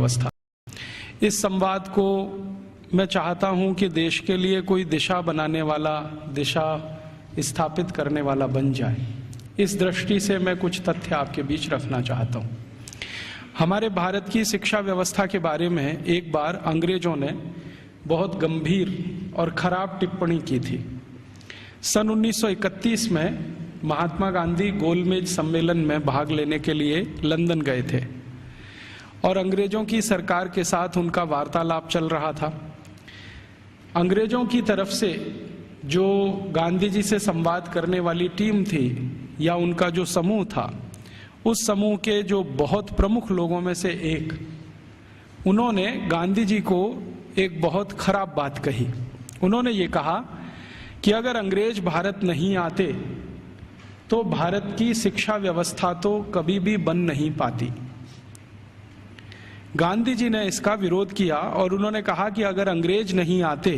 व्यवस्था। इस संवाद को मैं चाहता हूं कि देश के लिए कोई दिशा बनाने वाला, दिशा स्थापित करने वाला बन जाए। इस दृष्टि से मैं कुछ तथ्य आपके बीच रखना चाहता हूं। हमारे भारत की शिक्षा व्यवस्था के बारे में एक बार अंग्रेजों ने बहुत गंभीर और खराब टिप्पणी की थी। सन 1931 में महात्मा गांधी गोलमेज सम्मेलन में भाग लेने के लिए लंदन गए थे और अंग्रेजों की सरकार के साथ उनका वार्तालाप चल रहा था। अंग्रेजों की तरफ से जो गांधी जी से संवाद करने वाली टीम थी या उनका जो समूह था, उस समूह के जो बहुत प्रमुख लोगों में से एक, उन्होंने गांधी जी को एक बहुत खराब बात कही। उन्होंने ये कहा कि अगर अंग्रेज भारत नहीं आते तो भारत की शिक्षा व्यवस्था तो कभी भी बन नहीं पाती। गांधी जी ने इसका विरोध किया और उन्होंने कहा कि अगर अंग्रेज नहीं आते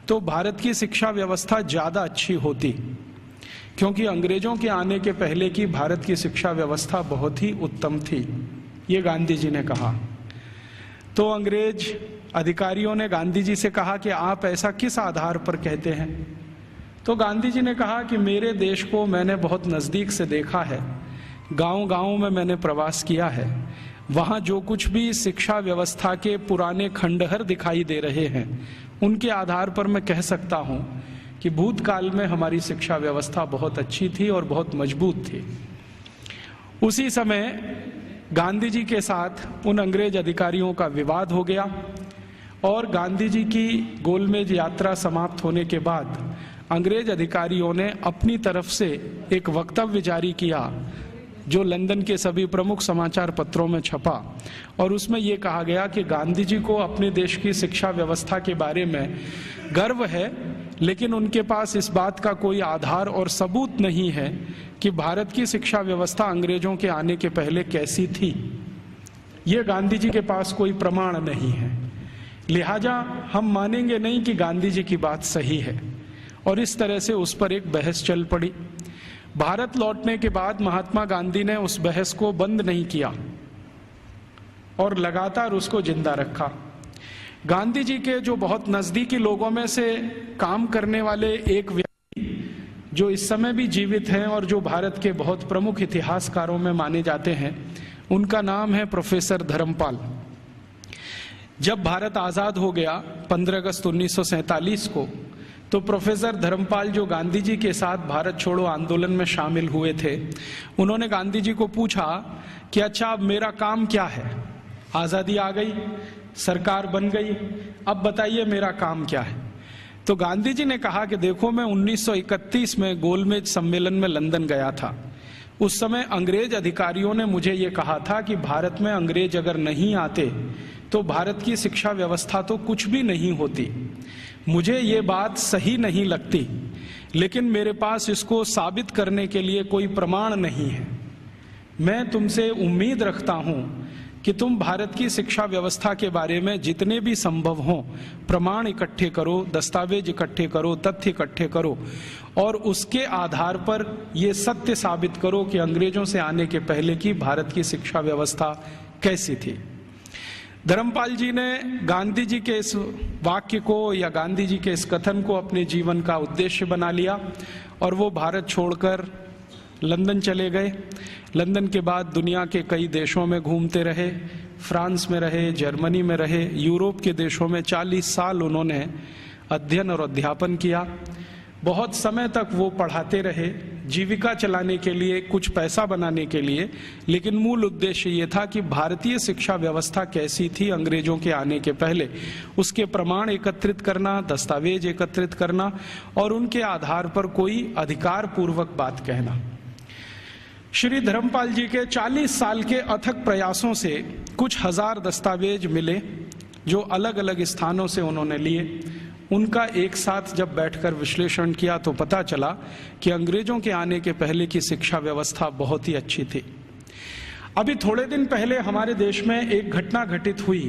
तो भारत की शिक्षा व्यवस्था ज्यादा अच्छी होती, क्योंकि अंग्रेजों के आने के पहले की भारत की शिक्षा व्यवस्था बहुत ही उत्तम थी। ये गांधी जी ने कहा। तो अंग्रेज अधिकारियों ने गांधी जी से कहा कि आप ऐसा किस आधार पर कहते हैं? तो गांधी जी ने कहा कि मेरे देश को मैंने बहुत नज़दीक से देखा है, गांव-गांव में मैंने प्रवास किया है, वहाँ जो कुछ भी शिक्षा व्यवस्था के पुराने खंडहर दिखाई दे रहे हैं, उनके आधार पर मैं कह सकता हूँ कि भूतकाल में हमारी शिक्षा व्यवस्था बहुत अच्छी थी और बहुत मजबूत थी। उसी समय गांधी जी के साथ उन अंग्रेज अधिकारियों का विवाद हो गया और गांधी जी की गोलमेज यात्रा समाप्त होने के बाद अंग्रेज अधिकारियों ने अपनी तरफ से एक वक्तव्य जारी किया जो लंदन के सभी प्रमुख समाचार पत्रों में छपा और उसमें यह कहा गया कि गांधी जी को अपने देश की शिक्षा व्यवस्था के बारे में गर्व है, लेकिन उनके पास इस बात का कोई आधार और सबूत नहीं है कि भारत की शिक्षा व्यवस्था अंग्रेजों के आने के पहले कैसी थी। ये गांधी जी के पास कोई प्रमाण नहीं है, लिहाजा हम मानेंगे नहीं कि गांधी जी की बात सही है। और इस तरह से उस पर एक बहस चल पड़ी। भारत लौटने के बाद महात्मा गांधी ने उस बहस को बंद नहीं किया और लगातार उसको जिंदा रखा। गांधी जी के जो बहुत नजदीकी लोगों में से काम करने वाले एक व्यक्ति जो इस समय भी जीवित हैं और जो भारत के बहुत प्रमुख इतिहासकारों में माने जाते हैं, उनका नाम है प्रोफेसर धर्मपाल। जब भारत आजाद हो गया 15 अगस्त 1947 को, तो प्रोफेसर धर्मपाल जो गांधी जी के साथ भारत छोड़ो आंदोलन में शामिल हुए थे, उन्होंने गांधी जी को पूछा कि अच्छा अब मेरा काम क्या है? आज़ादी आ गई, सरकार बन गई, अब बताइए मेरा काम क्या है? तो गांधी जी ने कहा कि देखो, मैं 1931 में गोलमेज सम्मेलन में लंदन गया था। उस समय अंग्रेज अधिकारियों ने मुझे ये कहा था कि भारत में अंग्रेज अगर नहीं आते तो भारत की शिक्षा व्यवस्था तो कुछ भी नहीं होती। मुझे ये बात सही नहीं लगती, लेकिन मेरे पास इसको साबित करने के लिए कोई प्रमाण नहीं है। मैं तुमसे उम्मीद रखता हूं कि तुम भारत की शिक्षा व्यवस्था के बारे में जितने भी संभव हों प्रमाण इकट्ठे करो, दस्तावेज इकट्ठे करो, तथ्य इकट्ठे करो और उसके आधार पर ये सत्य साबित करो कि अंग्रेजों से आने के पहले की भारत की शिक्षा व्यवस्था कैसी थी। धर्मपाल जी ने गांधी जी के इस वाक्य को या गांधी जी के इस कथन को अपने जीवन का उद्देश्य बना लिया और वो भारत छोड़कर लंदन चले गए। लंदन के बाद दुनिया के कई देशों में घूमते रहे, फ्रांस में रहे, जर्मनी में रहे, यूरोप के देशों में 40 साल उन्होंने अध्ययन और अध्यापन किया। बहुत समय तक वो पढ़ाते रहे, जीविका चलाने के लिए, कुछ पैसा बनाने के लिए, लेकिन मूल उद्देश्य ये था कि भारतीय शिक्षा व्यवस्था कैसी थी अंग्रेजों के आने के पहले, उसके प्रमाण एकत्रित करना, दस्तावेज एकत्रित करना और उनके आधार पर कोई अधिकार पूर्वक बात कहना। श्री धर्मपाल जी के 40 साल के अथक प्रयासों से कुछ हजार दस्तावेज मिले जो अलग अलग स्थानों से उन्होंने लिए। उनका एक साथ जब बैठकर विश्लेषण किया तो पता चला कि अंग्रेजों के आने के पहले की शिक्षा व्यवस्था बहुत ही अच्छी थी। अभी थोड़े दिन पहले हमारे देश में एक घटना घटित हुई,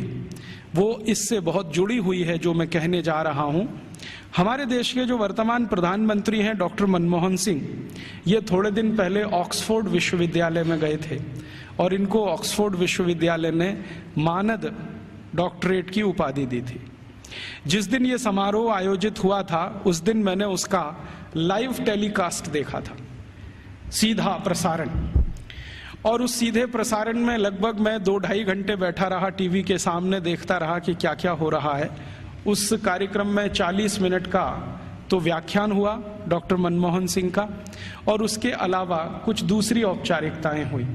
वो इससे बहुत जुड़ी हुई है जो मैं कहने जा रहा हूं। हमारे देश के जो वर्तमान प्रधानमंत्री हैं डॉक्टर मनमोहन सिंह, ये थोड़े दिन पहले ऑक्सफोर्ड विश्वविद्यालय में गए थे और इनको ऑक्सफोर्ड विश्वविद्यालय ने मानद डॉक्टरेट की उपाधि दी थी। जिस दिन ये समारोह आयोजित हुआ था उस दिन मैंने उसका लाइव टेलीकास्ट देखा था, सीधा प्रसारण। और उस सीधे प्रसारण में लगभग मैं 2-2.5 घंटे बैठा रहा टीवी के सामने, देखता रहा कि क्या क्या हो रहा है। उस कार्यक्रम में 40 मिनट का तो व्याख्यान हुआ डॉक्टर मनमोहन सिंह का, और उसके अलावा कुछ दूसरी औपचारिकताएं हुई।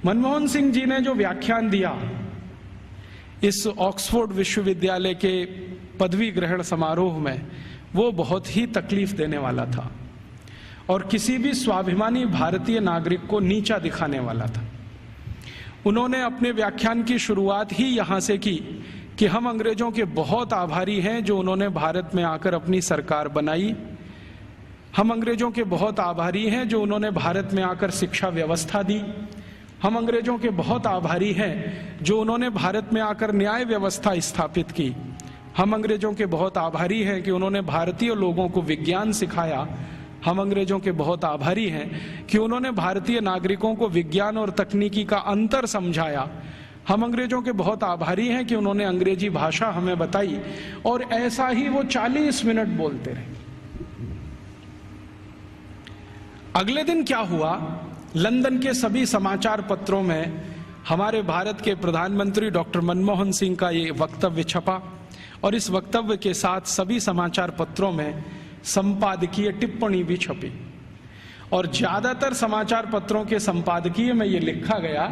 मनमोहन सिंह जी ने जो व्याख्यान दिया इस ऑक्सफोर्ड विश्वविद्यालय के पदवी ग्रहण समारोह में, वो बहुत ही तकलीफ देने वाला था और किसी भी स्वाभिमानी भारतीय नागरिक को नीचा दिखाने वाला था। उन्होंने अपने व्याख्यान की शुरुआत ही यहाँ से की कि हम अंग्रेजों के बहुत आभारी हैं जो उन्होंने भारत में आकर अपनी सरकार बनाई। हम अंग्रेजों के बहुत आभारी हैं जो उन्होंने भारत में आकर शिक्षा व्यवस्था दी। हम अंग्रेजों के बहुत आभारी हैं जो उन्होंने भारत में आकर न्याय व्यवस्था स्थापित की। हम अंग्रेजों के बहुत आभारी हैं कि उन्होंने भारतीय लोगों को विज्ञान सिखाया। हम अंग्रेजों के बहुत आभारी हैं कि उन्होंने भारतीय नागरिकों को विज्ञान और तकनीकी का अंतर समझाया। हम अंग्रेजों के बहुत आभारी हैं कि उन्होंने अंग्रेजी भाषा हमें बताई। और ऐसा ही वो 40 मिनट बोलते रहे। अगले दिन क्या हुआ, लंदन के सभी समाचार पत्रों में हमारे भारत के प्रधानमंत्री डॉक्टर मनमोहन सिंह का ये वक्तव्य छपा, और इस वक्तव्य के साथ सभी समाचार पत्रों में संपादकीय टिप्पणी भी छपी। और ज्यादातर समाचार पत्रों के संपादकीय में ये लिखा गया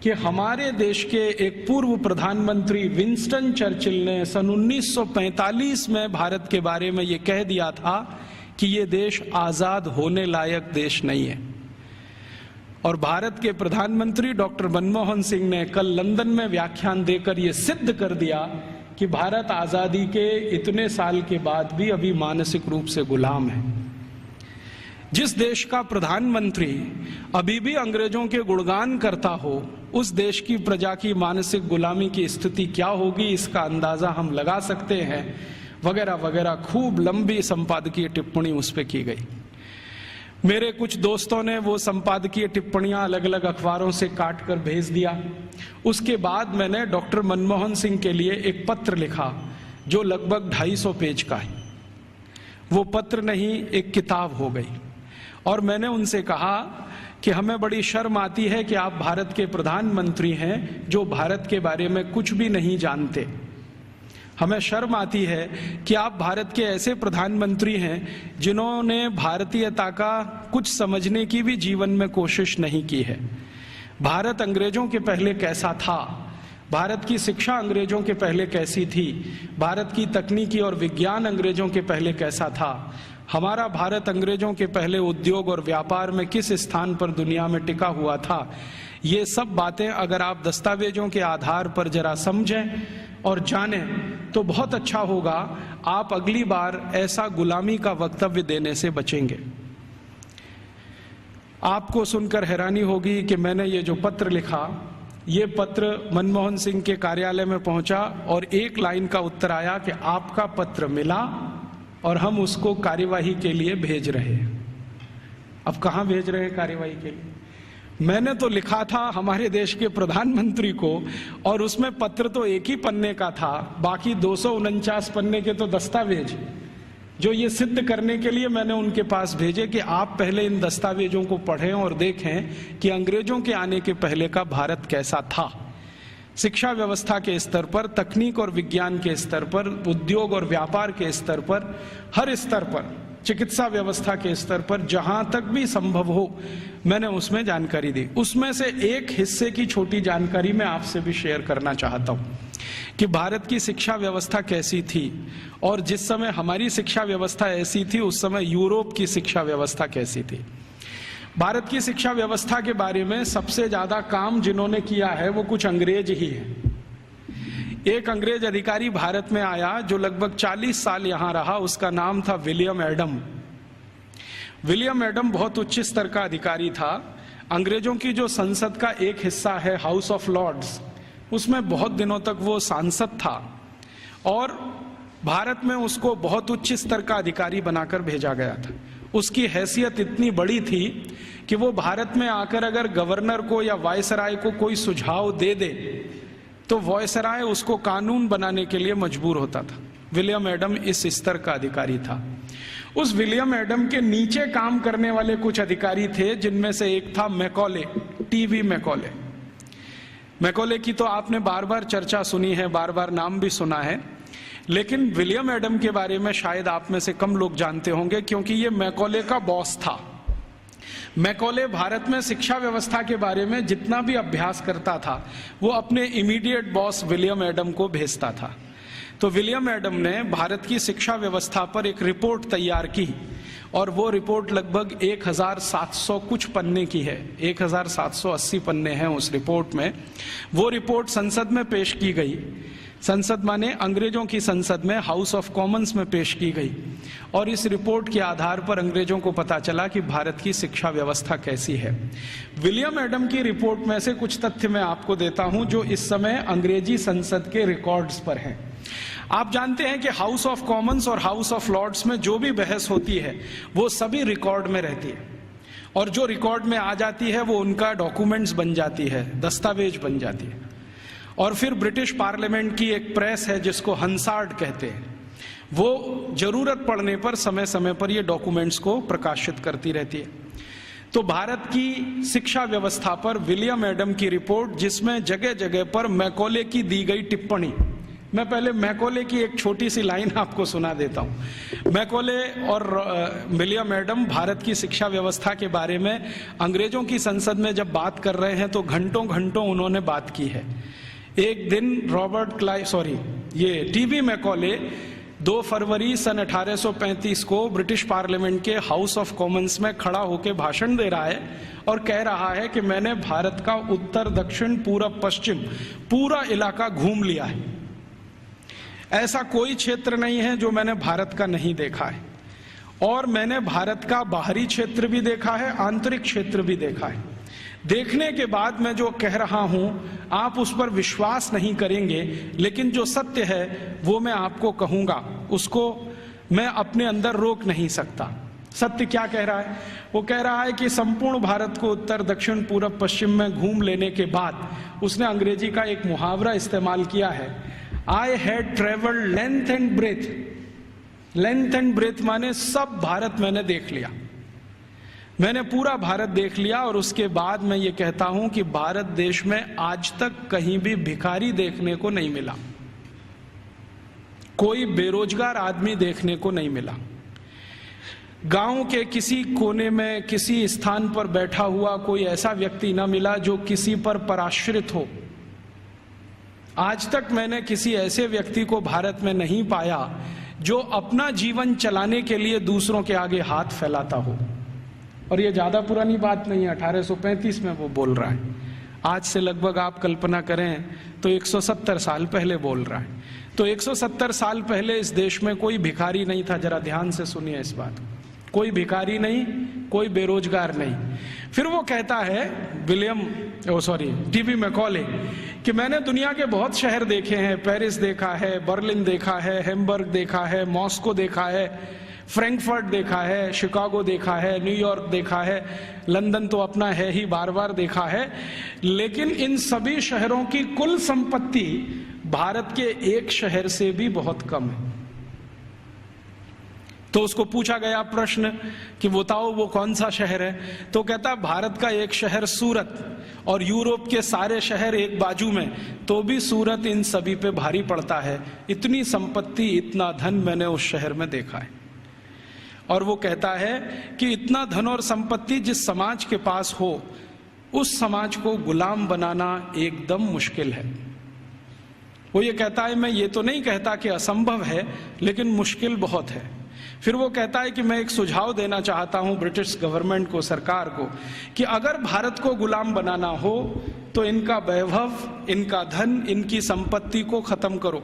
कि हमारे देश के एक पूर्व प्रधानमंत्री विंस्टन चर्चिल ने सन 1945 में भारत के बारे में ये कह दिया था कि ये देश आजाद होने लायक देश नहीं है। और भारत के प्रधानमंत्री डॉक्टर मनमोहन सिंह ने कल लंदन में व्याख्यान देकर ये सिद्ध कर दिया कि भारत आजादी के इतने साल के बाद भी अभी मानसिक रूप से गुलाम है। जिस देश का प्रधानमंत्री अभी भी अंग्रेजों के गुणगान करता हो, उस देश की प्रजा की मानसिक गुलामी की स्थिति क्या होगी इसका अंदाजा हम लगा सकते हैं, वगैरह वगैरह। खूब लंबी संपादकीय टिप्पणी उस पर की गई। मेरे कुछ दोस्तों ने वो संपादकीय टिप्पणियां अलग अलग अखबारों से काट कर भेज दिया। उसके बाद मैंने डॉक्टर मनमोहन सिंह के लिए एक पत्र लिखा जो लगभग 250 पेज का है। वो पत्र नहीं, एक किताब हो गई। और मैंने उनसे कहा कि हमें बड़ी शर्म आती है कि आप भारत के प्रधानमंत्री हैं जो भारत के बारे में कुछ भी नहीं जानते। हमें शर्म आती है कि आप भारत के ऐसे प्रधानमंत्री हैं जिन्होंने भारतीयता का कुछ समझने की भी जीवन में कोशिश नहीं की है। भारत अंग्रेजों के पहले कैसा था, भारत की शिक्षा अंग्रेजों के पहले कैसी थी, भारत की तकनीकी और विज्ञान अंग्रेजों के पहले कैसा था, हमारा भारत अंग्रेजों के पहले उद्योग और व्यापार में किस स्थान पर दुनिया में टिका हुआ था, ये सब बातें अगर आप दस्तावेजों के आधार पर जरा समझें और जानें तो बहुत अच्छा होगा। आप अगली बार ऐसा गुलामी का वक्तव्य देने से बचेंगे। आपको सुनकर हैरानी होगी कि मैंने ये जो पत्र लिखा, ये पत्र मनमोहन सिंह के कार्यालय में पहुंचा और एक लाइन का उत्तर आया कि आपका पत्र मिला और हम उसको कार्यवाही के लिए भेज रहे हैं। अब कहां भेज रहे हैं कार्यवाही के लिए? मैंने तो लिखा था हमारे देश के प्रधानमंत्री को, और उसमें पत्र तो एक ही पन्ने का था, बाकी 249 पन्ने के तो दस्तावेज जो ये सिद्ध करने के लिए मैंने उनके पास भेजे कि आप पहले इन दस्तावेजों को पढ़ें और देखें कि अंग्रेजों के आने के पहले का भारत कैसा था। शिक्षा व्यवस्था के स्तर पर, तकनीक और विज्ञान के स्तर पर, उद्योग और व्यापार के स्तर पर, हर स्तर पर, चिकित्सा व्यवस्था के स्तर पर, जहां तक भी संभव हो मैंने उसमें जानकारी दी। उसमें से एक हिस्से की छोटी जानकारी मैं आपसे भी शेयर करना चाहता हूं कि भारत की शिक्षा व्यवस्था कैसी थी, और जिस समय हमारी शिक्षा व्यवस्था ऐसी थी उस समय यूरोप की शिक्षा व्यवस्था कैसी थी। भारत की शिक्षा व्यवस्था के बारे में सबसे ज्यादा काम जिन्होंने किया है वो कुछ अंग्रेज ही है। एक अंग्रेज अधिकारी भारत में आया जो लगभग 40 साल यहां रहा, उसका नाम था विलियम एडम। विलियम एडम बहुत उच्च स्तर का अधिकारी था। अंग्रेजों की जो संसद का एक हिस्सा है हाउस ऑफ लॉर्ड्स, उसमें बहुत दिनों तक वो सांसद था और भारत में उसको बहुत उच्च स्तर का अधिकारी बनाकर भेजा गया था। उसकी हैसियत इतनी बड़ी थी कि वो भारत में आकर अगर गवर्नर को या वायसराय को कोई सुझाव दे दे तो वायसराय उसको कानून बनाने के लिए मजबूर होता था। विलियम एडम इस स्तर का अधिकारी था। उस विलियम एडम के नीचे काम करने वाले कुछ अधिकारी थे, जिनमें से एक था मैकॉले, टीवी मैकॉले। मैकॉले की तो आपने बार बार चर्चा सुनी है, बार बार नाम भी सुना है, लेकिन विलियम एडम के बारे में शायद आप में से कम लोग जानते होंगे, क्योंकि ये मैकॉले का बॉस था। मैकॉले भारत में शिक्षा व्यवस्था के बारे में जितना भी अभ्यास करता था वो अपने इमीडिएट बॉस विलियम एडम को भेजता था। तो विलियम एडम ने भारत की शिक्षा व्यवस्था पर एक रिपोर्ट तैयार की और वो रिपोर्ट लगभग 1700 कुछ पन्ने की है, 1780 पन्ने हैं उस रिपोर्ट में। वो रिपोर्ट संसद में पेश की गई, संसद माने अंग्रेजों की संसद में, हाउस ऑफ कॉमन्स में पेश की गई। और इस रिपोर्ट के आधार पर अंग्रेजों को पता चला कि भारत की शिक्षा व्यवस्था कैसी है। विलियम एडम की रिपोर्ट में से कुछ तथ्य मैं आपको देता हूं जो इस समय अंग्रेजी संसद के रिकॉर्ड्स पर हैं। आप जानते हैं कि हाउस ऑफ कॉमन्स और हाउस ऑफ लॉर्ड्स में जो भी बहस होती है वो सभी रिकॉर्ड में रहती है, और जो रिकॉर्ड में आ जाती है वो उनका डॉक्यूमेंट्स बन जाती है, दस्तावेज बन जाती है। और फिर ब्रिटिश पार्लियामेंट की एक प्रेस है जिसको हंसार्ड कहते हैं, वो जरूरत पड़ने पर समय समय पर ये डॉक्यूमेंट्स को प्रकाशित करती रहती है। तो भारत की शिक्षा व्यवस्था पर विलियम एडम की रिपोर्ट, जिसमें जगह जगह पर मैकॉले की दी गई टिप्पणी, मैं पहले मैकॉले की एक छोटी सी लाइन आपको सुना देता हूं। मैकॉले और विलियम एडम भारत की शिक्षा व्यवस्था के बारे में अंग्रेजों की संसद में जब बात कर रहे हैं तो घंटों घंटों उन्होंने बात की है। एक दिन ये टीवी मैकॉले 2 फरवरी सन 1835 को ब्रिटिश पार्लियामेंट के हाउस ऑफ कॉमन्स में खड़ा होकर भाषण दे रहा है और कह रहा है कि मैंने भारत का उत्तर, दक्षिण, पूरब, पश्चिम पूरा इलाका घूम लिया है। ऐसा कोई क्षेत्र नहीं है जो मैंने भारत का नहीं देखा है, और मैंने भारत का बाहरी क्षेत्र भी देखा है, आंतरिक क्षेत्र भी देखा है। देखने के बाद मैं जो कह रहा हूं आप उस पर विश्वास नहीं करेंगे, लेकिन जो सत्य है वो मैं आपको कहूंगा, उसको मैं अपने अंदर रोक नहीं सकता। सत्य क्या कह रहा है? वो कह रहा है कि संपूर्ण भारत को उत्तर, दक्षिण, पूरब, पश्चिम में घूम लेने के बाद उसने अंग्रेजी का एक मुहावरा इस्तेमाल किया है, I had travelled length and breadth. Length and breadth माने सब भारत मैंने देख लिया, मैंने पूरा भारत देख लिया। और उसके बाद मैं ये कहता हूं कि भारत देश में आज तक कहीं भी भिखारी देखने को नहीं मिला, कोई बेरोजगार आदमी देखने को नहीं मिला, गांव के किसी कोने में किसी स्थान पर बैठा हुआ कोई ऐसा व्यक्ति ना मिला जो किसी पर पराश्रित हो। आज तक मैंने किसी ऐसे व्यक्ति को भारत में नहीं पाया जो अपना जीवन चलाने के लिए दूसरों के आगे हाथ फैलाता हो। और ये ज्यादा पुरानी बात नहीं है, 1835 में वो बोल रहा है। आज से लगभग आप कल्पना करें तो 170 साल पहले बोल रहा है। तो 170 साल पहले इस देश में कोई भिखारी नहीं था। जरा ध्यान से सुनिए इस बात को, कोई भिखारी नहीं, कोई बेरोजगार नहीं। फिर वो कहता है टीवी मैकॉले कि मैंने दुनिया के बहुत शहर देखे हैं, पेरिस देखा है, बर्लिन देखा है, हैम्बर्ग देखा है, मॉस्को देखा है, फ्रैंकफर्ट देखा है, शिकागो देखा है, न्यूयॉर्क देखा है, लंदन तो अपना है ही, बार बार देखा है, लेकिन इन सभी शहरों की कुल संपत्ति भारत के एक शहर से भी बहुत कम है। तो उसको पूछा गया प्रश्न कि बताओ वो कौन सा शहर है? तो कहता भारत का एक शहर सूरत, और यूरोप के सारे शहर एक बाजू में, तो भी सूरत इन सभी पे भारी पड़ता है। इतनी संपत्ति, इतना धन मैंने उस शहर में देखा है। और वो कहता है कि इतना धन और संपत्ति जिस समाज के पास हो, उस समाज को गुलाम बनाना एकदम मुश्किल है। वो ये कहता है, मैं ये तो नहीं कहता कि असंभव है, लेकिन मुश्किल बहुत है। फिर वो कहता है कि मैं एक सुझाव देना चाहता हूं ब्रिटिश गवर्नमेंट को, सरकार को, कि अगर भारत को गुलाम बनाना हो तो इनका वैभव, इनका धन, इनकी संपत्ति को खत्म करो।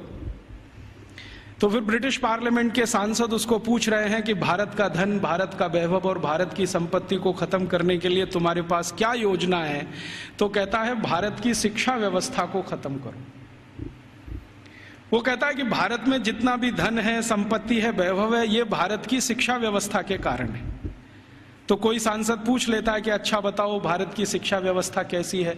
तो फिर ब्रिटिश पार्लियामेंट के सांसद उसको पूछ रहे हैं कि भारत का धन, भारत का वैभव और भारत की संपत्ति को खत्म करने के लिए तुम्हारे पास क्या योजना है? तो कहता है भारत की शिक्षा व्यवस्था को खत्म करो। वो कहता है कि भारत में जितना भी धन है, संपत्ति है, वैभव है, ये भारत की शिक्षा व्यवस्था के कारण है। तो कोई सांसद पूछ लेता है कि अच्छा बताओ भारत की शिक्षा व्यवस्था कैसी है,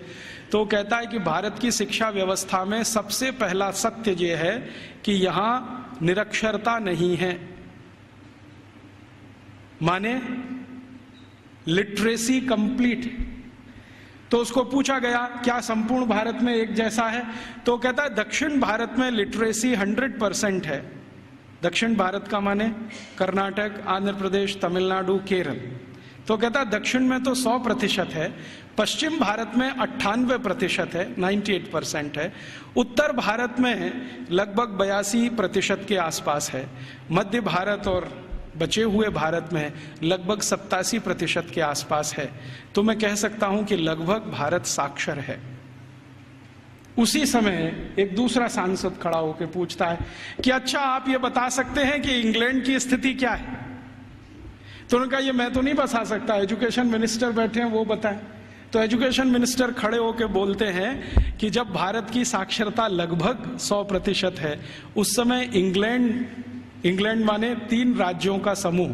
तो कहता है कि भारत की शिक्षा व्यवस्था में सबसे पहला सत्य ये है कि यहां निरक्षरता नहीं है, माने लिटरेसी कंप्लीट। तो उसको पूछा गया क्या संपूर्ण भारत में एक जैसा है, तो कहता है दक्षिण भारत में लिटरेसी 100% है। दक्षिण भारत का माने कर्नाटक, आंध्र प्रदेश, तमिलनाडु, केरल। तो कहता है दक्षिण में तो 100% है, पश्चिम भारत में 98% है, 98% है, उत्तर भारत में लगभग 82% के आसपास है, मध्य भारत और बचे हुए भारत में लगभग 87% के आसपास है। तो मैं कह सकता हूं कि लगभग भारत साक्षर है। उसी समय एक दूसरा सांसद खड़ा होकर पूछता है कि अच्छा आप ये बता सकते हैं कि इंग्लैंड की स्थिति क्या है। तो उन्होंने कहा ये मैं तो नहीं बता सकता, एजुकेशन मिनिस्टर बैठे हैं वो बताएं। तो एजुकेशन मिनिस्टर खड़े होकर बोलते हैं कि जब भारत की साक्षरता लगभग 100% है, उस समय इंग्लैंड माने 3 राज्यों का समूह,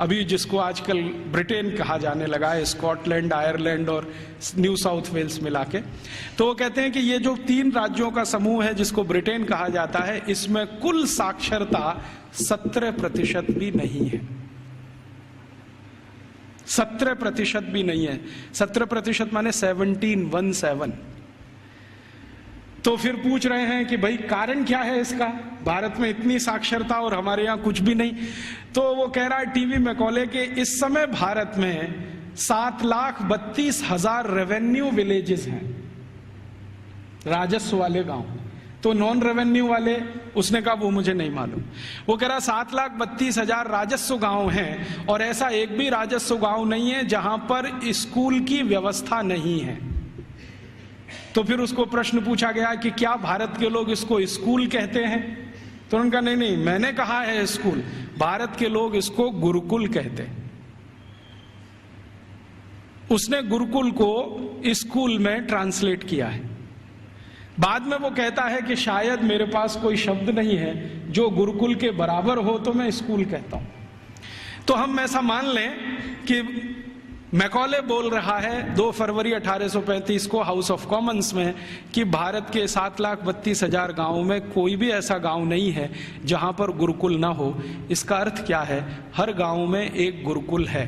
अभी जिसको आजकल ब्रिटेन कहा जाने लगा है, स्कॉटलैंड, आयरलैंड और न्यू साउथ वेल्स मिला के, तो वो कहते हैं कि ये जो 3 राज्यों का समूह है जिसको ब्रिटेन कहा जाता है, इसमें कुल साक्षरता 17% भी नहीं है। 17% भी नहीं है। 17% माने 17। तो फिर पूछ रहे हैं कि भाई कारण क्या है इसका, भारत में इतनी साक्षरता और हमारे यहाँ कुछ भी नहीं। तो वो कह रहा है टीवी मैकॉले के इस समय भारत में 7,32,000 रेवेन्यू विलेजेस हैं, राजस्व वाले गांव। तो नॉन रेवेन्यू वाले, उसने कहा वो मुझे नहीं मालूम। वो कह रहा 7,32,000 राजस्व गांव हैं और ऐसा एक भी राजस्व गांव नहीं है जहां पर स्कूल की व्यवस्था नहीं है। तो फिर उसको प्रश्न पूछा गया कि क्या भारत के लोग इसको स्कूल कहते हैं, तो उन्होंने कहा नहीं, मैंने कहा है स्कूल, भारत के लोग इसको गुरुकुल कहते हैं। उसने गुरुकुल को स्कूल में ट्रांसलेट किया है। बाद में वो कहता है कि शायद मेरे पास कोई शब्द नहीं है जो गुरुकुल के बराबर हो, तो मैं स्कूल कहता हूं। तो हम ऐसा मान लें कि मैकॉले बोल रहा है 2 फरवरी 1835 को हाउस ऑफ कॉमन्स में कि भारत के 7,32,000 गांवों में कोई भी ऐसा गांव नहीं है जहां पर गुरुकुल ना हो। इसका अर्थ क्या है, हर गांव में एक गुरुकुल है।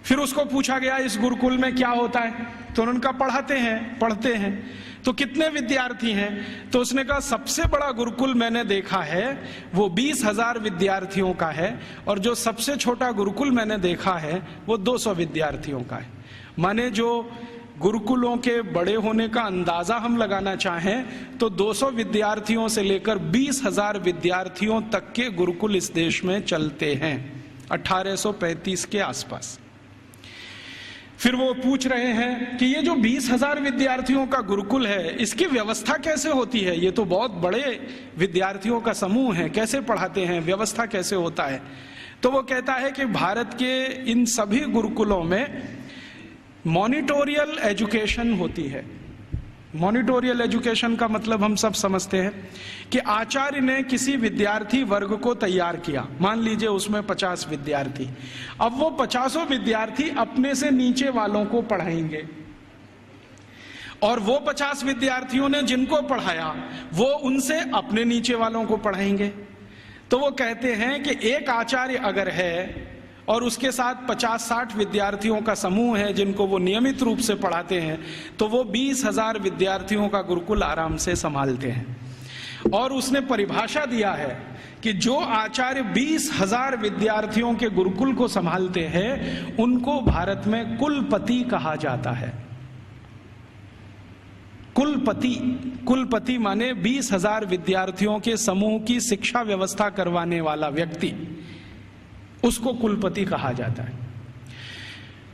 फिर उसको पूछा गया इस गुरुकुल में क्या होता है, तो उन्होंने कहा पढ़ते हैं। तो कितने विद्यार्थी हैं, तो उसने कहा सबसे बड़ा गुरुकुल मैंने देखा है वो 20,000 विद्यार्थियों का है, और जो सबसे छोटा गुरुकुल मैंने देखा है वो 200 विद्यार्थियों का है। माने जो गुरुकुलों के बड़े होने का अंदाजा हम लगाना चाहें तो 200 विद्यार्थियों से लेकर 20,000 विद्यार्थियों तक के गुरुकुल इस देश में चलते हैं 1835 के आसपास। फिर वो पूछ रहे हैं कि ये जो 20,000 विद्यार्थियों का गुरुकुल है इसकी व्यवस्था कैसे होती है, ये तो बहुत बड़े विद्यार्थियों का समूह है, कैसे पढ़ाते हैं, व्यवस्था कैसे होता है। तो वो कहता है कि भारत के इन सभी गुरुकुलों में मॉनिटोरियल एजुकेशन होती है। मॉनिटोरियल एजुकेशन का मतलब हम सब समझते हैं कि आचार्य ने किसी विद्यार्थी वर्ग को तैयार किया, मान लीजिए उसमें 50 विद्यार्थी, अब वो 50 विद्यार्थी अपने से नीचे वालों को पढ़ाएंगे, और वो 50 विद्यार्थियों ने जिनको पढ़ाया वो उनसे अपने नीचे वालों को पढ़ाएंगे। तो वो कहते हैं कि एक आचार्य अगर है और उसके साथ 50-60 विद्यार्थियों का समूह है जिनको वो नियमित रूप से पढ़ाते हैं, तो वो 20,000 विद्यार्थियों का गुरुकुल आराम से संभालते हैं। और उसने परिभाषा दिया है कि जो आचार्य 20,000 विद्यार्थियों के गुरुकुल को संभालते हैं उनको भारत में कुलपति कहा जाता है। कुलपति माने 20,000 विद्यार्थियों के समूह की शिक्षा व्यवस्था करवाने वाला व्यक्ति, उसको कुलपति कहा जाता है।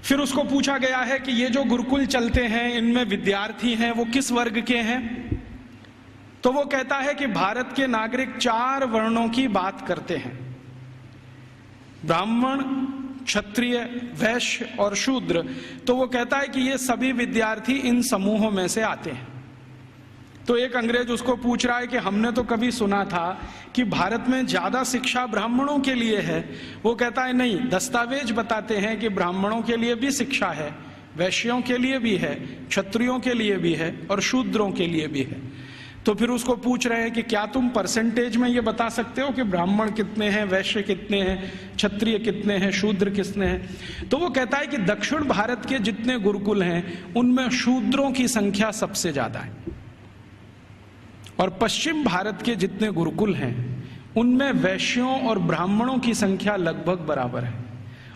फिर उसको पूछा गया है कि ये जो गुरुकुल चलते हैं इनमें विद्यार्थी हैं वो किस वर्ग के हैं, तो वो कहता है कि भारत के नागरिक 4 वर्णों की बात करते हैं, ब्राह्मण, क्षत्रिय, वैश्य और शूद्र। तो वो कहता है कि ये सभी विद्यार्थी इन समूहों में से आते हैं। तो एक अंग्रेज उसको पूछ रहा है कि हमने तो कभी सुना था कि भारत में ज्यादा शिक्षा ब्राह्मणों के लिए है। वो कहता है नहीं, दस्तावेज बताते हैं कि ब्राह्मणों के लिए भी शिक्षा है, वैश्यों के लिए भी है, क्षत्रियों के लिए भी है और शूद्रों के लिए भी है। तो फिर उसको पूछ रहे हैं कि क्या तुम परसेंटेज में ये बता सकते हो कि ब्राह्मण कितने हैं, वैश्य कितने हैं, क्षत्रिय कितने हैं, शूद्र कितने हैं। तो वो कहता है कि दक्षिण भारत के जितने गुरुकुल हैं उनमें शूद्रों की संख्या सबसे ज्यादा है, और पश्चिम भारत के जितने गुरुकुल हैं उनमें वैश्यों और ब्राह्मणों की संख्या लगभग बराबर है,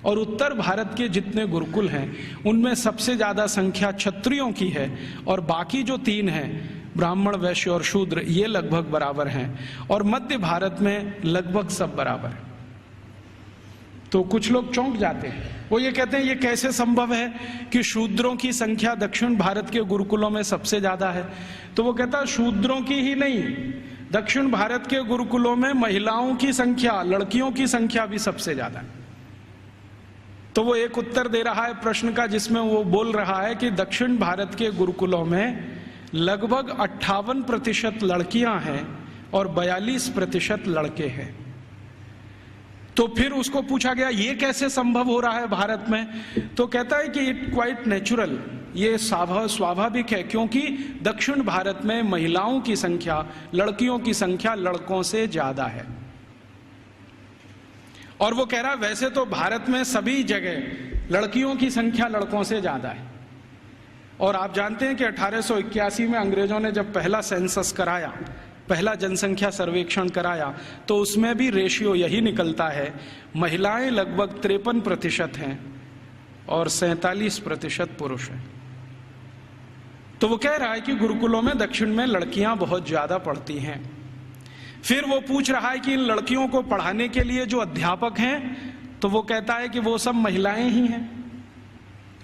और उत्तर भारत के जितने गुरुकुल हैं उनमें सबसे ज्यादा संख्या क्षत्रियों की है, और बाकी जो 3 हैं ब्राह्मण, वैश्य और शूद्र ये लगभग बराबर हैं, और मध्य भारत में लगभग सब बराबर है। तो कुछ लोग चौंक जाते हैं, वो ये कहते हैं ये कैसे संभव है कि शूद्रों की संख्या दक्षिण भारत के गुरुकुलों में सबसे ज्यादा है। तो वो कहता है शूद्रों की ही नहीं, दक्षिण भारत के गुरुकुलों में महिलाओं की संख्या, लड़कियों की संख्या भी सबसे ज्यादा है। तो वो एक उत्तर दे रहा है प्रश्न का जिसमें वो बोल रहा है कि दक्षिण भारत के गुरुकुलों में लगभग 58% लड़कियां हैं और 42% लड़के हैं। तो फिर उसको पूछा गया ये कैसे संभव हो रहा है भारत में। तो कहता है कि इट क्वाइट नेचुरल, ये स्वाभाविक है, क्योंकि दक्षिण भारत में महिलाओं की संख्या, लड़कियों की संख्या लड़कों से ज्यादा है। और वो कह रहा है वैसे तो भारत में सभी जगह लड़कियों की संख्या लड़कों से ज्यादा है, और आप जानते हैं कि 1881 में अंग्रेजों ने जब पहला सेंसस कराया, पहला जनसंख्या सर्वेक्षण कराया, तो उसमें भी रेशियो यही निकलता है, महिलाएं लगभग 53% हैं और 47% पुरुष हैं। तो वो कह रहा है कि गुरुकुलों में दक्षिण में लड़कियां बहुत ज्यादा पढ़ती हैं। फिर वो पूछ रहा है कि इन लड़कियों को पढ़ाने के लिए जो अध्यापक हैं, तो वो कहता है कि वो सब महिलाएं ही हैं।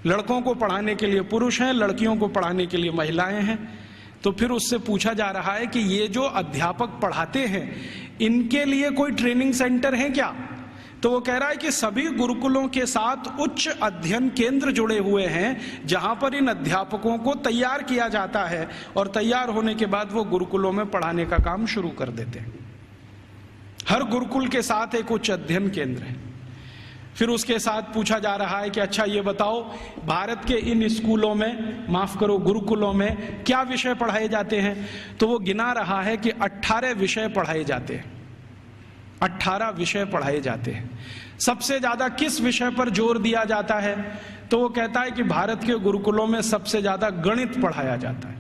लड़कों को पढ़ाने के लिए पुरुष हैं, लड़कियों को पढ़ाने के लिए महिलाएं हैं। तो फिर उससे पूछा जा रहा है कि ये जो अध्यापक पढ़ाते हैं इनके लिए कोई ट्रेनिंग सेंटर है क्या। तो वो कह रहा है कि सभी गुरुकुलों के साथ उच्च अध्ययन केंद्र जुड़े हुए हैं जहां पर इन अध्यापकों को तैयार किया जाता है, और तैयार होने के बाद वो गुरुकुलों में पढ़ाने का काम शुरू कर देते हैं। हर गुरुकुल के साथ एक उच्च अध्ययन केंद्र है। फिर उसके साथ पूछा जा रहा है कि अच्छा ये बताओ भारत के इन स्कूलों में, माफ करो गुरुकुलों में क्या विषय पढ़ाए जाते हैं। तो वो गिना रहा है कि 18 विषय पढ़ाए जाते हैं, 18 विषय पढ़ाए जाते हैं। सबसे ज्यादा किस विषय पर जोर दिया जाता है। तो वो कहता है कि भारत के गुरुकुलों में सबसे ज्यादा गणित पढ़ाया जाता है।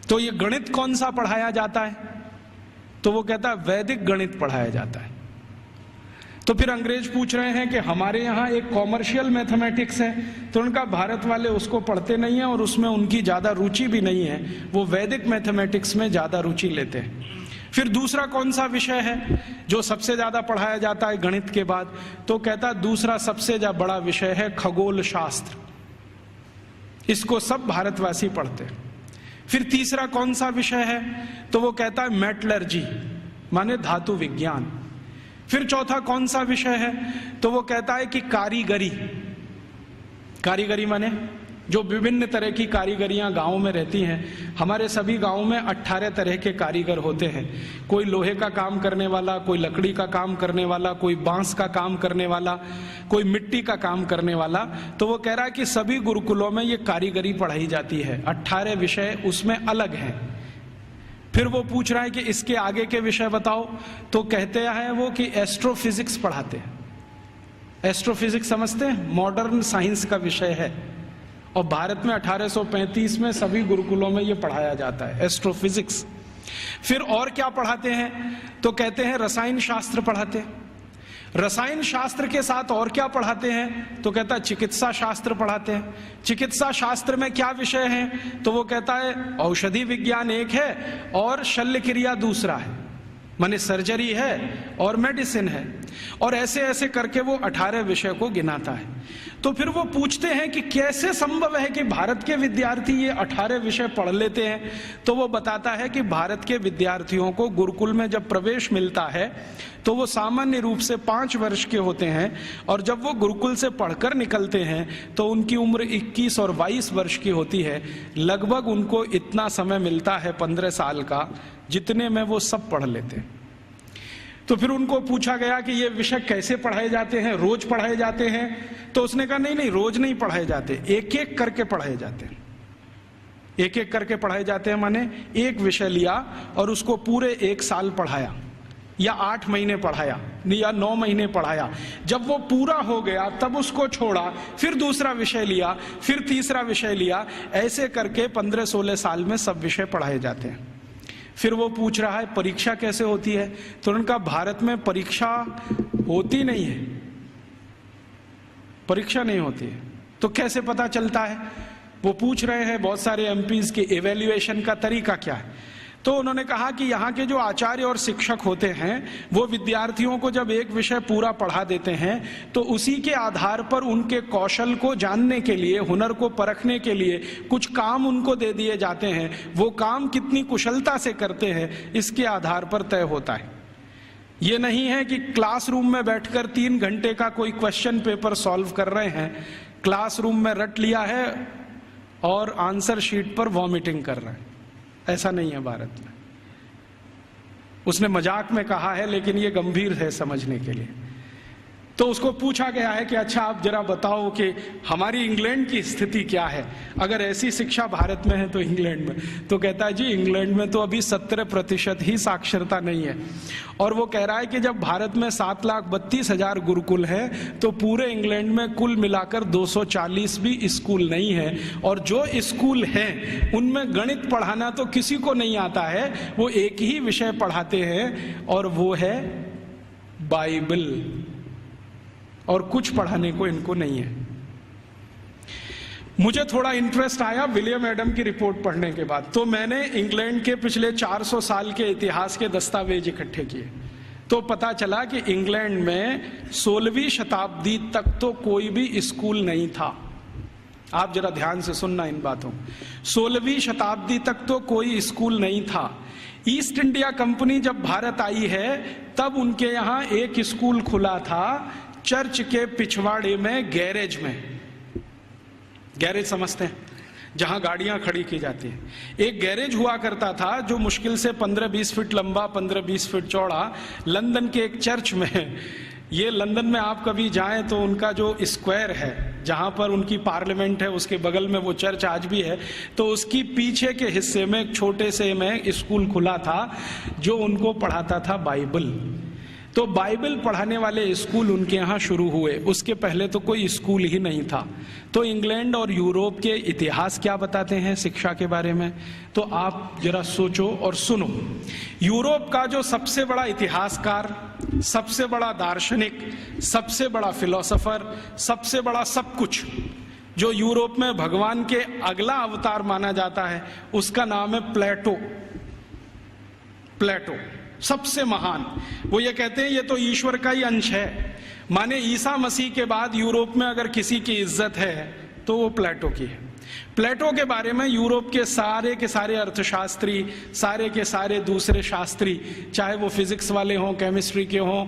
तो ये गणित कौन सा पढ़ाया जाता है। तो वो कहता है वैदिक गणित पढ़ाया जाता है। तो फिर अंग्रेज पूछ रहे हैं कि हमारे यहाँ एक कॉमर्शियल मैथमेटिक्स है, तो उनका भारत वाले उसको पढ़ते नहीं है और उसमें उनकी ज्यादा रुचि भी नहीं है, वो वैदिक मैथमेटिक्स में ज्यादा रुचि लेते हैं। फिर दूसरा कौन सा विषय है जो सबसे ज्यादा पढ़ाया जाता है गणित के बाद। तो कहता है दूसरा सबसे बड़ा विषय है खगोल शास्त्र, इसको सब भारतवासी पढ़ते हैं। फिर तीसरा कौन सा विषय है। तो वो कहता है मेटलर्जी, माने धातु विज्ञान। फिर चौथा कौन सा विषय है। तो वो कहता है कि कारीगरी, कारीगरी माने जो विभिन्न तरह की कारीगरियां गांवों में रहती हैं। हमारे सभी गांवों में 18 तरह के कारीगर होते हैं। कोई लोहे का काम करने वाला, कोई लकड़ी का काम करने वाला, कोई बांस का काम करने वाला, कोई मिट्टी का काम करने वाला। तो वो कह रहा है कि सभी गुरुकुलों में ये कारीगरी पढ़ाई जाती है, 18 विषय उसमें अलग हैं। फिर वो पूछ रहा है कि इसके आगे के विषय बताओ। तो कहते हैं वो कि एस्ट्रोफिजिक्स पढ़ाते हैं। एस्ट्रोफिजिक्स समझते हैं, मॉडर्न साइंस का विषय है, और भारत में 1835 में सभी गुरुकुलों में ये पढ़ाया जाता है एस्ट्रोफिजिक्स। फिर और क्या पढ़ाते हैं। तो कहते हैं रसायन शास्त्र पढ़ाते हैं। रसायन शास्त्र के साथ और क्या पढ़ाते हैं। तो कहता है चिकित्सा शास्त्र पढ़ाते हैं। चिकित्सा शास्त्र में क्या विषय हैं। तो वो कहता है औषधि विज्ञान एक है और शल्य क्रिया दूसरा है, माने सर्जरी है और मेडिसिन है। और ऐसे ऐसे करके वो 18 विषय को गिनाता है। तो फिर वो पूछते हैं कि कैसे संभव है कि भारत के विद्यार्थी ये 18 विषय पढ़ लेते हैं। तो वो बताता है कि भारत के विद्यार्थियों को गुरुकुल में जब प्रवेश मिलता है तो वो सामान्य रूप से 5 वर्ष के होते हैं, और जब वो गुरुकुल से पढ़कर निकलते हैं तो उनकी उम्र 21 और 22 वर्ष की होती है। लगभग उनको इतना समय मिलता है 15 साल का, जितने में वो सब पढ़ लेते हैं। तो फिर उनको पूछा गया कि ये विषय कैसे पढ़ाए जाते हैं, रोज पढ़ाए जाते हैं? तो उसने कहा नहीं नहीं, रोज नहीं पढ़ाए जाते, एक एक करके पढ़ाए जाते हैं। एक एक करके पढ़ाए जाते हैं माने एक विषय लिया और उसको पूरे 1 साल पढ़ाया, या 8 महीने पढ़ाया, या 9 महीने पढ़ाया। जब वो पूरा हो गया तब उसको छोड़ा, फिर दूसरा विषय लिया, फिर तीसरा विषय लिया। ऐसे करके 15-16 साल में सब विषय पढ़ाए जाते हैं। फिर वो पूछ रहा है परीक्षा कैसे होती है? तो उनका भारत में परीक्षा होती नहीं है, परीक्षा नहीं होती है। तो कैसे पता चलता है? वो पूछ रहे हैं बहुत सारे एमपीज के इवैल्यूएशन का तरीका क्या है। तो उन्होंने कहा कि यहाँ के जो आचार्य और शिक्षक होते हैं वो विद्यार्थियों को जब एक विषय पूरा पढ़ा देते हैं तो उसी के आधार पर उनके कौशल को जानने के लिए, हुनर को परखने के लिए कुछ काम उनको दे दिए जाते हैं। वो काम कितनी कुशलता से करते हैं इसके आधार पर तय होता है। ये नहीं है कि क्लासरूम में बैठकर 3 घंटे का कोई क्वेश्चन पेपर सॉल्व कर रहे हैं, क्लासरूम में रट लिया है और आंसर शीट पर वॉमिटिंग कर रहे हैं। ऐसा नहीं है भारत में। उसने मजाक में कहा है लेकिन ये गंभीर है समझने के लिए। तो उसको पूछा गया है कि अच्छा आप जरा बताओ कि हमारी इंग्लैंड की स्थिति क्या है, अगर ऐसी शिक्षा भारत में है तो इंग्लैंड में। तो कहता है जी इंग्लैंड में तो अभी 17% ही साक्षरता नहीं है। और वो कह रहा है कि जब भारत में 7,32,000 गुरुकुल है तो पूरे इंग्लैंड में कुल मिलाकर 240 भी स्कूल नहीं है, और जो स्कूल हैं उनमें गणित पढ़ाना तो किसी को नहीं आता है। वो एक ही विषय पढ़ाते हैं और वो है बाइबल, और कुछ पढ़ाने को इनको नहीं है। मुझे थोड़ा इंटरेस्ट आया विलियम एडम की रिपोर्ट पढ़ने के बाद, तो मैंने इंग्लैंड के पिछले 400 साल के इतिहास के दस्तावेज इकट्ठे किए। तो पता चला कि इंग्लैंड में 16वीं शताब्दी तक तो कोई भी स्कूल नहीं था। आप जरा ध्यान से सुनना इन बातों। 16वीं शताब्दी तक तो कोई स्कूल नहीं था। ईस्ट इंडिया कंपनी जब भारत आई है तब उनके यहाँ एक स्कूल खुला था, चर्च के पिछवाड़े में, गैरेज में। गैरेज समझते हैं, जहां गाड़ियां खड़ी की जाती हैं। एक गैरेज हुआ करता था जो मुश्किल से 15-20 फीट लंबा, 15-20 फीट चौड़ा, लंदन के एक चर्च में। ये लंदन में आप कभी जाएं तो उनका जो स्क्वायर है जहां पर उनकी पार्लियामेंट है उसके बगल में वो चर्च आज भी है। तो उसकी पीछे के हिस्से में एक छोटे से में स्कूल खुला था जो उनको पढ़ाता था बाइबल। तो बाइबल पढ़ाने वाले स्कूल उनके यहाँ शुरू हुए, उसके पहले तो कोई स्कूल ही नहीं था। तो इंग्लैंड और यूरोप के इतिहास क्या बताते हैं शिक्षा के बारे में, तो आप जरा सोचो और सुनो। यूरोप का जो सबसे बड़ा इतिहासकार, सबसे बड़ा दार्शनिक, सबसे बड़ा फिलोसोफर, सबसे बड़ा सब कुछ, जो यूरोप में भगवान के अगला अवतार माना जाता है, उसका नाम है प्लेटो। प्लेटो सबसे महान। वो ये कहते हैं ये तो ईश्वर का ही अंश है। माने ईसा मसीह के बाद यूरोप में अगर किसी की इज्जत है तो वो प्लेटो की है। प्लेटो के बारे में यूरोप के सारे अर्थशास्त्री, सारे के सारे दूसरे शास्त्री, चाहे वो फिजिक्स वाले हों, केमिस्ट्री के हों,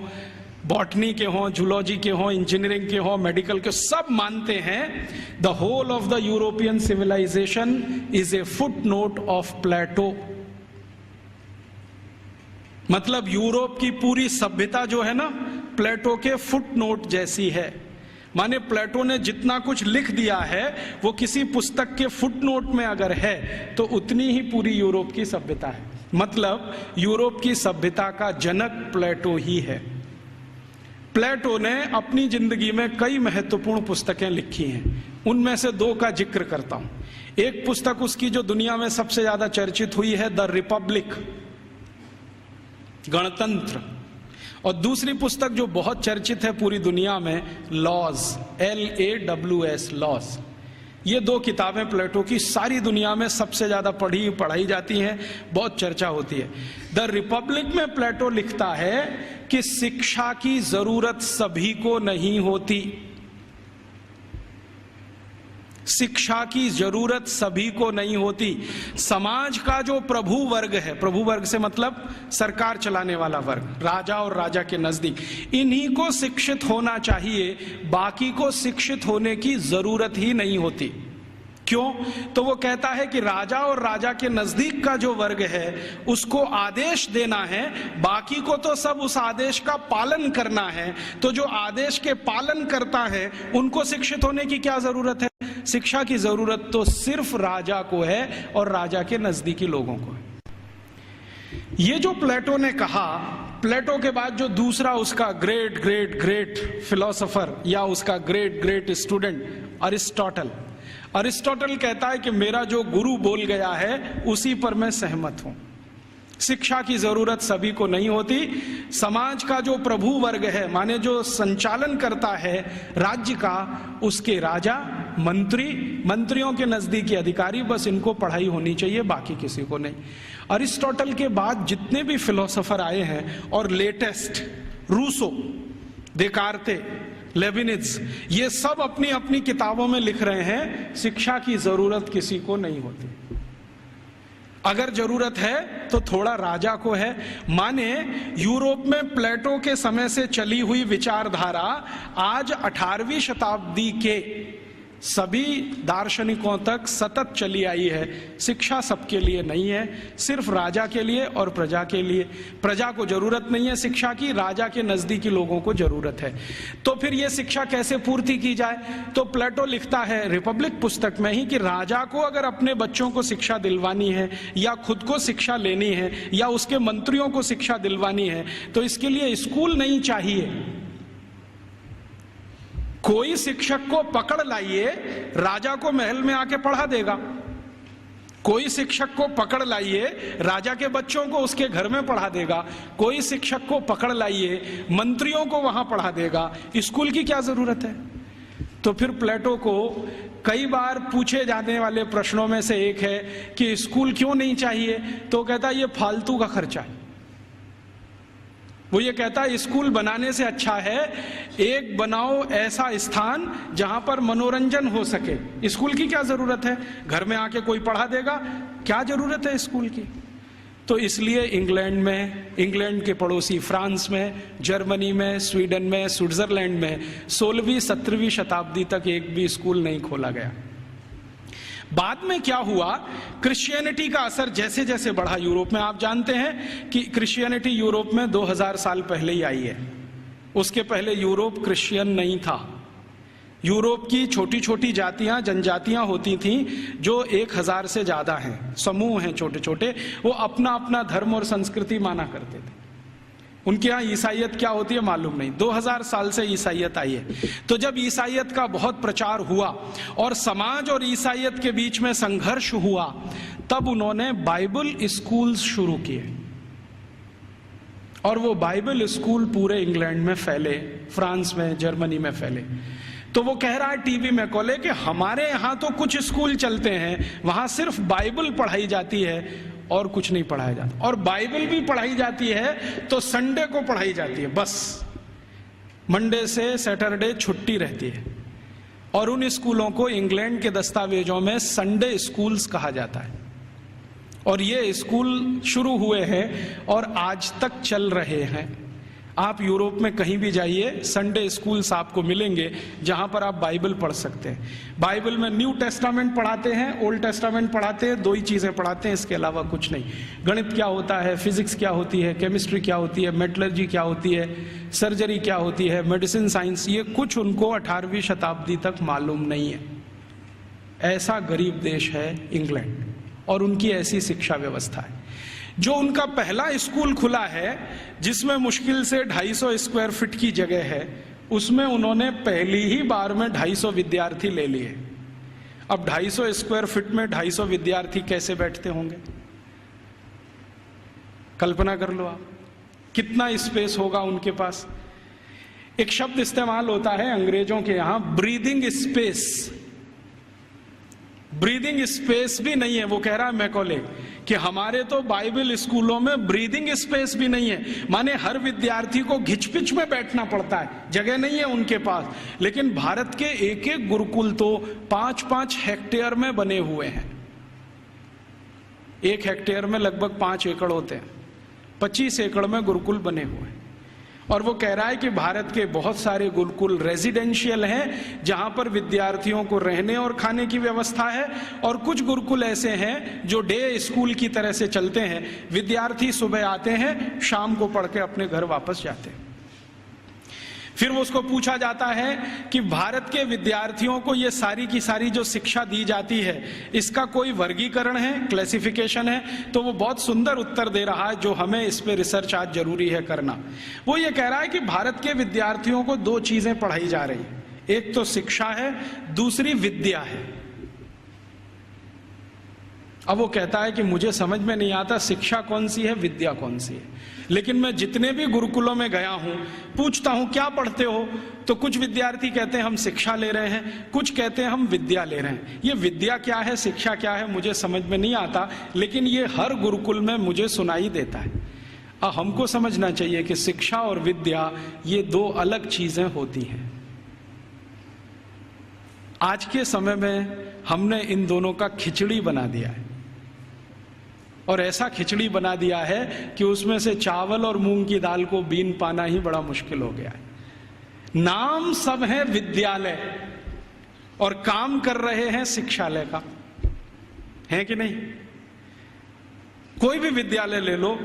बॉटनी के हों, जूलॉजी के हों, इंजीनियरिंग के हों, मेडिकल के, सब मानते हैं the whole of the European civilisation is a footnote of Plato. मतलब यूरोप की पूरी सभ्यता जो है ना, प्लेटो के फुट नोट जैसी है। माने प्लेटो ने जितना कुछ लिख दिया है वो किसी पुस्तक के फुट नोट में अगर है तो उतनी ही पूरी यूरोप की सभ्यता है। मतलब यूरोप की सभ्यता का जनक प्लेटो ही है। प्लेटो ने अपनी जिंदगी में कई महत्वपूर्ण पुस्तकें लिखी हैं, उनमें से 2 का जिक्र करता हूं। एक पुस्तक उसकी जो दुनिया में सबसे ज्यादा चर्चित हुई है, द रिपब्लिक, गणतंत्र, और दूसरी पुस्तक जो बहुत चर्चित है पूरी दुनिया में, लॉज, LAWS, लॉज। ये 2 किताबें प्लेटो की सारी दुनिया में सबसे ज्यादा पढ़ाई जाती हैं, बहुत चर्चा होती है। द रिपब्लिक में प्लेटो लिखता है कि शिक्षा की जरूरत सभी को नहीं होती। शिक्षा की जरूरत सभी को नहीं होती। समाज का जो प्रभु वर्ग है, प्रभु वर्ग से मतलब सरकार चलाने वाला वर्ग, राजा और राजा के नजदीक, इन्हीं को शिक्षित होना चाहिए, बाकी को शिक्षित होने की जरूरत ही नहीं होती। क्यों? तो वो कहता है कि राजा और राजा के नजदीक का जो वर्ग है उसको आदेश देना है, बाकी को तो सब उस आदेश का पालन करना है। तो जो आदेश के पालन करता है उनको शिक्षित होने की क्या जरूरत है? शिक्षा की जरूरत तो सिर्फ राजा को है और राजा के नजदीकी लोगों को है। ये जो प्लेटो ने कहा, प्लेटो के बाद जो दूसरा उसका ग्रेट ग्रेट ग्रेट फिलोसोफर या उसका ग्रेट ग्रेट स्टूडेंट अरिस्टोटल कहता है कि मेरा जो गुरु बोल गया है उसी पर मैं सहमत हूं। शिक्षा की जरूरत सभी को नहीं होती। समाज का जो प्रभु वर्ग है, माने जो संचालन करता है राज्य का, उसके राजा, मंत्रियों के नजदीकी अधिकारी, बस इनको पढ़ाई होनी चाहिए, बाकी किसी को नहीं। अरिस्टोटल के बाद जितने भी फिलोसोफर आए हैं और लेटेस्ट रूसो, देकार्ते, लेविनिज, ये सब अपनी अपनी किताबों में लिख रहे हैं शिक्षा की जरूरत किसी को नहीं होती। अगर जरूरत है तो थोड़ा राजा को है। माने यूरोप में प्लेटो के समय से चली हुई विचारधारा आज 18वीं शताब्दी के सभी दार्शनिकों तक सतत चली आई है। शिक्षा सबके लिए नहीं है, सिर्फ राजा के लिए और प्रजा के लिए। प्रजा को जरूरत नहीं है शिक्षा की, राजा के नजदीकी लोगों को जरूरत है। तो फिर यह शिक्षा कैसे पूर्ति की जाए? तो प्लेटो लिखता है रिपब्लिक पुस्तक में ही कि राजा को अगर अपने बच्चों को शिक्षा दिलवानी है या खुद को शिक्षा लेनी है या उसके मंत्रियों को शिक्षा दिलवानी है तो इसके लिए स्कूल नहीं चाहिए। कोई शिक्षक को पकड़ लाइए, राजा को महल में आके पढ़ा देगा। कोई शिक्षक को पकड़ लाइए, राजा के बच्चों को उसके घर में पढ़ा देगा। कोई शिक्षक को पकड़ लाइए, मंत्रियों को वहां पढ़ा देगा। स्कूल की क्या जरूरत है? तो फिर प्लेटो को कई बार पूछे जाने वाले प्रश्नों में से एक है कि स्कूल क्यों नहीं चाहिए? तो कहता है ये फालतू का खर्चा है। वो ये कहता है स्कूल बनाने से अच्छा है एक बनाओ ऐसा स्थान जहां पर मनोरंजन हो सके। स्कूल की क्या जरूरत है? घर में आके कोई पढ़ा देगा, क्या जरूरत है स्कूल की? तो इसलिए इंग्लैंड में, इंग्लैंड के पड़ोसी फ्रांस में, जर्मनी में, स्वीडन में, स्विट्जरलैंड में 16वीं 17वीं शताब्दी तक एक भी स्कूल नहीं खोला गया। बाद में क्या हुआ, क्रिश्चियनिटी का असर जैसे जैसे बढ़ा यूरोप में, आप जानते हैं कि क्रिश्चियनिटी यूरोप में 2000 साल पहले ही आई है। उसके पहले यूरोप क्रिश्चियन नहीं था। यूरोप की छोटी छोटी जातियां, जनजातियां होती थीं जो 1000 से ज्यादा हैं, समूह हैं छोटे छोटे, वो अपना अपना धर्म और संस्कृति माना करते थे। उनके यहाँ ईसाइयत क्या होती है मालूम नहीं। 2000 साल से ईसाइयत आई है। तो जब ईसाइयत का बहुत प्रचार हुआ और समाज और ईसाइयत के बीच में संघर्ष हुआ, तब उन्होंने बाइबल स्कूल शुरू किए और वो बाइबल स्कूल पूरे इंग्लैंड में फैले, फ्रांस में, जर्मनी में फैले। तो वो कह रहा है टीवी में कोले कि हमारे यहाँ तो कुछ स्कूल चलते हैं, वहां सिर्फ बाइबल पढ़ाई जाती है और कुछ नहीं पढ़ाया जाता, और बाइबल भी पढ़ाई जाती है तो संडे को पढ़ाई जाती है, बस मंडे से सैटरडे छुट्टी रहती है। और उन स्कूलों को इंग्लैंड के दस्तावेजों में संडे स्कूल्स कहा जाता है। और ये स्कूल शुरू हुए हैं और आज तक चल रहे हैं। आप यूरोप में कहीं भी जाइए, संडे स्कूल्स आपको मिलेंगे जहां पर आप बाइबल पढ़ सकते हैं। बाइबल में न्यू टेस्टामेंट पढ़ाते हैं, ओल्ड टेस्टामेंट पढ़ाते हैं, 2 ही चीजें पढ़ाते हैं, इसके अलावा कुछ नहीं। गणित क्या होता है, फिजिक्स क्या होती है, केमिस्ट्री क्या होती है, मेटलर्जी क्या होती है, सर्जरी क्या होती है, मेडिसिन साइंस, ये कुछ उनको 18वीं शताब्दी तक मालूम नहीं है। ऐसा गरीब देश है इंग्लैंड और उनकी ऐसी शिक्षा व्यवस्था है। जो उनका पहला स्कूल खुला है जिसमें मुश्किल से 250 स्क्वायर फीट की जगह है, उसमें उन्होंने पहली ही बार में 250 विद्यार्थी ले लिए। अब 250 स्क्वायर फीट में 250 विद्यार्थी कैसे बैठते होंगे? कल्पना कर लो आप, कितना स्पेस होगा उनके पास। एक शब्द इस्तेमाल होता है अंग्रेजों के यहां, ब्रीदिंग स्पेस। ब्रीदिंग स्पेस भी नहीं है। वो कह रहा है मैकॉले कि हमारे तो बाइबल स्कूलों में ब्रीदिंग स्पेस भी नहीं है, माने हर विद्यार्थी को घिचपिच में बैठना पड़ता है, जगह नहीं है उनके पास। लेकिन भारत के एक एक गुरुकुल तो 5-5 हेक्टेयर में बने हुए हैं। 1 हेक्टेयर में लगभग 5 एकड़ होते हैं, 25 एकड़ में गुरुकुल बने हुए हैं। और वो कह रहा है कि भारत के बहुत सारे गुरुकुल रेजिडेंशियल हैं, जहां पर विद्यार्थियों को रहने और खाने की व्यवस्था है, और कुछ गुरुकुल ऐसे हैं जो डे स्कूल की तरह से चलते हैं। विद्यार्थी सुबह आते हैं, शाम को पढ़ के अपने घर वापस जाते हैं। फिर उसको पूछा जाता है कि भारत के विद्यार्थियों को ये सारी की सारी जो शिक्षा दी जाती है, इसका कोई वर्गीकरण है, क्लासिफिकेशन है? तो वो बहुत सुंदर उत्तर दे रहा है, जो हमें इस पे रिसर्च आज जरूरी है करना। वो ये कह रहा है कि भारत के विद्यार्थियों को 2 चीजें पढ़ाई जा रही है, एक तो शिक्षा है, दूसरी विद्या है। अब वो कहता है कि मुझे समझ में नहीं आता शिक्षा कौन सी है, विद्या कौन सी है। लेकिन मैं जितने भी गुरुकुलों में गया हूं, पूछता हूं क्या पढ़ते हो, तो कुछ विद्यार्थी कहते हैं हम शिक्षा ले रहे हैं, कुछ कहते हैं हम विद्या ले रहे हैं। ये विद्या क्या है, शिक्षा क्या है, मुझे समझ में नहीं आता, लेकिन ये हर गुरुकुल में मुझे सुनाई देता है। हमको समझना चाहिए कि शिक्षा और विद्या ये 2 अलग चीजें होती हैं। आज के समय में हमने इन दोनों का खिचड़ी बना दिया है, और ऐसा खिचड़ी बना दिया है कि उसमें से चावल और मूंग की दाल को बीन पाना ही बड़ा मुश्किल हो गया है। नाम सब है विद्यालय और काम कर रहे हैं शिक्षालय का, है कि नहीं? कोई भी विद्यालय ले लो,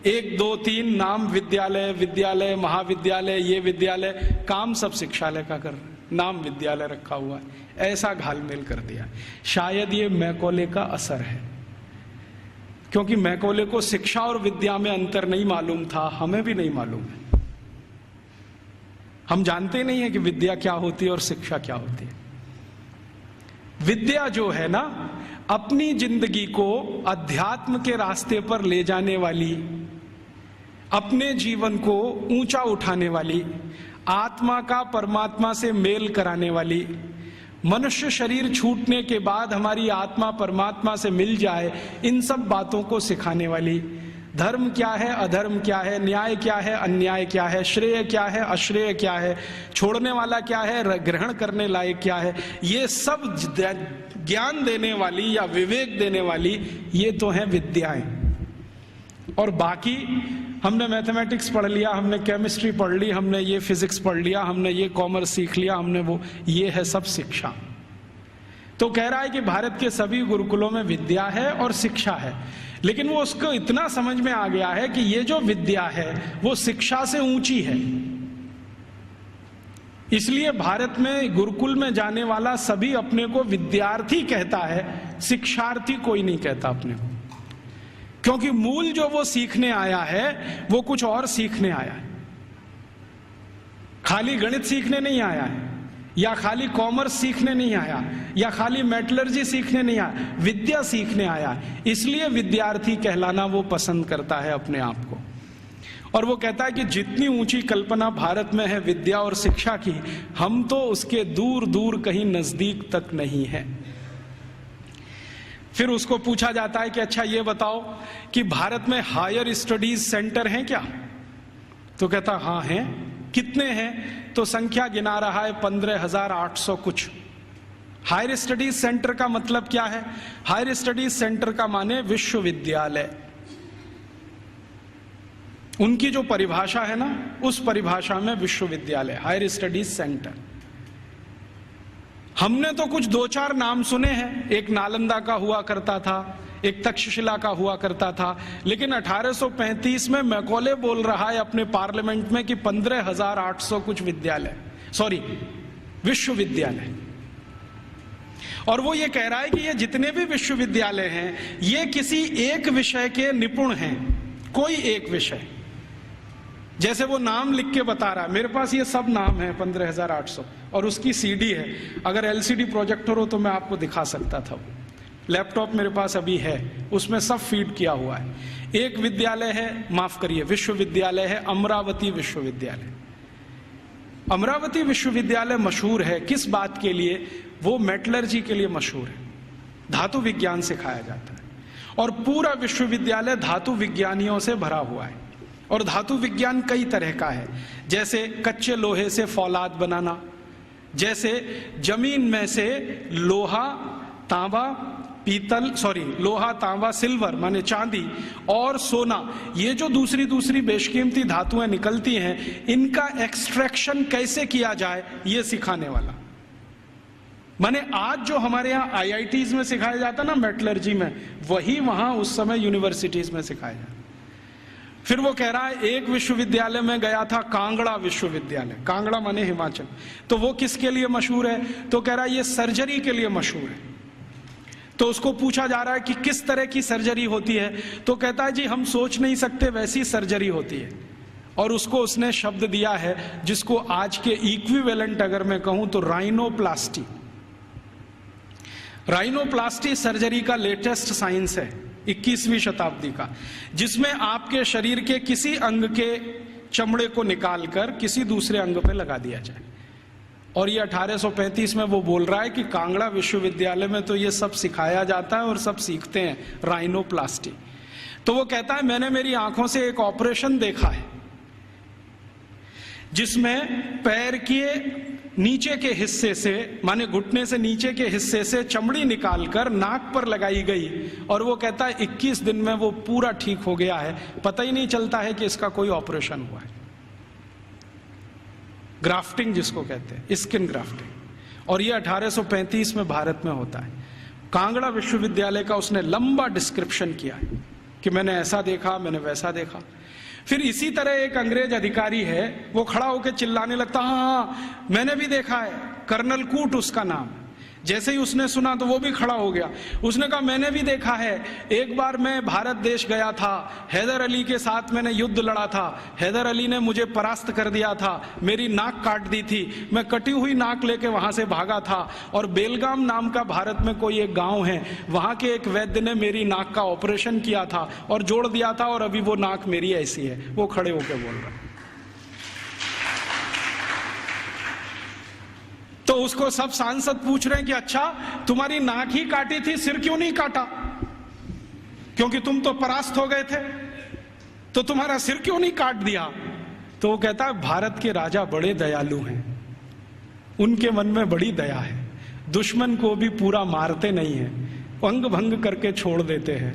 1 2 3 नाम विद्यालय, विद्यालय, महाविद्यालय, ये विद्यालय, काम सब शिक्षालय का कर रहे हैं, नाम विद्यालय रखा हुआ है। ऐसा घालमेल कर दिया। शायद ये मैकॉले का असर है, क्योंकि मैकॉले को शिक्षा और विद्या में अंतर नहीं मालूम था, हमें भी नहीं मालूम है। हम जानते नहीं है कि विद्या क्या होती है और शिक्षा क्या होती है। विद्या जो है ना, अपनी जिंदगी को अध्यात्म के रास्ते पर ले जाने वाली, अपने जीवन को ऊंचा उठाने वाली, आत्मा का परमात्मा से मेल कराने वाली, मनुष्य शरीर छूटने के बाद हमारी आत्मा परमात्मा से मिल जाए, इन सब बातों को सिखाने वाली, धर्म क्या है, अधर्म क्या है, न्याय क्या है, अन्याय क्या है, श्रेय क्या है, अश्रेय क्या है, छोड़ने वाला क्या है, ग्रहण करने लायक क्या है, ये सब ज्ञान देने वाली या विवेक देने वाली ये तो है विद्याएं। और बाकी हमने मैथमेटिक्स पढ़ लिया, हमने केमिस्ट्री पढ़ ली, हमने ये फिजिक्स पढ़ लिया, हमने ये कॉमर्स सीख लिया, हमने वो, ये है सब शिक्षा। तो कह रहा है कि भारत के सभी गुरुकुलों में विद्या है और शिक्षा है, लेकिन वो उसको इतना समझ में आ गया है कि ये जो विद्या है वो शिक्षा से ऊंची है। इसलिए भारत में गुरुकुल में जाने वाला सभी अपने को विद्यार्थी कहता है, शिक्षार्थी कोई नहीं कहता अपने को, क्योंकि मूल जो वो सीखने आया है वो कुछ और सीखने आया है। खाली गणित सीखने नहीं आया है, या खाली कॉमर्स सीखने नहीं आया, या खाली मेटलर्जी सीखने नहीं आया, विद्या सीखने आया है। इसलिए विद्यार्थी कहलाना वो पसंद करता है अपने आप को। और वो कहता है कि जितनी ऊंची कल्पना भारत में है विद्या और शिक्षा की, हम तो उसके दूर दूर कहीं नजदीक तक नहीं है। फिर उसको पूछा जाता है कि अच्छा ये बताओ कि भारत में हायर स्टडीज सेंटर हैं क्या? तो कहता हाँ हैं। कितने हैं? तो संख्या गिना रहा है 15,800 कुछ। हायर स्टडीज सेंटर का मतलब क्या है? हायर स्टडीज सेंटर का माने विश्वविद्यालय। उनकी जो परिभाषा है ना, उस परिभाषा में विश्वविद्यालय, हायर स्टडीज सेंटर। हमने तो कुछ 2-4 नाम सुने हैं, एक नालंदा का हुआ करता था, एक तक्षशिला का हुआ करता था, लेकिन 1835 में मैकॉले बोल रहा है अपने पार्लियामेंट में कि 15,800 कुछ विद्यालय, सॉरी विश्वविद्यालय। और वो ये कह रहा है कि ये जितने भी विश्वविद्यालय हैं ये किसी एक विषय के निपुण हैं, कोई एक विषय। जैसे वो नाम लिख के बता रहा है, मेरे पास ये सब नाम है 15,800, और उसकी सीडी है। अगर एलसीडी प्रोजेक्टर हो तो मैं आपको दिखा सकता था। लैपटॉप मेरे पास अभी है, उसमें सब फीड किया हुआ है। एक विद्यालय है, माफ करिए, विश्वविद्यालय है अमरावती विश्वविद्यालय। अमरावती विश्वविद्यालय मशहूर है किस बात के लिए? वो मेटलर्जी के लिए मशहूर है, धातु विज्ञान सिखाया जाता है। और पूरा विश्वविद्यालय धातु विज्ञानियों से भरा हुआ है। और धातु विज्ञान कई तरह का है, जैसे कच्चे लोहे से फौलाद बनाना, जैसे जमीन में से लोहा तांबा लोहा तांबा सिल्वर माने चांदी और सोना, ये जो दूसरी दूसरी बेशकीमती धातुएं निकलती हैं, इनका एक्सट्रैक्शन कैसे किया जाए, ये सिखाने वाला। माने आज जो हमारे यहाँ आईआईटीज में सिखाया जाता ना मेटलर्जी में, वही वहां उस समय यूनिवर्सिटीज में सिखाया जाता। फिर वो कह रहा है एक विश्वविद्यालय में गया था, कांगड़ा विश्वविद्यालय, कांगड़ा माने हिमाचल, तो वो किसके लिए मशहूर है? तो कह रहा है ये सर्जरी के लिए मशहूर है। तो उसको पूछा जा रहा है कि किस तरह की सर्जरी होती है, तो कहता है जी हम सोच नहीं सकते वैसी सर्जरी होती है। और उसको उसने शब्द दिया है जिसको आज के इक्विवेलेंट अगर मैं कहूं तो राइनोप्लास्टी। राइनोप्लास्टी सर्जरी का लेटेस्ट साइंस है 21वीं शताब्दी का, जिसमें आपके शरीर के किसी अंग के चमड़े को निकालकर किसी दूसरे अंग पे लगा दिया जाए। और ये 1835 में वो बोल रहा है कि कांगड़ा विश्वविद्यालय में तो ये सब सिखाया जाता है और सब सीखते हैं राइनोप्लास्टी। तो वो कहता है मैंने मेरी आंखों से एक ऑपरेशन देखा है जिसमें पैर के नीचे के हिस्से से माने घुटने से नीचे के हिस्से से चमड़ी निकालकर नाक पर लगाई गई, और वो कहता है 21 दिन में वो पूरा ठीक हो गया है, पता ही नहीं चलता है कि इसका कोई ऑपरेशन हुआ है। ग्राफ्टिंग जिसको कहते हैं, स्किन ग्राफ्टिंग। और ये 1835 में भारत में होता है। कांगड़ा विश्वविद्यालय का उसने लंबा डिस्क्रिप्शन किया है कि मैंने ऐसा देखा, मैंने वैसा देखा। फिर इसी तरह एक अंग्रेज अधिकारी है, वो खड़ा होकर चिल्लाने लगता, हाँ मैंने भी देखा है, कर्नल कूट उसका नाम। जैसे ही उसने सुना तो वो भी खड़ा हो गया। उसने कहा मैंने भी देखा है, एक बार मैं भारत देश गया था, हैदर अली के साथ मैंने युद्ध लड़ा था, हैदर अली ने मुझे परास्त कर दिया था, मेरी नाक काट दी थी, मैं कटी हुई नाक लेके वहां से भागा था, और बेलगाम नाम का भारत में कोई एक गांव है, वहां के एक वैद्य ने मेरी नाक का ऑपरेशन किया था और जोड़ दिया था, और अभी वो नाक मेरी ऐसी है। वो खड़े होकर बोल रहा है। तो उसको सब सांसद पूछ रहे हैं कि अच्छा तुम्हारी नाक ही काटी थी, सिर क्यों नहीं काटा? क्योंकि तुम तो परास्त हो गए थे, तो तुम्हारा सिर क्यों नहीं काट दिया? तो वो कहता है भारत के राजा बड़े दयालु हैं, उनके मन में बड़ी दया है, दुश्मन को भी पूरा मारते नहीं है, अंग भंग करके छोड़ देते हैं,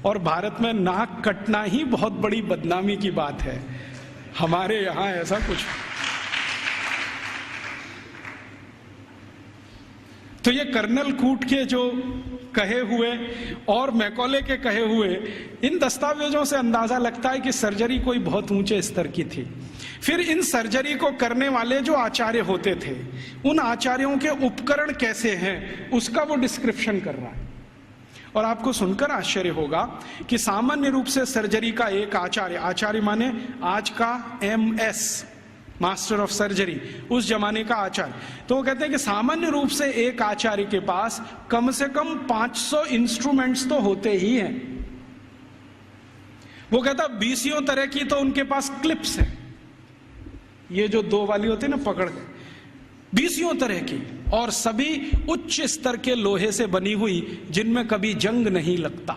और भारत में नाक कटना ही बहुत बड़ी बदनामी की बात है, हमारे यहां ऐसा कुछ। तो ये कर्नल कूट के जो कहे हुए और मैकॉले के कहे हुए इन दस्तावेजों से अंदाजा लगता है कि सर्जरी कोई बहुत ऊंचे स्तर की थी। फिर इन सर्जरी को करने वाले जो आचार्य होते थे, उन आचार्यों के उपकरण कैसे हैं उसका वो डिस्क्रिप्शन कर रहा है। और आपको सुनकर आश्चर्य होगा कि सामान्य रूप से सर्जरी का एक आचार्य माने आज का MS मास्टर ऑफ सर्जरी, उस जमाने का आचार्य, तो वो कहते हैं कि सामान्य रूप से एक आचार्य के पास कम से कम 500 इंस्ट्रूमेंट्स तो होते ही हैं। वो कहता 20 तरह की तो उनके पास क्लिप्स है, ये जो 2 वाली होती है ना पकड़ के, 20 तरह की, और सभी उच्च स्तर के लोहे से बनी हुई, जिनमें कभी जंग नहीं लगता।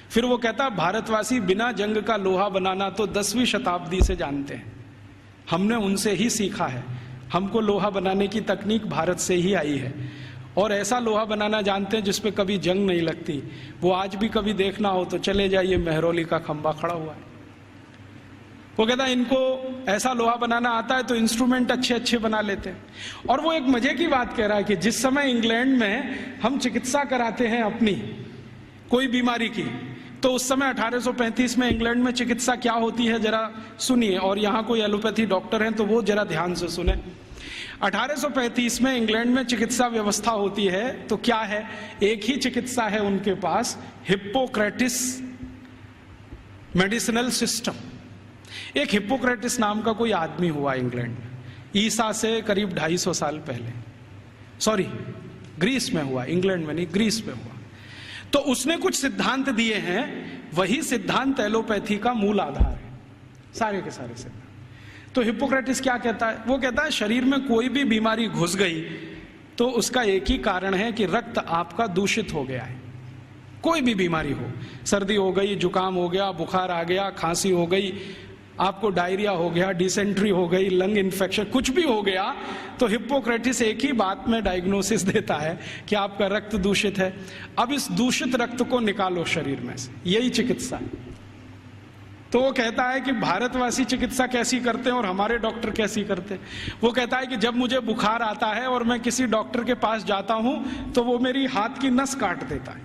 फिर वो कहता भारतवासी बिना जंग का लोहा बनाना तो 10वीं शताब्दी से जानते हैं, हमने उनसे ही सीखा है, हमको लोहा बनाने की तकनीक भारत से ही आई है, और ऐसा लोहा बनाना जानते हैं जिसपे कभी जंग नहीं लगती। वो आज भी कभी देखना हो तो चले जाइए, मेहरौली का खंबा खड़ा हुआ है। वो कहता है इनको ऐसा लोहा बनाना आता है तो इंस्ट्रूमेंट अच्छे अच्छे बना लेते हैं। और वो एक मजे की बात कह रहा है कि जिस समय इंग्लैंड में हम चिकित्सा कराते हैं अपनी कोई बीमारी की, तो उस समय 1835 में इंग्लैंड में चिकित्सा क्या होती है जरा सुनिए, और यहाँ कोई एलोपैथी डॉक्टर हैं तो वो जरा ध्यान से सुने। 1835 में इंग्लैंड में चिकित्सा व्यवस्था होती है तो क्या है, एक ही चिकित्सा है उनके पास, हिप्पोक्रेटिस मेडिसिनल सिस्टम। एक हिप्पोक्रेटिस नाम का कोई आदमी हुआ इंग्लैंड में, ईसा से करीब 250 साल पहले, सॉरी ग्रीस में हुआ, इंग्लैंड में नहीं, ग्रीस में हुआ। तो उसने कुछ सिद्धांत दिए हैं, वही सिद्धांत एलोपैथी का मूल आधार है, सारे के सारे सिद्धांत। तो हिप्पोक्रेटिस क्या कहता है? वो कहता है शरीर में कोई भी बीमारी घुस गई तो उसका एक ही कारण है कि रक्त आपका दूषित हो गया है। कोई भी बीमारी हो, सर्दी हो गई, जुकाम हो गया, बुखार आ गया, खांसी हो गई, आपको डायरिया हो गया, डिसेंट्री हो गई, लंग इन्फेक्शन, कुछ भी हो गया, तो हिप्पोक्रेटिस एक ही बात में डायग्नोसिस देता है कि आपका रक्त दूषित है। अब इस दूषित रक्त को निकालो शरीर में से, यही चिकित्सा है। तो वो कहता है कि भारतवासी चिकित्सा कैसी करते हैं और हमारे डॉक्टर कैसी करते हैं। वो कहता है कि जब मुझे बुखार आता है और मैं किसी डॉक्टर के पास जाता हूं तो वो मेरी हाथ की नस काट देता है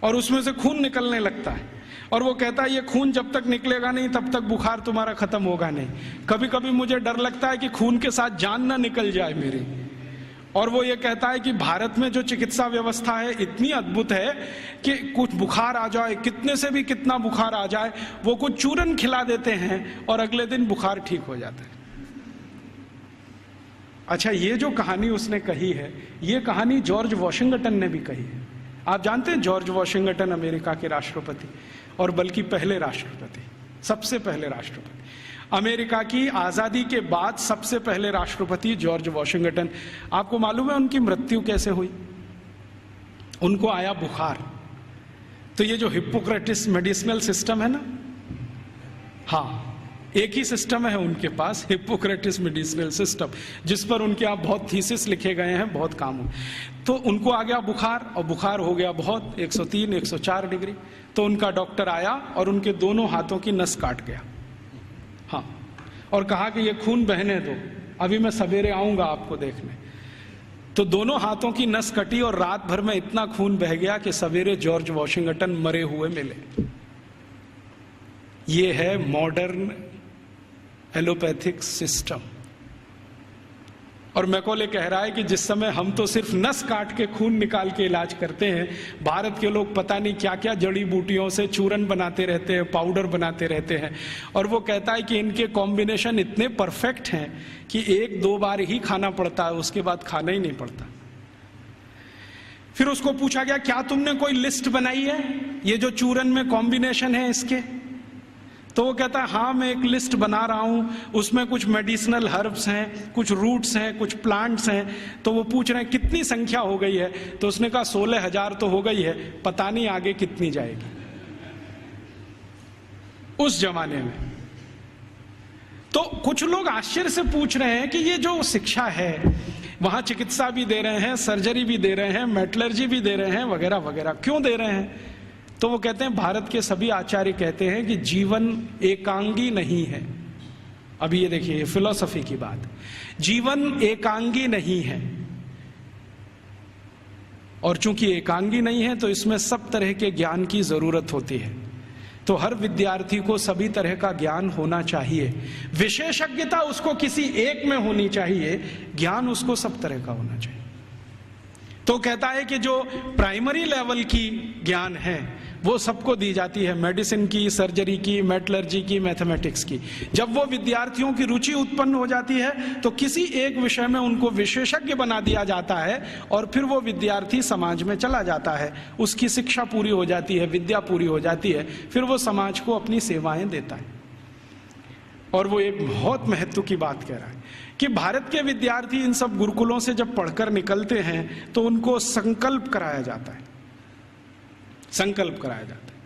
और उसमें से खून निकलने लगता है, और वो कहता है ये खून जब तक निकलेगा नहीं तब तक बुखार तुम्हारा खत्म होगा नहीं। कभी कभी मुझे डर लगता है कि खून के साथ जान ना निकल जाए मेरी। और वो ये कहता है कि भारत में जो चिकित्सा व्यवस्था है इतनी अद्भुत है कि कुछ बुखार आ जाए, कितने से भी कितना बुखार आ जाए, वो कुछ चूरन खिला देते हैं और अगले दिन बुखार ठीक हो जाता है। अच्छा, ये जो कहानी उसने कही है, ये कहानी जॉर्ज वॉशिंगटन ने भी कही है। आप जानते हैं जॉर्ज वॉशिंगटन अमेरिका के राष्ट्रपति, और बल्कि पहले राष्ट्रपति, सबसे पहले राष्ट्रपति, अमेरिका की आजादी के बाद सबसे पहले राष्ट्रपति जॉर्ज वॉशिंगटन। आपको मालूम है उनकी मृत्यु कैसे हुई? उनको आया बुखार। तो ये जो हिप्पोक्रेटिस मेडिसिनल सिस्टम है ना, हाँ, एक ही सिस्टम है उनके पास, हिप्पोक्रेटिस मेडिसिनल सिस्टम, जिस पर उनके आप बहुत थीसिस लिखे गए हैं, बहुत काम हो। तो उनको आ गया बुखार, और बुखार हो गया बहुत, 103 104 डिग्री। तो उनका डॉक्टर आया और उनके दोनों हाथों की नस काट गया, हाँ, और कहा कि ये खून बहने दो, अभी मैं सवेरे आऊंगा आपको देखने। तो दोनों हाथों की नस कटी और रात भर में इतना खून बह गया कि सवेरे जॉर्ज वॉशिंगटन मरे हुए मिले। ये है मॉडर्न एलोपैथिक सिस्टम। और मैकॉले कह रहा है कि जिस समय हम तो सिर्फ नस काट के खून निकाल के इलाज करते हैं, भारत के लोग पता नहीं क्या क्या जड़ी बूटियों से चूरन बनाते रहते हैं, पाउडर बनाते रहते हैं। और वो कहता है कि इनके कॉम्बिनेशन इतने परफेक्ट हैं कि 1-2 बार ही खाना पड़ता है, उसके बाद खाना ही नहीं पड़ता। फिर उसको पूछा गया, क्या तुमने कोई लिस्ट बनाई है ये जो चूरन में कॉम्बिनेशन है इसके? तो वो कहता है हाँ, मैं एक लिस्ट बना रहा हूं, उसमें कुछ मेडिसिनल हर्ब्स हैं, कुछ रूट्स हैं, कुछ प्लांट्स हैं। तो वो पूछ रहे हैं कितनी संख्या हो गई है? तो उसने कहा 16,000 तो हो गई है, पता नहीं आगे कितनी जाएगी। उस जमाने में तो कुछ लोग आश्चर्य से पूछ रहे हैं कि ये जो शिक्षा है, वहां चिकित्सा भी दे रहे हैं, सर्जरी भी दे रहे हैं, मेटलर्जी भी दे रहे हैं, वगैरह वगैरह, क्यों दे रहे हैं? तो वो कहते हैं, भारत के सभी आचार्य कहते हैं कि जीवन एकांगी नहीं है। अभी ये देखिए, फिलॉसफी की बात, जीवन एकांगी नहीं है, और चूंकि एकांगी नहीं है तो इसमें सब तरह के ज्ञान की जरूरत होती है। तो हर विद्यार्थी को सभी तरह का ज्ञान होना चाहिए, विशेषज्ञता उसको किसी एक में होनी चाहिए, ज्ञान उसको सब तरह का होना चाहिए। तो कहता है कि जो प्राइमरी लेवल की ज्ञान है वो सबको दी जाती है, मेडिसिन की, सर्जरी की, मेटलर्जी की, मैथमेटिक्स की। जब वो विद्यार्थियों की रुचि उत्पन्न हो जाती है तो किसी एक विषय में उनको विशेषज्ञ बना दिया जाता है, और फिर वो विद्यार्थी समाज में चला जाता है, उसकी शिक्षा पूरी हो जाती है, विद्या पूरी हो जाती है, फिर वो समाज को अपनी सेवाएं देता है। और वो एक बहुत महत्व की बात कह रहा है कि भारत के विद्यार्थी इन सब गुरुकुलों से जब पढ़कर निकलते हैं तो उनको संकल्प कराया जाता है, संकल्प कराया जाता है।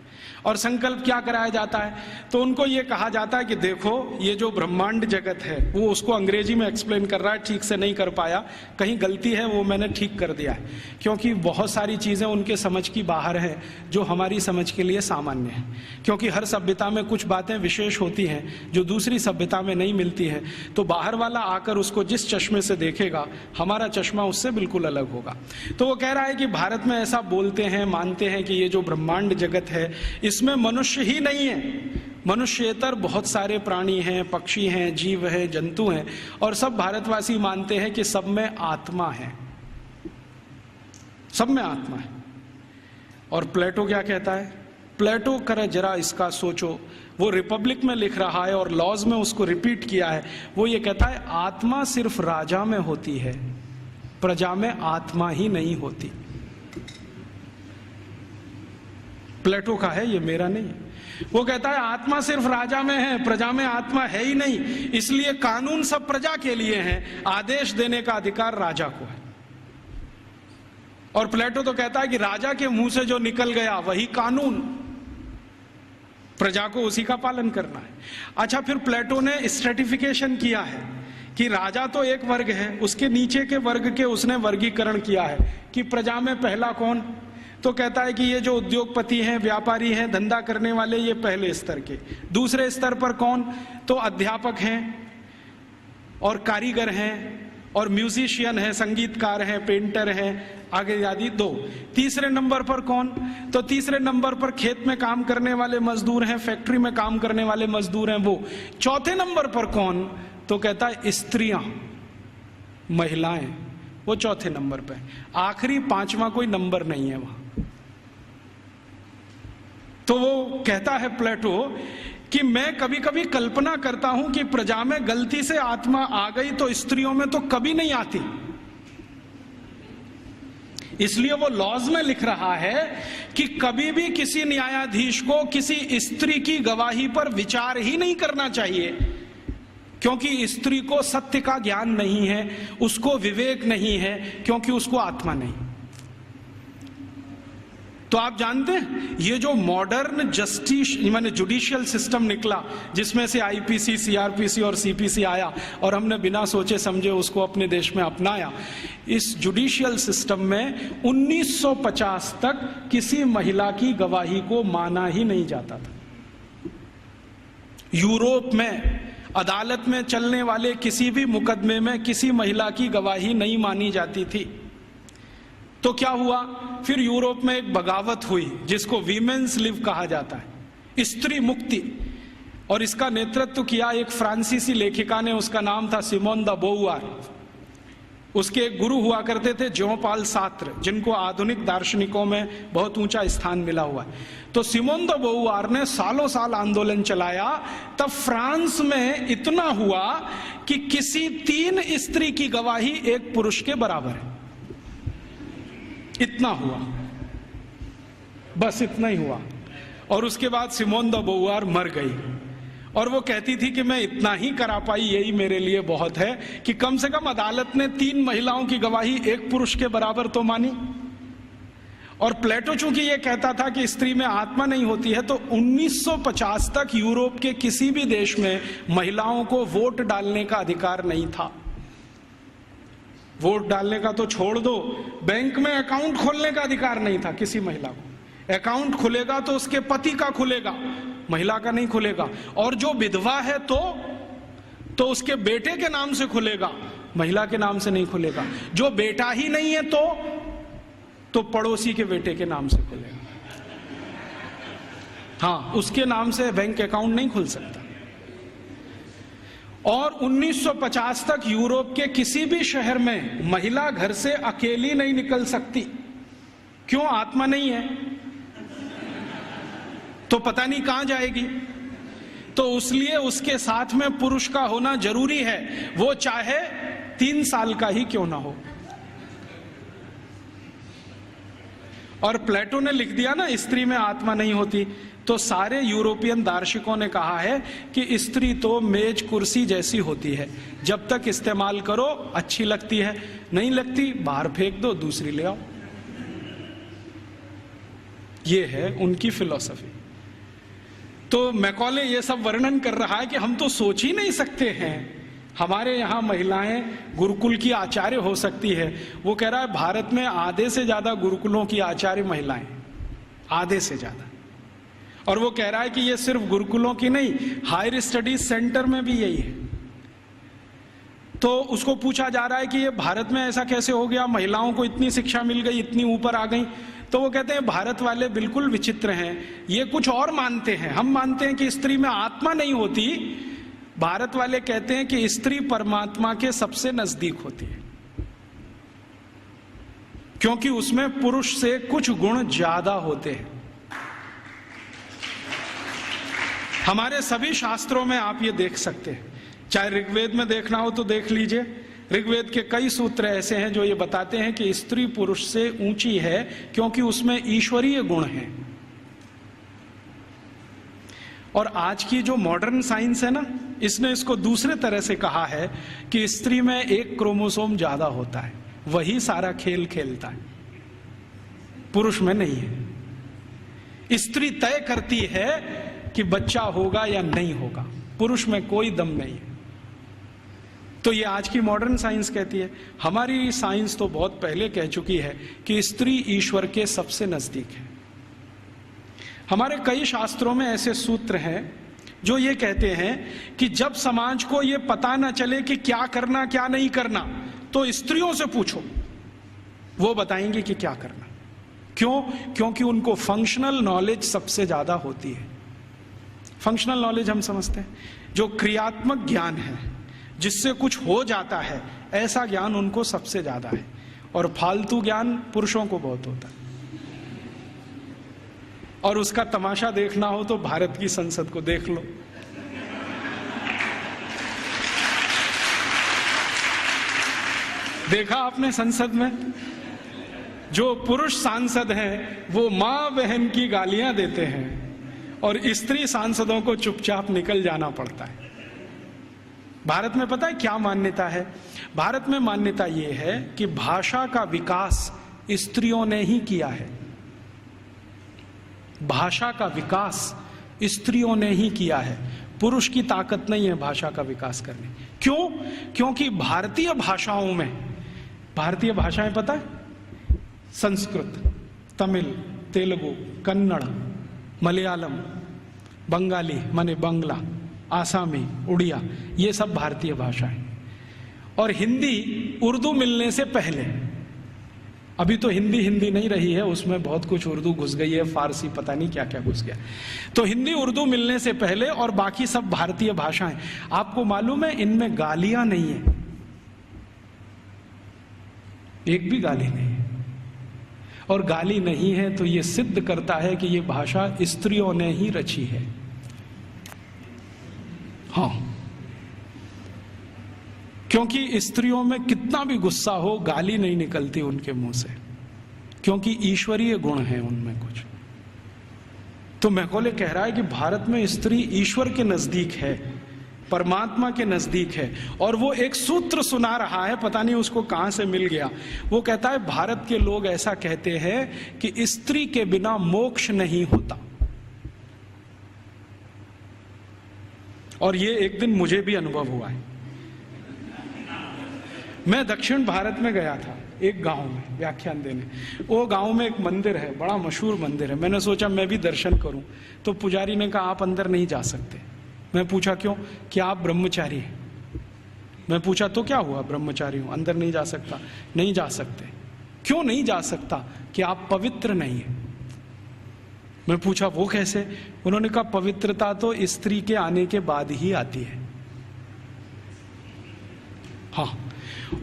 और संकल्प क्या कराया जाता है? तो उनको ये कहा जाता है कि देखो, ये जो ब्रह्मांड जगत है, वो उसको अंग्रेजी में एक्सप्लेन कर रहा है, ठीक से नहीं कर पाया, कहीं गलती है वो मैंने ठीक कर दिया है, क्योंकि बहुत सारी चीजें उनके समझ की बाहर हैं जो हमारी समझ के लिए सामान्य है। क्योंकि हर सभ्यता में कुछ बातें विशेष होती हैं जो दूसरी सभ्यता में नहीं मिलती है, तो बाहर वाला आकर उसको जिस चश्मे से देखेगा, हमारा चश्मा उससे बिल्कुल अलग होगा। तो वो कह रहा है कि भारत में ऐसा बोलते हैं, मानते हैं कि ये जो ब्रह्मांड जगत है इसमें मनुष्य ही नहीं है, मनुष्येतर बहुत सारे प्राणी हैं, पक्षी हैं, जीव हैं, जंतु हैं, और सब भारतवासी मानते हैं कि सब में आत्मा है, सब में आत्मा है। और प्लेटो क्या कहता है? प्लेटो करे जरा इसका सोचो, वो रिपब्लिक में लिख रहा है और लॉज में उसको रिपीट किया है। वो ये कहता है आत्मा सिर्फ राजा में होती है, प्रजा में आत्मा ही नहीं होती। प्लेटो का है, ये मेरा नहीं है। वो कहता है आत्मा सिर्फ राजा में है, प्रजा में आत्मा है ही नहीं, इसलिए कानून सब प्रजा के लिए हैं, आदेश देने का अधिकार राजा को है। और प्लेटो तो कहता है कि राजा के मुंह से जो निकल गया वही कानून, प्रजा को उसी का पालन करना है। अच्छा, फिर प्लेटो ने स्ट्रेटिफिकेशन किया है कि राजा तो एक वर्ग है, उसके नीचे के वर्ग के उसने वर्गीकरण किया है कि प्रजा में पहला कौन, तो कहता है कि ये जो उद्योगपति हैं, व्यापारी हैं, धंधा करने वाले, ये पहले स्तर के। दूसरे स्तर पर कौन, तो अध्यापक हैं और कारीगर हैं और म्यूजिशियन हैं, संगीतकार हैं, पेंटर हैं, आगे आदि दो। तीसरे नंबर पर कौन, तो तीसरे नंबर पर खेत में काम करने वाले मजदूर हैं, फैक्ट्री में काम करने वाले मजदूर हैं वो। चौथे नंबर पर कौन, तो कहता है स्त्रियां, महिलाएं, वो चौथे नंबर पे। आखिरी पांचवा कोई नंबर नहीं है वहां। तो वो कहता है प्लेटो कि मैं कभी कभी कल्पना करता हूं कि प्रजा में गलती से आत्मा आ गई तो स्त्रियों में तो कभी नहीं आती। इसलिए वो लॉज में लिख रहा है कि कभी भी किसी न्यायाधीश को किसी स्त्री की गवाही पर विचार ही नहीं करना चाहिए, क्योंकि स्त्री को सत्य का ज्ञान नहीं है, उसको विवेक नहीं है, क्योंकि उसको आत्मा नहीं। तो आप जानते हैं ये जो मॉडर्न जस्टिस माने जुडिशियल सिस्टम निकला, जिसमें से आईपीसी, सीआरपीसी और सीपीसी आया और हमने बिना सोचे समझे उसको अपने देश में अपनाया, इस जुडिशियल सिस्टम में 1950 तक किसी महिला की गवाही को माना ही नहीं जाता था। यूरोप में अदालत में चलने वाले किसी भी मुकदमे में किसी महिला की गवाही नहीं मानी जाती थी। तो क्या हुआ, फिर यूरोप में एक बगावत हुई जिसको वीमेन्स लिव कहा जाता है, स्त्री मुक्ति, और इसका नेतृत्व किया एक फ्रांसीसी लेखिका ने, उसका नाम था सिमोन द बोउआर। उसके एक गुरु हुआ करते थे ज्यों पाल सार्त्र, जिनको आधुनिक दार्शनिकों में बहुत ऊंचा स्थान मिला हुआ है। तो सिमोन द बोउआर ने सालों साल आंदोलन चलाया। तब फ्रांस में इतना हुआ कि किसी 3 स्त्री की गवाही एक पुरुष के बराबर है। इतना हुआ, बस इतना ही हुआ। और उसके बाद सिमोन द बोउआर मर गई और वो कहती थी कि मैं इतना ही करा पाई, यही मेरे लिए बहुत है कि कम से कम अदालत ने 3 महिलाओं की गवाही एक पुरुष के बराबर तो मानी। और प्लेटो चूंकि ये कहता था कि स्त्री में आत्मा नहीं होती है, तो 1950 तक यूरोप के किसी भी देश में महिलाओं को वोट डालने का अधिकार नहीं था। वोट डालने का तो छोड़ दो, बैंक में अकाउंट खोलने का अधिकार नहीं था किसी महिला को। अकाउंट खुलेगा तो उसके पति का खुलेगा, महिला का नहीं खुलेगा। और जो विधवा है तो उसके बेटे के नाम से खुलेगा, महिला के नाम से नहीं खुलेगा। जो बेटा ही नहीं है तो पड़ोसी के बेटे के नाम से खुलेगा। हाँ, उसके नाम से बैंक अकाउंट नहीं खुल सकता। और 1950 तक यूरोप के किसी भी शहर में महिला घर से अकेली नहीं निकल सकती। क्यों? आत्मा नहीं है तो पता नहीं कहां जाएगी। तो इसलिए उसके साथ में पुरुष का होना जरूरी है, वो चाहे 3 साल का ही क्यों ना हो। और प्लेटो ने लिख दिया ना स्त्री में आत्मा नहीं होती, तो सारे यूरोपियन दार्शनिकों ने कहा है कि स्त्री तो मेज कुर्सी जैसी होती है, जब तक इस्तेमाल करो अच्छी लगती है, नहीं लगती बाहर फेंक दो, दूसरी ले आओ। ये है उनकी फिलॉसफी। तो मैकॉले ये सब वर्णन कर रहा है कि हम तो सोच ही नहीं सकते हैं हमारे यहाँ महिलाएं गुरुकुल की आचार्य हो सकती है। वो कह रहा है भारत में आधे से ज्यादा गुरुकुलों की आचार्य महिलाएं, आधे से ज्यादा। और वो कह रहा है कि ये सिर्फ गुरुकुलों की नहीं, हायर स्टडीज सेंटर में भी यही है। तो उसको पूछा जा रहा है कि ये भारत में ऐसा कैसे हो गया, महिलाओं को इतनी शिक्षा मिल गई, इतनी ऊपर आ गई। तो वो कहते हैं भारत वाले बिल्कुल विचित्र हैं, ये कुछ और मानते हैं। हम मानते हैं कि स्त्री में आत्मा नहीं होती, भारत वाले कहते हैं कि स्त्री परमात्मा के सबसे नजदीक होती है, क्योंकि उसमें पुरुष से कुछ गुण ज्यादा होते हैं। हमारे सभी शास्त्रों में आप ये देख सकते हैं, चाहे ऋग्वेद में देखना हो तो देख लीजिए। ऋग्वेद के कई सूत्र ऐसे हैं जो ये बताते हैं कि स्त्री पुरुष से ऊंची है, क्योंकि उसमें ईश्वरीय गुण हैं। और आज की जो मॉडर्न साइंस है ना, इसने इसको दूसरे तरह से कहा है कि स्त्री में एक क्रोमोसोम ज्यादा होता है, वही सारा खेल खेलता है। पुरुष में नहीं है। स्त्री तय करती है कि बच्चा होगा या नहीं होगा, पुरुष में कोई दम नहीं है। तो ये आज की मॉडर्न साइंस कहती है। हमारी साइंस तो बहुत पहले कह चुकी है कि स्त्री ईश्वर के सबसे नजदीक है। हमारे कई शास्त्रों में ऐसे सूत्र हैं जो ये कहते हैं कि जब समाज को ये पता ना चले कि क्या करना क्या नहीं करना, तो स्त्रियों से पूछो, वो बताएंगे कि क्या करना। क्यों? क्योंकि उनको फंक्शनल नॉलेज सबसे ज्यादा होती है। फंक्शनल नॉलेज हम समझते हैं जो क्रियात्मक ज्ञान है, जिससे कुछ हो जाता है, ऐसा ज्ञान उनको सबसे ज्यादा है। और फालतू ज्ञान पुरुषों को बहुत होता है। और उसका तमाशा देखना हो तो भारत की संसद को देख लो। देखा आपने संसद में जो पुरुष सांसद हैं वो मां बहन की गालियां देते हैं और स्त्री सांसदों को चुपचाप निकल जाना पड़ता है। भारत में पता है क्या मान्यता है? भारत में मान्यता यह है कि भाषा का विकास स्त्रियों ने ही किया है। भाषा का विकास स्त्रियों ने ही किया है। पुरुष की ताकत नहीं है भाषा का विकास करने। क्यों? क्योंकि भारतीय भाषाओं में, भारतीय भाषाएं पता है? संस्कृत, तमिल, तेलुगु, कन्नड़, मलयालम, बंगाली माने बंगला, आसामी, उड़िया, ये सब भारतीय भाषाएं। और हिंदी उर्दू मिलने से पहले, अभी तो हिंदी नहीं रही है, उसमें बहुत कुछ उर्दू घुस गई है, फारसी पता नहीं क्या क्या घुस गया। तो हिंदी उर्दू मिलने से पहले और बाकी सब भारतीय भाषाएं। आपको मालूम है इनमें गालियां नहीं है, एक भी गाली नहीं है। और गाली नहीं है तो यह सिद्ध करता है कि यह भाषा स्त्रियों ने ही रची है। हाँ, क्योंकि स्त्रियों में कितना भी गुस्सा हो, गाली नहीं निकलती उनके मुंह से, क्योंकि ईश्वरीय गुण है उनमें कुछ। तो मैकॉले कह रहा है कि भारत में स्त्री ईश्वर के नजदीक है, परमात्मा के नजदीक है। और वो एक सूत्र सुना रहा है, पता नहीं उसको कहां से मिल गया। वो कहता है भारत के लोग ऐसा कहते हैं कि स्त्री के बिना मोक्ष नहीं होता। और ये एक दिन मुझे भी अनुभव हुआ है। मैं दक्षिण भारत में गया था, एक गांव में व्याख्यान देने। वो गांव में एक मंदिर है, बड़ा मशहूर मंदिर है। मैंने सोचा मैं भी दर्शन करूं। तो पुजारी ने कहा आप अंदर नहीं जा सकते। मैं पूछा क्यों? कि आप ब्रह्मचारी हैं। मैं पूछा तो क्या हुआ? ब्रह्मचारी हूं, अंदर नहीं जा सकता। नहीं जा सकते। क्यों नहीं जा सकता? कि आप पवित्र नहीं है। मैं पूछा वो कैसे? उन्होंने कहा पवित्रता तो स्त्री के आने के बाद ही आती है। हाँ,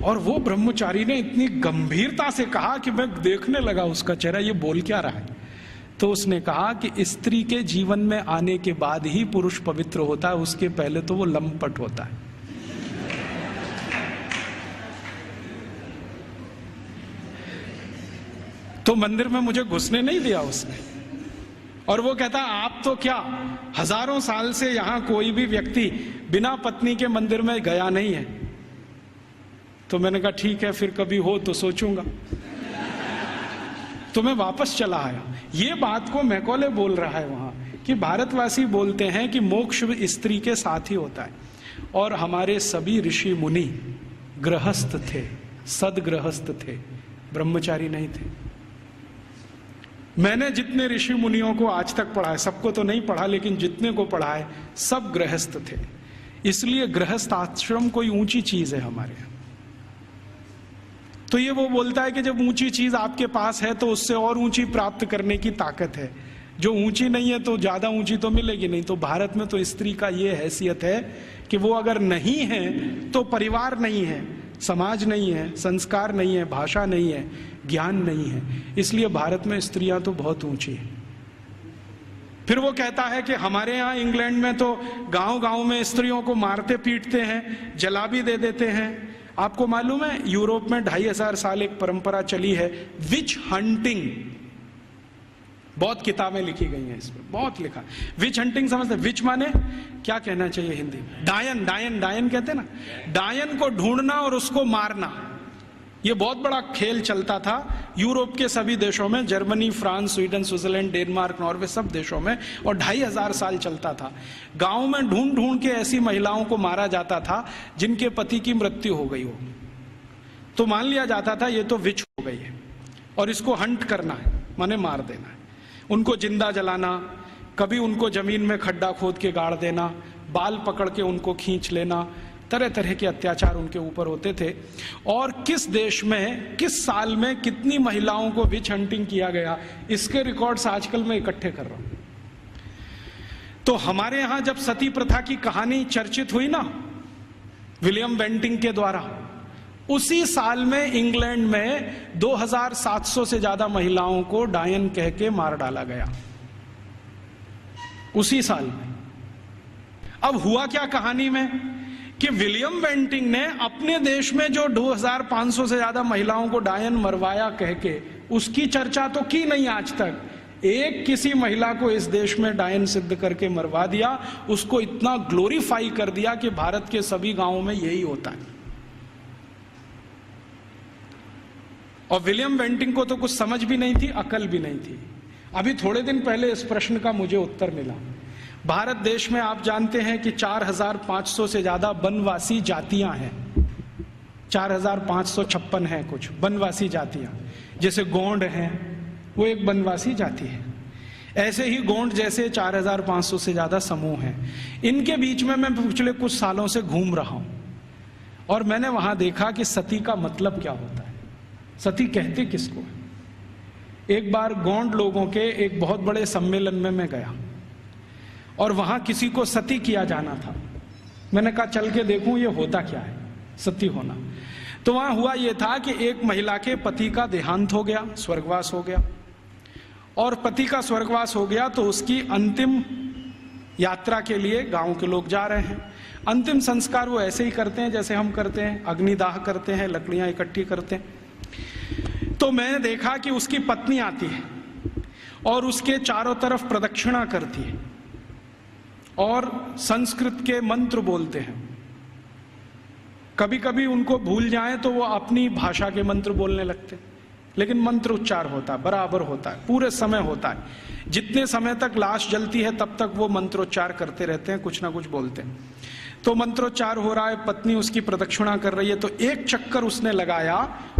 और वो ब्रह्मचारी ने इतनी गंभीरता से कहा कि मैं देखने लगा उसका चेहरा, ये बोल क्या रहा है। तो उसने कहा कि स्त्री के जीवन में आने के बाद ही पुरुष पवित्र होता है, उसके पहले तो वो लंपट होता है। तो मंदिर में मुझे घुसने नहीं दिया उसने। और वो कहता आप तो क्या, हजारों साल से यहां कोई भी व्यक्ति बिना पत्नी के मंदिर में गया नहीं है। तो मैंने कहा ठीक है, फिर कभी हो तो सोचूंगा। तो मैं वापस चला आया। ये बात को मैकॉले बोल रहा है वहां कि भारतवासी बोलते हैं कि मोक्ष स्त्री के साथ ही होता है। और हमारे सभी ऋषि मुनि गृहस्थ थे, सदगृहस्थ थे, ब्रह्मचारी नहीं थे। मैंने जितने ऋषि मुनियों को आज तक पढ़ा है, सबको तो नहीं पढ़ा, लेकिन जितने को पढ़ा है सब गृहस्थ थे। इसलिए गृहस्थ आश्रम कोई ऊंची चीज है हमारे यहाँ। तो ये वो बोलता है कि जब ऊंची चीज आपके पास है तो उससे और ऊंची प्राप्त करने की ताकत है। जो ऊंची नहीं है तो ज्यादा ऊंची तो मिलेगी नहीं। तो भारत में तो स्त्री का ये हैसियत है कि वो अगर नहीं है तो परिवार नहीं है, समाज नहीं है, संस्कार नहीं है, भाषा नहीं है, ज्ञान नहीं है। इसलिए भारत में स्त्रियां तो बहुत ऊंची है। फिर वो कहता है कि हमारे यहाँ इंग्लैंड में तो गांव-गांव में स्त्रियों को मारते पीटते हैं, जला भी दे देते हैं। आपको मालूम है यूरोप में 2500 साल एक परंपरा चली है विच हंटिंग। बहुत किताबें लिखी गई हैं इसमें, बहुत लिखा। विच हंटिंग समझते? विच माने क्या कहना चाहिए हिंदी में? डायन। डायन कहते हैं ना, डायन को ढूंढना और उसको मारना। ये बहुत बड़ा खेल चलता था यूरोप के सभी देशों में, Germany, France, Sweden, Switzerland, Denmark, Norway, सब देशों में, और 2500 साल चलता था। गांव में ढूंढ ढूंढ के ऐसी महिलाओं को मारा जाता था जिनके पति की मृत्यु हो गई हो, तो मान लिया जाता था ये तो विच हो गई है और इसको हंट करना है, माने मार देना है। उनको जिंदा जलाना, कभी उनको जमीन में खड्डा खोद के गाड़ देना, बाल पकड़ के उनको खींच लेना, तरह तरह के अत्याचार उनके ऊपर होते थे। और किस देश में किस साल में कितनी महिलाओं को विच हंटिंग किया गया, इसके रिकॉर्ड्स आजकल मैं इकट्ठे कर रहा हूं। तो हमारे यहां जब सती प्रथा की कहानी चर्चित हुई ना विलियम बेंटिंक के द्वारा, उसी साल में इंग्लैंड में 2700 से ज्यादा महिलाओं को डायन कह के मार डाला गया, उसी साल में। अब हुआ क्या कहानी में कि विलियम बेंटिंक ने अपने देश में जो 2500 से ज्यादा महिलाओं को डायन मरवाया कह के, उसकी चर्चा तो की नहीं आज तक। एक किसी महिला को इस देश में डायन सिद्ध करके मरवा दिया, उसको इतना ग्लोरीफाई कर दिया कि भारत के सभी गांवों में यही होता है। और विलियम बेंटिंक को तो कुछ समझ भी नहीं थी, अकल भी नहीं थी। अभी थोड़े दिन पहले इस प्रश्न का मुझे उत्तर मिला। भारत देश में आप जानते हैं कि 4500 से ज्यादा वनवासी जातियां हैं, 4556 हैं कुछ वनवासी जातियां। जैसे गोंड हैं, वो एक वनवासी जाति है। ऐसे ही गोंड जैसे 4500 से ज्यादा समूह हैं। इनके बीच में मैं पिछले कुछ सालों से घूम रहा हूं और मैंने वहां देखा कि सती का मतलब क्या होता है, सती कहते किसको है। एक बार गोंड लोगों के एक बहुत बड़े सम्मेलन में मैं गया और वहां किसी को सती किया जाना था। मैंने कहा चल के देखूं ये होता क्या है सती होना। तो वहां हुआ ये था कि एक महिला के पति का देहांत हो गया, स्वर्गवास हो गया, और पति का स्वर्गवास हो गया तो उसकी अंतिम यात्रा के लिए गांव के लोग जा रहे हैं। अंतिम संस्कार वो ऐसे ही करते हैं जैसे हम करते हैं, अग्निदाह करते हैं, लकड़ियां इकट्ठी करते हैं। तो मैंने देखा कि उसकी पत्नी आती है और उसके चारों तरफ प्रदक्षिणा करती है और संस्कृत के मंत्र बोलते हैं। कभी कभी उनको भूल जाएं तो वो अपनी भाषा के मंत्र बोलने लगते, लेकिन मंत्र उच्चार होता है, बराबर होता है, पूरे समय होता है। जितने समय तक लाश जलती है तब तक वो मंत्रोच्चार करते रहते हैं, कुछ ना कुछ बोलते हैं। तो मंत्रोच्चार हो रहा है, पत्नी उसकी प्रदक्षिणा कर रही है। तो एक चक्कर उसने लगाया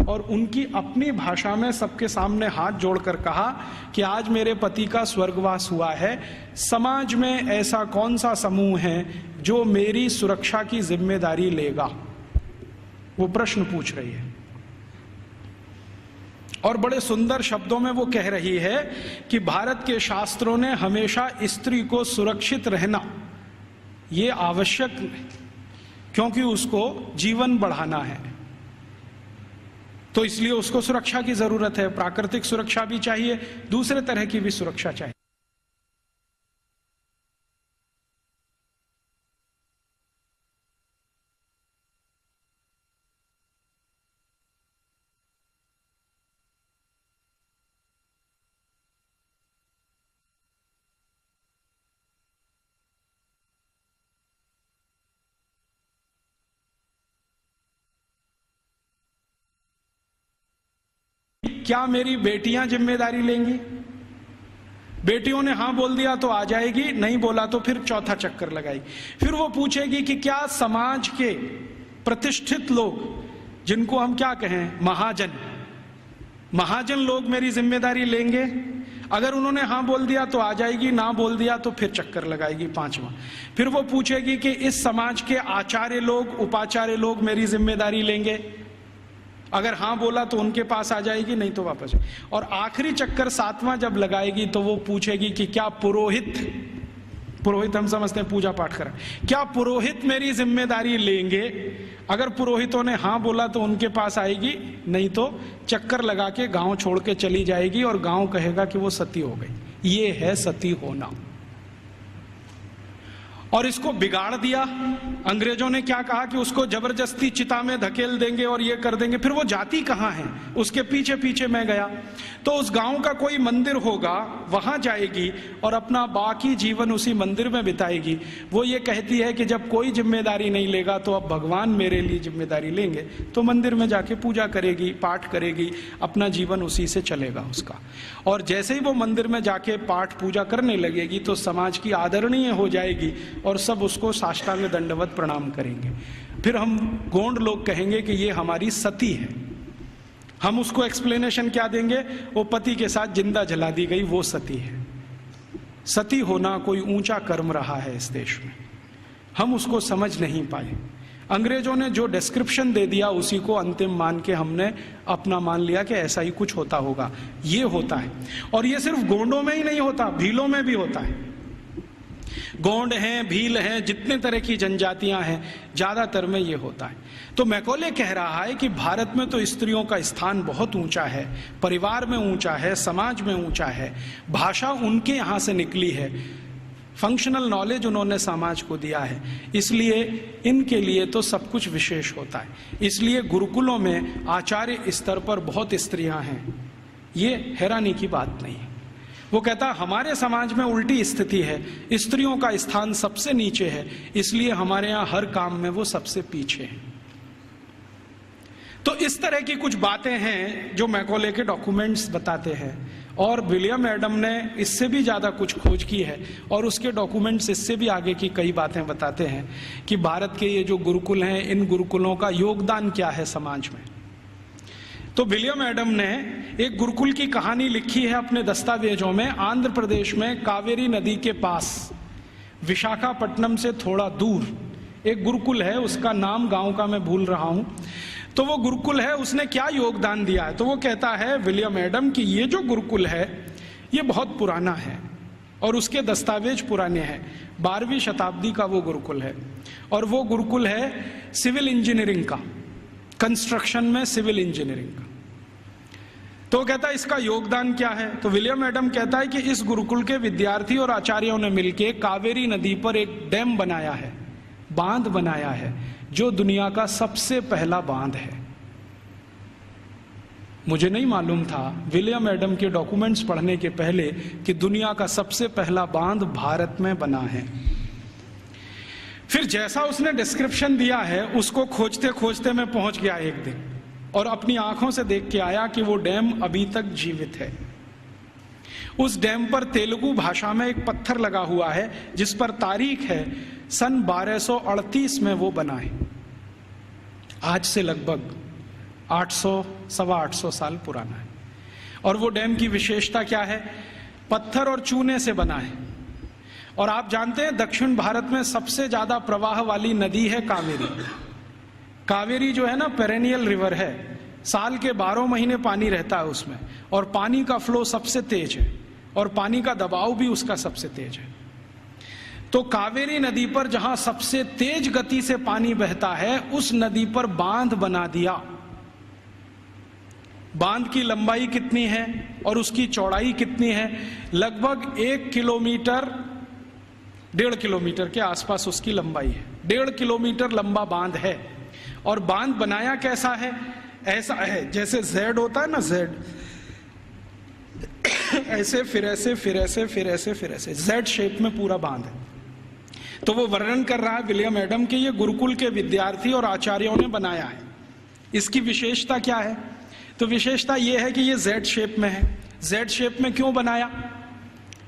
और उनकी अपनी भाषा में सबके सामने हाथ जोड़कर कहा कि आज मेरे पति का स्वर्गवास हुआ है, समाज में ऐसा कौन सा समूह है जो मेरी सुरक्षा की जिम्मेदारी लेगा। वो प्रश्न पूछ रही है और बड़े सुंदर शब्दों में वो कह रही है कि भारत के शास्त्रों ने हमेशा स्त्री को सुरक्षित रहना ये आवश्यक, क्योंकि उसको जीवन बढ़ाना है, तो इसलिए उसको सुरक्षा की जरूरत है। प्राकृतिक सुरक्षा भी चाहिए, दूसरे तरह की भी सुरक्षा चाहिए। क्या मेरी बेटियां जिम्मेदारी लेंगी? बेटियों ने हां बोल दिया तो आ जाएगी, नहीं बोला तो फिर चौथा चक्कर लगाएगी। फिर वो पूछेगी कि क्या समाज के प्रतिष्ठित लोग, जिनको हम क्या कहें महाजन लोग मेरी जिम्मेदारी लेंगे? अगर उन्होंने हां बोल दिया तो आ जाएगी, ना बोल दिया तो फिर चक्कर लगाएगी पांचवा। फिर वो पूछेगी कि इस समाज के आचार्य लोग, उपाचार्य लोग मेरी जिम्मेदारी लेंगे? अगर हां बोला तो उनके पास आ जाएगी, नहीं तो वापस। और आखिरी चक्कर सातवां जब लगाएगी तो वो पूछेगी कि क्या पुरोहित हम समझते हैं पूजा पाठ करें, क्या पुरोहित मेरी जिम्मेदारी लेंगे? अगर पुरोहितों ने हां बोला तो उनके पास आएगी, नहीं तो चक्कर लगा के गांव छोड़ के चली जाएगी और गांव कहेगा कि वो सती हो गई। ये है सती होना। और इसको बिगाड़ दिया। अंग्रेजों ने क्या कहा कि उसको जबरदस्ती चिता में धकेल देंगे और ये कर देंगे। फिर वो जाती कहाँ है, उसके पीछे पीछे मैं गया तो उस गांव का कोई मंदिर होगा, वहां जाएगी और अपना बाकी जीवन उसी मंदिर में बिताएगी। वो ये कहती है कि जब कोई जिम्मेदारी नहीं लेगा तो अब भगवान मेरे लिए जिम्मेदारी लेंगे, तो मंदिर में जाके पूजा करेगी, पाठ करेगी, अपना जीवन उसी से चलेगा उसका। और जैसे ही वो मंदिर में जाके पाठ पूजा करने लगेगी तो समाज की आदरणीय हो जाएगी और सब उसको साष्टांग दंडवत प्रणाम करेंगे। फिर हम गोंड लोग कहेंगे कि ये हमारी सती है। हम उसको एक्सप्लेनेशन क्या देंगे, वो पति के साथ जिंदा जला दी गई, वो सती है। सती होना कोई ऊंचा कर्म रहा है इस देश में, हम उसको समझ नहीं पाए। अंग्रेजों ने जो डिस्क्रिप्शन दे दिया उसी को अंतिम मान के हमने अपना मान लिया कि ऐसा ही कुछ होता होगा। ये होता है, और ये सिर्फ गोंडों में ही नहीं होता, भीलों में भी होता है। गोंड हैं, भील हैं, जितने तरह की जनजातियां हैं, ज्यादातर में ये होता है। तो मैकॉले कह रहा है कि भारत में तो स्त्रियों का स्थान बहुत ऊंचा है, परिवार में ऊंचा है, समाज में ऊंचा है, भाषा उनके यहां से निकली है, फंक्शनल नॉलेज उन्होंने समाज को दिया है, इसलिए इनके लिए तो सब कुछ विशेष होता है। इसलिए गुरुकुलों में आचार्य स्तर पर बहुत स्त्रियां हैं, ये हैरानी की बात नहीं है। वो कहता हमारे समाज में उल्टी स्थिति है, स्त्रियों का स्थान सबसे नीचे है, इसलिए हमारे यहां हर काम में वो सबसे पीछे है। तो इस तरह की कुछ बातें हैं जो मैकॉले के डॉक्यूमेंट्स बताते हैं, और विलियम एडम ने इससे भी ज्यादा कुछ खोज की है और उसके डॉक्यूमेंट्स इससे भी आगे की कई बातें बताते हैं कि भारत के ये जो गुरुकुल हैं, इन गुरुकुलों का योगदान क्या है समाज में। तो विलियम एडम ने एक गुरुकुल की कहानी लिखी है अपने दस्तावेजों में। आंध्र प्रदेश में कावेरी नदी के पास विशाखापट्टनम से थोड़ा दूर एक गुरुकुल है, उसका नाम गांव का मैं भूल रहा हूं। तो वो गुरुकुल है, उसने क्या योगदान दिया है, तो वो कहता है विलियम एडम कि ये जो गुरुकुल है ये बहुत पुराना है और उसके दस्तावेज पुराने हैं। 12वीं शताब्दी का वो गुरुकुल है, और वो गुरुकुल है सिविल इंजीनियरिंग का, कंस्ट्रक्शन में सिविल इंजीनियरिंग का। तो कहता है इसका योगदान क्या है, तो विलियम एडम कहता है कि इस गुरुकुल के विद्यार्थी और आचार्यों ने मिलकर कावेरी नदी पर एक डैम बनाया है, बांध बनाया है, जो दुनिया का सबसे पहला बांध है। मुझे नहीं मालूम था विलियम एडम के डॉक्यूमेंट्स पढ़ने के पहले कि दुनिया का सबसे पहला बांध भारत में बना है। फिर जैसा उसने डिस्क्रिप्शन दिया है उसको खोजते खोजते मैं पहुंच गया एक दिन, और अपनी आंखों से देख के आया कि वो डैम अभी तक जीवित है। उस डैम पर तेलुगु भाषा में एक पत्थर लगा हुआ है जिस पर तारीख है सन 1238 में वो बना है। आज से लगभग 800-825 साल पुराना है। और वो डैम की विशेषता क्या है, पत्थर और चूने से बना है। और आप जानते हैं दक्षिण भारत में सबसे ज्यादा प्रवाह वाली नदी है कावेरी। कावेरी जो है ना पेरेनियल रिवर है, साल के 12 महीने पानी रहता है उसमें, और पानी का फ्लो सबसे तेज है और पानी का दबाव भी उसका सबसे तेज है। तो कावेरी नदी पर जहां सबसे तेज गति से पानी बहता है उस नदी पर बांध बना दिया। बांध की लंबाई कितनी है और उसकी चौड़ाई कितनी है, लगभग 1 किलोमीटर 1.5 किलोमीटर के आसपास उसकी लंबाई है। 1.5 किलोमीटर लंबा बांध है। और बांध बनाया कैसा है, ऐसा है जैसे जेड होता है ना, जेड ऐसे फिर ऐसे फिर ऐसे फिर ऐसे फिर ऐसे जेड शेप में पूरा बांध है। तो वो वर्णन कर रहा है विलियम एडम के ये गुरुकुल के विद्यार्थी और आचार्यों ने बनाया है। इसकी विशेषता क्या है, तो विशेषता ये है कि ये जेड शेप में है। जेड शेप में क्यों बनाया,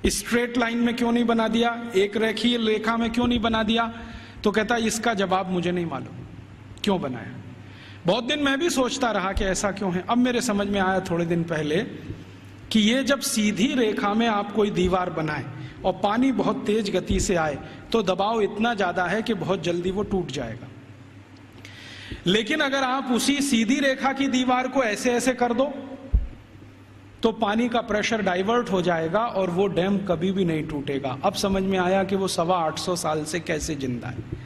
स्ट्रेट लाइन में क्यों नहीं बना दिया, एक रेखीय रेखा में क्यों नहीं बना दिया, तो कहता है इसका जवाब मुझे नहीं मालूम क्यों बनाया। बहुत दिन मैं भी सोचता रहा कि ऐसा क्यों है। अब मेरे समझ में आया थोड़े दिन पहले कि ये जब सीधी रेखा में आप कोई दीवार बनाए और पानी बहुत तेज गति से आए तो दबाव इतना ज्यादा है कि बहुत जल्दी वो टूट जाएगा। लेकिन अगर आप उसी सीधी रेखा की दीवार को ऐसे ऐसे कर दो तो पानी का प्रेशर डाइवर्ट हो जाएगा और वो डैम कभी भी नहीं टूटेगा। अब समझ में आया कि वो 825 साल से कैसे जिंदा है।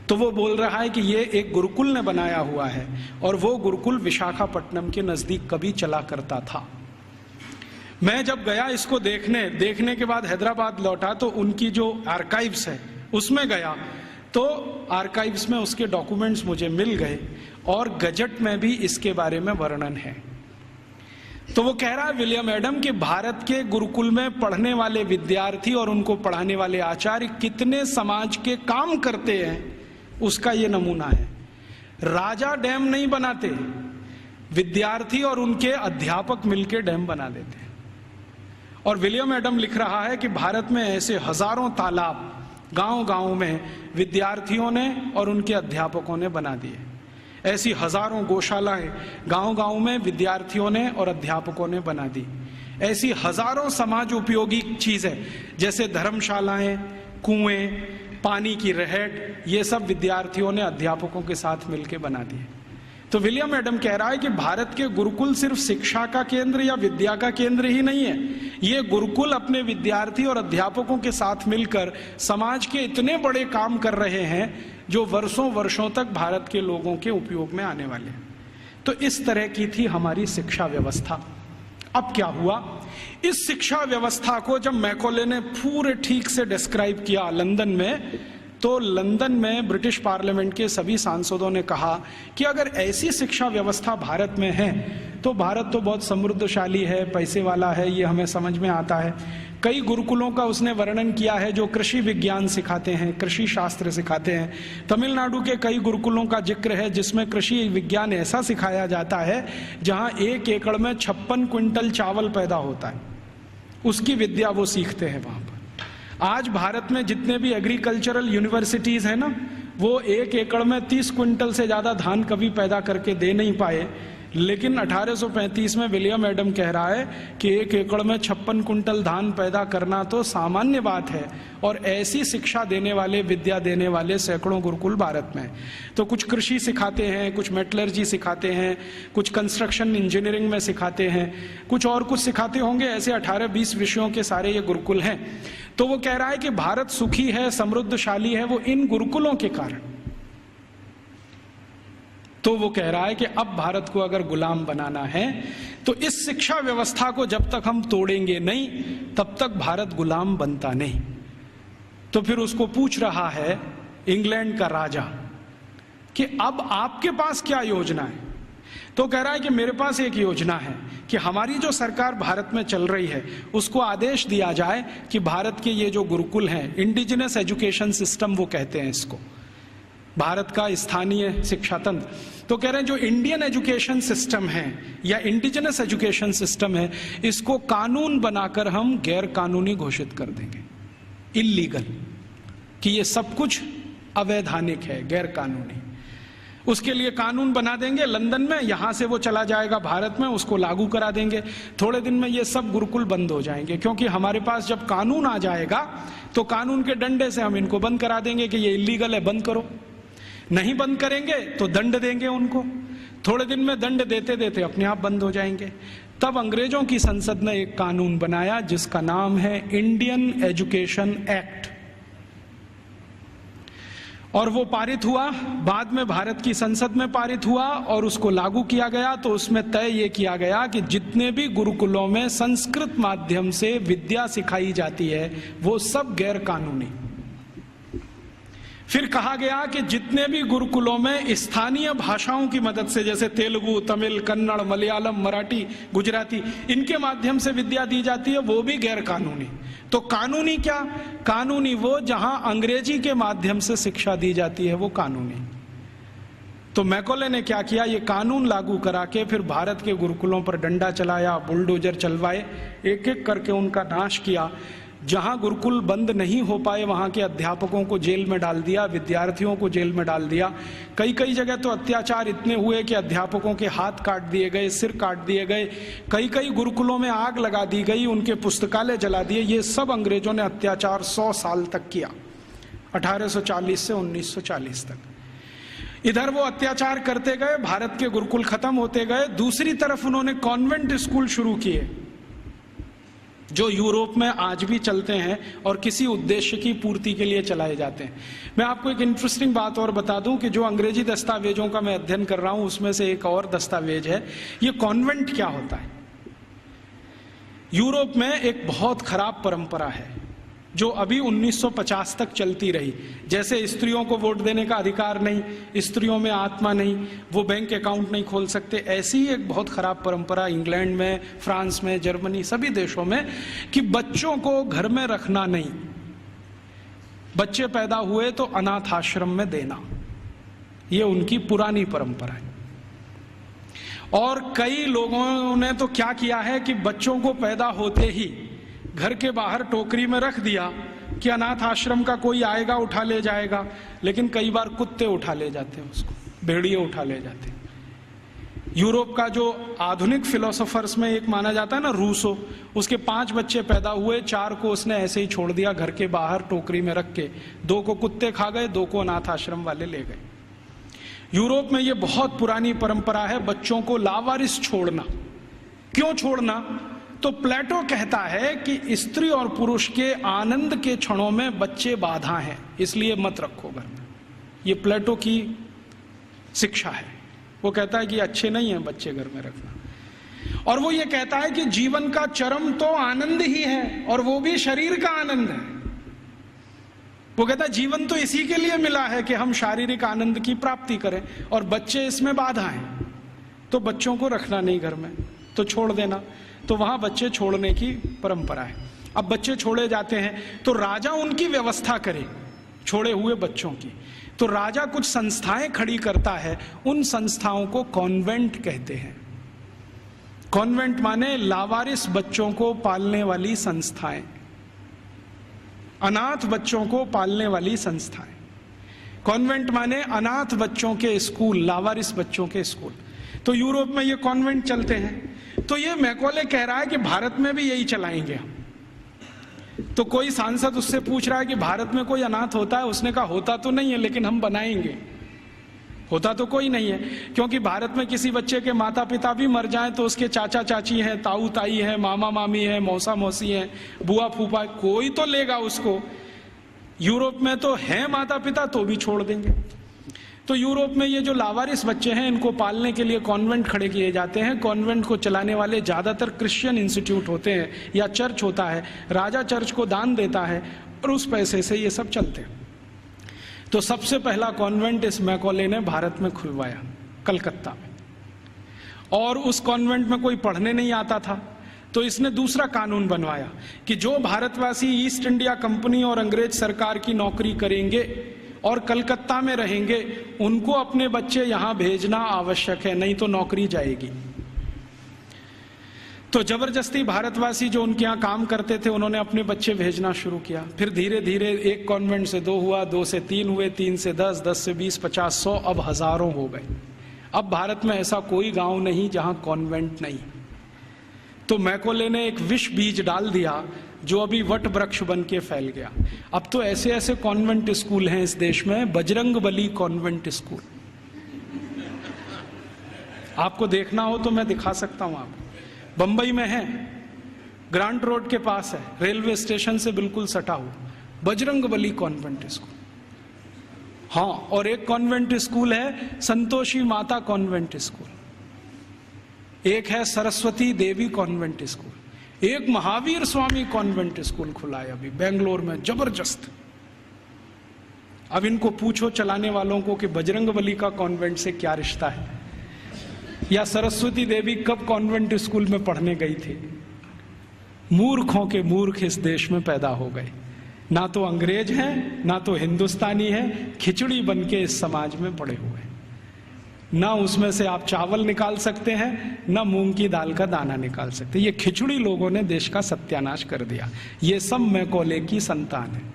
तो वो बोल रहा है कि ये एक गुरुकुल ने बनाया हुआ है, और वो गुरुकुल विशाखापट्टनम के नजदीक कभी चला करता था। मैं जब गया इसको देखने के बाद हैदराबाद लौटा तो उनकी जो आर्काइव्स है उसमें गया तो आर्काइव्स में उसके डॉक्यूमेंट्स मुझे मिल गए और गजट में भी इसके बारे में वर्णन है। तो वो कह रहा है विलियम एडम कि भारत के गुरुकुल में पढ़ने वाले विद्यार्थी और उनको पढ़ाने वाले आचार्य कितने समाज के काम करते हैं, उसका ये नमूना है। राजा डैम नहीं बनाते, विद्यार्थी और उनके अध्यापक मिलकर डैम बना देते हैं। और विलियम एडम लिख रहा है कि भारत में ऐसे हजारों तालाब गांव-गांव में विद्यार्थियों ने और उनके अध्यापकों ने बना दिए। ऐसी हजारों गौशालाएं गांव-गांव में विद्यार्थियों ने और अध्यापकों ने बना दी। ऐसी हजारों समाज उपयोगी चीजें जैसे धर्मशालाएं, कुएं, पानी की रहट, ये सब विद्यार्थियों ने अध्यापकों के साथ मिलकर बना दिए। तो विलियम एडम कह रहा है कि भारत के गुरुकुल सिर्फ शिक्षा का केंद्र या विद्या का केंद्र ही नहीं है, ये गुरुकुल अपने विद्यार्थी और अध्यापकों के साथ मिलकर समाज के इतने बड़े काम कर रहे हैं जो वर्षों वर्षों तक भारत के लोगों के उपयोग में आने वाले हैं। तो इस तरह की थी हमारी शिक्षा व्यवस्था। अब क्या हुआ, इस शिक्षा व्यवस्था को जब मैकॉले ने पूरे ठीक से डिस्क्राइब किया लंदन में, तो लंदन में ब्रिटिश पार्लियामेंट के सभी सांसदों ने कहा कि अगर ऐसी शिक्षा व्यवस्था भारत में है तो भारत तो बहुत समृद्धशाली है, पैसे वाला है, ये हमें समझ में आता है। कई गुरुकुलों का उसने वर्णन किया है जो कृषि विज्ञान सिखाते हैं, कृषि शास्त्र सिखाते हैं। तमिलनाडु के कई गुरुकुलों का जिक्र है जिसमें कृषि विज्ञान ऐसा सिखाया जाता है जहां 1 एकड़ में 56 क्विंटल चावल पैदा होता है, उसकी विद्या वो सीखते हैं वहां पर। आज भारत में जितने भी एग्रीकल्चरल यूनिवर्सिटीज है ना, वो 1 एकड़ में 30 क्विंटल से ज्यादा धान कभी पैदा करके दे नहीं पाए, लेकिन 1835 में विलियम एडम कह रहा है कि 1 एकड़ में 56 कुंटल धान पैदा करना तो सामान्य बात है। और ऐसी शिक्षा देने वाले, विद्या देने वाले सैकड़ों गुरुकुल भारत में। तो कुछ कृषि सिखाते हैं, कुछ मेटलर्जी सिखाते हैं, कुछ कंस्ट्रक्शन इंजीनियरिंग में सिखाते हैं, कुछ और कुछ सिखाते होंगे। ऐसे 18-20 विषयों के सारे ये गुरुकुल हैं। तो वो कह रहा है कि भारत सुखी है, समृद्धशाली है, वो इन गुरुकुलों के कारण। तो वो कह रहा है कि अब भारत को अगर गुलाम बनाना है तो इस शिक्षा व्यवस्था को जब तक हम तोड़ेंगे नहीं तब तक भारत गुलाम बनता नहीं। तो फिर उसको पूछ रहा है इंग्लैंड का राजा कि अब आपके पास क्या योजना है। तो कह रहा है कि मेरे पास एक योजना है कि हमारी जो सरकार भारत में चल रही है उसको आदेश दिया जाए कि भारत के ये जो गुरुकुल हैं, इंडिजिनस एजुकेशन सिस्टम वो कहते हैं इसको, भारत का स्थानीय शिक्षा तंत्र। तो कह रहे हैं जो इंडियन एजुकेशन सिस्टम है या इंडिजिनस एजुकेशन सिस्टम है, इसको कानून बनाकर हम गैर कानूनी घोषित कर देंगे, इल्लीगल, कि ये सब कुछ अवैधानिक है, गैर कानूनी। उसके लिए कानून बना देंगे लंदन में, यहां से वो चला जाएगा भारत में, उसको लागू करा देंगे। थोड़े दिन में ये सब गुरुकुल बंद हो जाएंगे, क्योंकि हमारे पास जब कानून आ जाएगा तो कानून के डंडे से हम इनको बंद करा देंगे कि ये इल्लीगल है, बंद करो। नहीं बंद करेंगे तो दंड देंगे उनको। थोड़े दिन में दंड देते देते अपने आप बंद हो जाएंगे। तब अंग्रेजों की संसद ने एक कानून बनाया जिसका नाम है इंडियन एजुकेशन एक्ट, और वो पारित हुआ, बाद में भारत की संसद में पारित हुआ और उसको लागू किया गया। तो उसमें तय ये किया गया कि जितने भी गुरुकुलों में संस्कृत माध्यम से विद्या सिखाई जाती है वो सब गैर कानूनी। फिर कहा गया कि जितने भी गुरुकुलों में स्थानीय भाषाओं की मदद से, जैसे तेलुगु, तमिल, कन्नड़, मलयालम, मराठी, गुजराती, इनके माध्यम से विद्या दी जाती है, वो भी गैर कानूनी। तो कानूनी क्या? कानूनी वो जहां अंग्रेजी के माध्यम से शिक्षा दी जाती है, वो कानूनी। तो मैकॉले ने क्या किया, ये कानून लागू करा के फिर भारत के गुरुकुलों पर डंडा चलाया, बुलडोजर चलवाए, एक एक करके उनका नाश किया। जहां गुरुकुल बंद नहीं हो पाए वहां के अध्यापकों को जेल में डाल दिया, विद्यार्थियों को जेल में डाल दिया। कई कई जगह तो अत्याचार इतने हुए कि अध्यापकों के हाथ काट दिए गए, सिर काट दिए गए। कई कई गुरुकुलों में आग लगा दी गई, उनके पुस्तकालय जला दिए। ये सब अंग्रेजों ने अत्याचार 100 साल तक किया, 1840 से 1940 तक। इधर वो अत्याचार करते गए, भारत के गुरुकुल खत्म होते गए। दूसरी तरफ उन्होंने कॉन्वेंट स्कूल शुरू किए जो यूरोप में आज भी चलते हैं और किसी उद्देश्य की पूर्ति के लिए चलाए जाते हैं। मैं आपको एक इंटरेस्टिंग बात और बता दूं कि जो अंग्रेजी दस्तावेजों का मैं अध्ययन कर रहा हूं उसमें से एक और दस्तावेज है, ये कॉन्वेंट क्या होता है। यूरोप में एक बहुत खराब परंपरा है जो अभी 1950 तक चलती रही। जैसे स्त्रियों को वोट देने का अधिकार नहीं, स्त्रियों में आत्मा नहीं, वो बैंक अकाउंट नहीं खोल सकते, ऐसी ही एक बहुत खराब परंपरा इंग्लैंड में, फ्रांस में, जर्मनी, सभी देशों में, कि बच्चों को घर में रखना नहीं, बच्चे पैदा हुए तो अनाथ आश्रम में देना, ये उनकी पुरानी परंपरा है। और कई लोगों ने तो क्या किया है कि बच्चों को पैदा होते ही घर के बाहर टोकरी में रख दिया कि अनाथ आश्रम का कोई आएगा उठा ले जाएगा, लेकिन कई बार कुत्ते उठा ले जाते हैं उसको, भेड़िए उठा ले जाते हैं। यूरोप का जो आधुनिक फिलोसोफर्स में एक माना जाता है ना, रूसो, उसके 5 बच्चे पैदा हुए, 4 को उसने ऐसे ही छोड़ दिया घर के बाहर टोकरी में रख के, 2 को कुत्ते खा गए, 2 को अनाथ आश्रम वाले ले गए। यूरोप में ये बहुत पुरानी परंपरा है बच्चों को लावारिस छोड़ना। क्यों छोड़ना? तो प्लेटो कहता है कि स्त्री और पुरुष के आनंद के क्षणों में बच्चे बाधा हैं, इसलिए मत रखो घर में। ये प्लेटो की शिक्षा है। वो कहता है कि अच्छे नहीं है बच्चे घर में रखना। और वो ये कहता है कि जीवन का चरम तो आनंद ही है, और वो भी शरीर का आनंद है। वो कहता है जीवन तो इसी के लिए मिला है कि हम शारीरिक आनंद की प्राप्ति करें, और बच्चे इसमें बाधा हैं, तो बच्चों को रखना नहीं घर में, तो छोड़ देना। तो वहां बच्चे छोड़ने की परंपरा है। अब बच्चे छोड़े जाते हैं तो राजा उनकी व्यवस्था करे छोड़े हुए बच्चों की। तो राजा कुछ संस्थाएं खड़ी करता है, उन संस्थाओं को कॉन्वेंट कहते हैं। कॉन्वेंट माने लावारिस बच्चों को पालने वाली संस्थाएं, अनाथ बच्चों को पालने वाली संस्थाएं। कॉन्वेंट माने अनाथ बच्चों के स्कूल, लावारिस बच्चों के स्कूल। तो यूरोप में ये कॉन्वेंट चलते हैं। तो ये मैकॉले कह रहा है कि भारत में भी यही चलाएंगे हम। तो कोई सांसद उससे पूछ रहा है कि भारत में कोई अनाथ होता है? उसने कहा होता तो नहीं है, लेकिन हम बनाएंगे। होता तो कोई नहीं है, क्योंकि भारत में किसी बच्चे के माता पिता भी मर जाएं तो उसके चाचा चाची हैं, ताऊ ताई हैं, मामा मामी हैं, मौसा मौसी हैं, बुआ फूफा, कोई तो लेगा उसको। यूरोप में तो हैं माता पिता, तो भी छोड़ देंगे। तो यूरोप में ये जो लावारिस बच्चे हैं, इनको पालने के लिए कॉन्वेंट खड़े किए जाते हैं। कॉन्वेंट को चलाने वाले ज्यादातर क्रिश्चियन इंस्टीट्यूट होते हैं या चर्च होता है। राजा चर्च को दान देता है और उस पैसे से ये सब चलते हैं। तो सबसे पहला कॉन्वेंट इस मैकॉले ने भारत में खुलवाया, कलकत्ता में। और उस कॉन्वेंट में कोई पढ़ने नहीं आता था, तो इसने दूसरा कानून बनवाया कि जो भारतवासी ईस्ट इंडिया कंपनी और अंग्रेज सरकार की नौकरी करेंगे और कलकत्ता में रहेंगे, उनको अपने बच्चे यहां भेजना आवश्यक है, नहीं तो नौकरी जाएगी। तो जबरदस्ती भारतवासी जो उनके यहाँ काम करते थे, उन्होंने अपने बच्चे भेजना शुरू किया। फिर धीरे धीरे एक कॉन्वेंट से 2 हुआ, 2 से 3 हुए, 3 से 10, 10 से 20, 50, 100, अब हजारों हो गए। अब भारत में ऐसा कोई गांव नहीं जहां कॉन्वेंट नहीं। तो मैकॉले ने एक विष बीज डाल दिया जो अभी वट वृक्ष बन के फैल गया। अब तो ऐसे ऐसे कॉन्वेंट स्कूल हैं इस देश में, बजरंगबली कॉन्वेंट स्कूल। आपको देखना हो तो मैं दिखा सकता हूं आपको। बंबई में है, ग्रांट रोड के पास है, रेलवे स्टेशन से बिल्कुल सटा हुआ, बजरंगबली कॉन्वेंट स्कूल। हाँ, और एक कॉन्वेंट स्कूल है संतोषी माता कॉन्वेंट स्कूल, एक है सरस्वती देवी कॉन्वेंट स्कूल, एक महावीर स्वामी कॉन्वेंट स्कूल खुला है अभी बेंगलोर में, जबरदस्त। अब इनको पूछो चलाने वालों को कि बजरंगबली का कॉन्वेंट से क्या रिश्ता है, या सरस्वती देवी कब कॉन्वेंट स्कूल में पढ़ने गई थी। मूर्खों के मूर्ख इस देश में पैदा हो गए, ना तो अंग्रेज हैं ना तो हिंदुस्तानी हैं, खिचड़ी बन के इस समाज में पड़े हुए। ना उसमें से आप चावल निकाल सकते हैं, ना मूंग की दाल का दाना निकाल सकते। ये खिचड़ी लोगों ने देश का सत्यानाश कर दिया। ये सब मैकॉले की संतान है।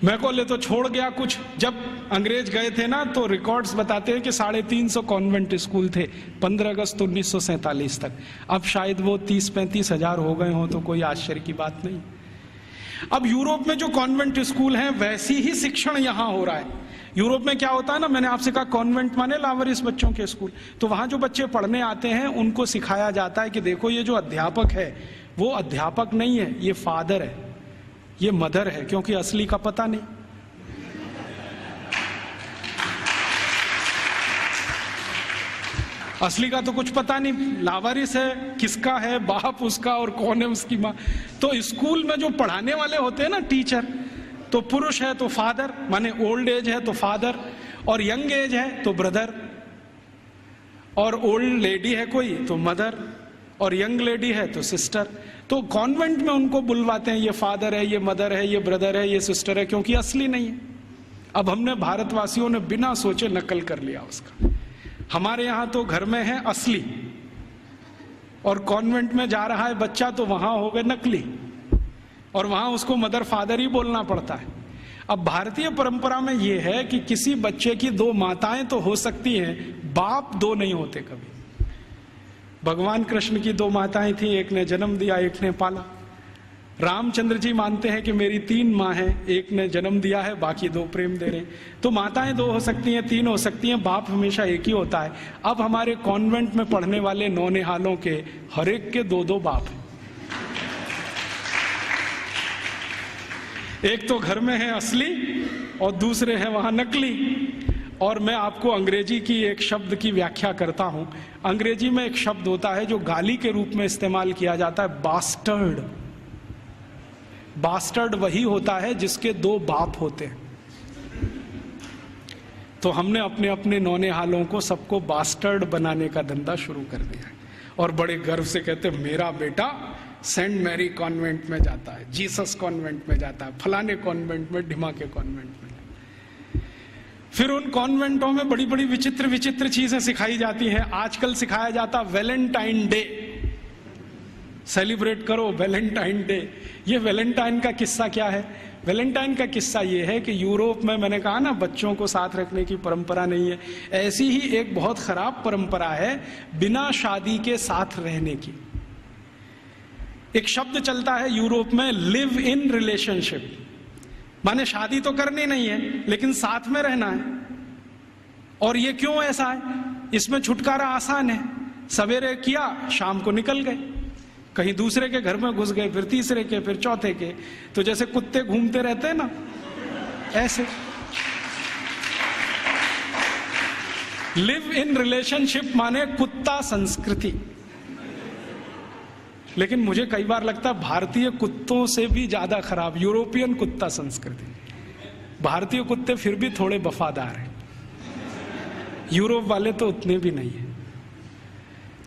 मैकॉले तो छोड़ गया कुछ। जब अंग्रेज गए थे ना, तो रिकॉर्ड्स बताते हैं कि 350 कॉन्वेंट स्कूल थे 15 अगस्त 1947 तक। अब शायद वो 30-35 हजार हो गए हों, तो कोई आश्चर्य की बात नहीं। अब यूरोप में जो कॉन्वेंट स्कूल हैं, वैसी ही शिक्षण यहां हो रहा है। यूरोप में क्या होता है ना, मैंने आपसे कहा कॉन्वेंट माने लावारिस बच्चों के स्कूल। तो वहां जो बच्चे पढ़ने आते हैं, उनको सिखाया जाता है कि देखो ये जो अध्यापक है वो अध्यापक नहीं है, ये फादर है, ये मदर है, क्योंकि असली का पता नहीं। असली का तो कुछ पता नहीं, लावारिस है, किसका है बाप उसका और कौन है उसकी माँ। तो स्कूल में जो पढ़ाने वाले होते हैं ना टीचर, तो पुरुष है तो फादर, माने ओल्ड एज है तो फादर, और यंग एज है तो ब्रदर, और ओल्ड लेडी है कोई तो मदर, और यंग लेडी है तो सिस्टर। तो कॉन्वेंट में उनको बुलवाते हैं, ये फादर है, ये मदर है, ये ब्रदर है, ये सिस्टर है, क्योंकि असली नहीं है। अब हमने भारतवासियों ने बिना सोचे नकल कर लिया उसका। हमारे यहां तो घर में है असली, और कॉन्वेंट में जा रहा है बच्चा तो वहां हो गए नकली, और वहां उसको मदर फादर ही बोलना पड़ता है। अब भारतीय परंपरा में यह है कि किसी बच्चे की दो माताएं तो हो सकती हैं, बाप दो नहीं होते कभी। भगवान कृष्ण की दो माताएं थी, एक ने जन्म दिया, एक ने पाला। रामचंद्र जी मानते हैं कि मेरी 3 माँ हैं, एक ने जन्म दिया है, बाकी 2 प्रेम दे रहे हैं। तो माताएं 2 हो सकती हैं, 3 हो सकती हैं, बाप हमेशा एक ही होता है। अब हमारे कॉन्वेंट में पढ़ने वाले नौनिहालों के हर एक के 2-2 बाप हैं। एक तो घर में है असली और दूसरे हैं वहां नकली। और मैं आपको अंग्रेजी की एक शब्द की व्याख्या करता हूं। अंग्रेजी में एक शब्द होता है जो गाली के रूप में इस्तेमाल किया जाता है, बास्टर्ड। बास्टर्ड वही होता है जिसके 2 बाप होते हैं। तो हमने अपने अपने नौनिहालों को सबको बास्टर्ड बनाने का धंधा शुरू कर दिया है, और बड़े गर्व से कहते हैं मेरा बेटा सेंट मैरी कॉन्वेंट में जाता है, जीसस कॉन्वेंट में जाता है, फलाने कॉन्वेंट में, ढिमा के कॉन्वेंट में। फिर उन कॉन्वेंटों में बड़ी बड़ी विचित्र विचित्र चीजें सिखाई जाती हैं। आजकल सिखाया जाता वैलेंटाइन डे, सेलिब्रेट करो वैलेंटाइन डे। ये वैलेंटाइन का किस्सा क्या है? वैलेंटाइन का किस्सा ये है कि यूरोप में, मैंने कहा ना बच्चों को साथ रखने की परंपरा नहीं है, ऐसी ही एक बहुत खराब परंपरा है बिना शादी के साथ रहने की। एक शब्द चलता है यूरोप में, लिव इन रिलेशनशिप, माने शादी तो करनी नहीं है लेकिन साथ में रहना है। और ये क्यों ऐसा है? इसमें छुटकारा आसान है, सवेरे किया शाम को निकल गए, कहीं दूसरे के घर में घुस गए, फिर तीसरे के, फिर चौथे के। तो जैसे कुत्ते घूमते रहते हैं ना, ऐसे। लिव इन रिलेशनशिप माने कुत्ता संस्कृति। लेकिन मुझे कई बार लगता है भारतीय कुत्तों से भी ज्यादा खराब यूरोपियन कुत्ता संस्कृति। भारतीय कुत्ते फिर भी थोड़े वफादार हैं, यूरोप वाले तो उतने भी नहीं है।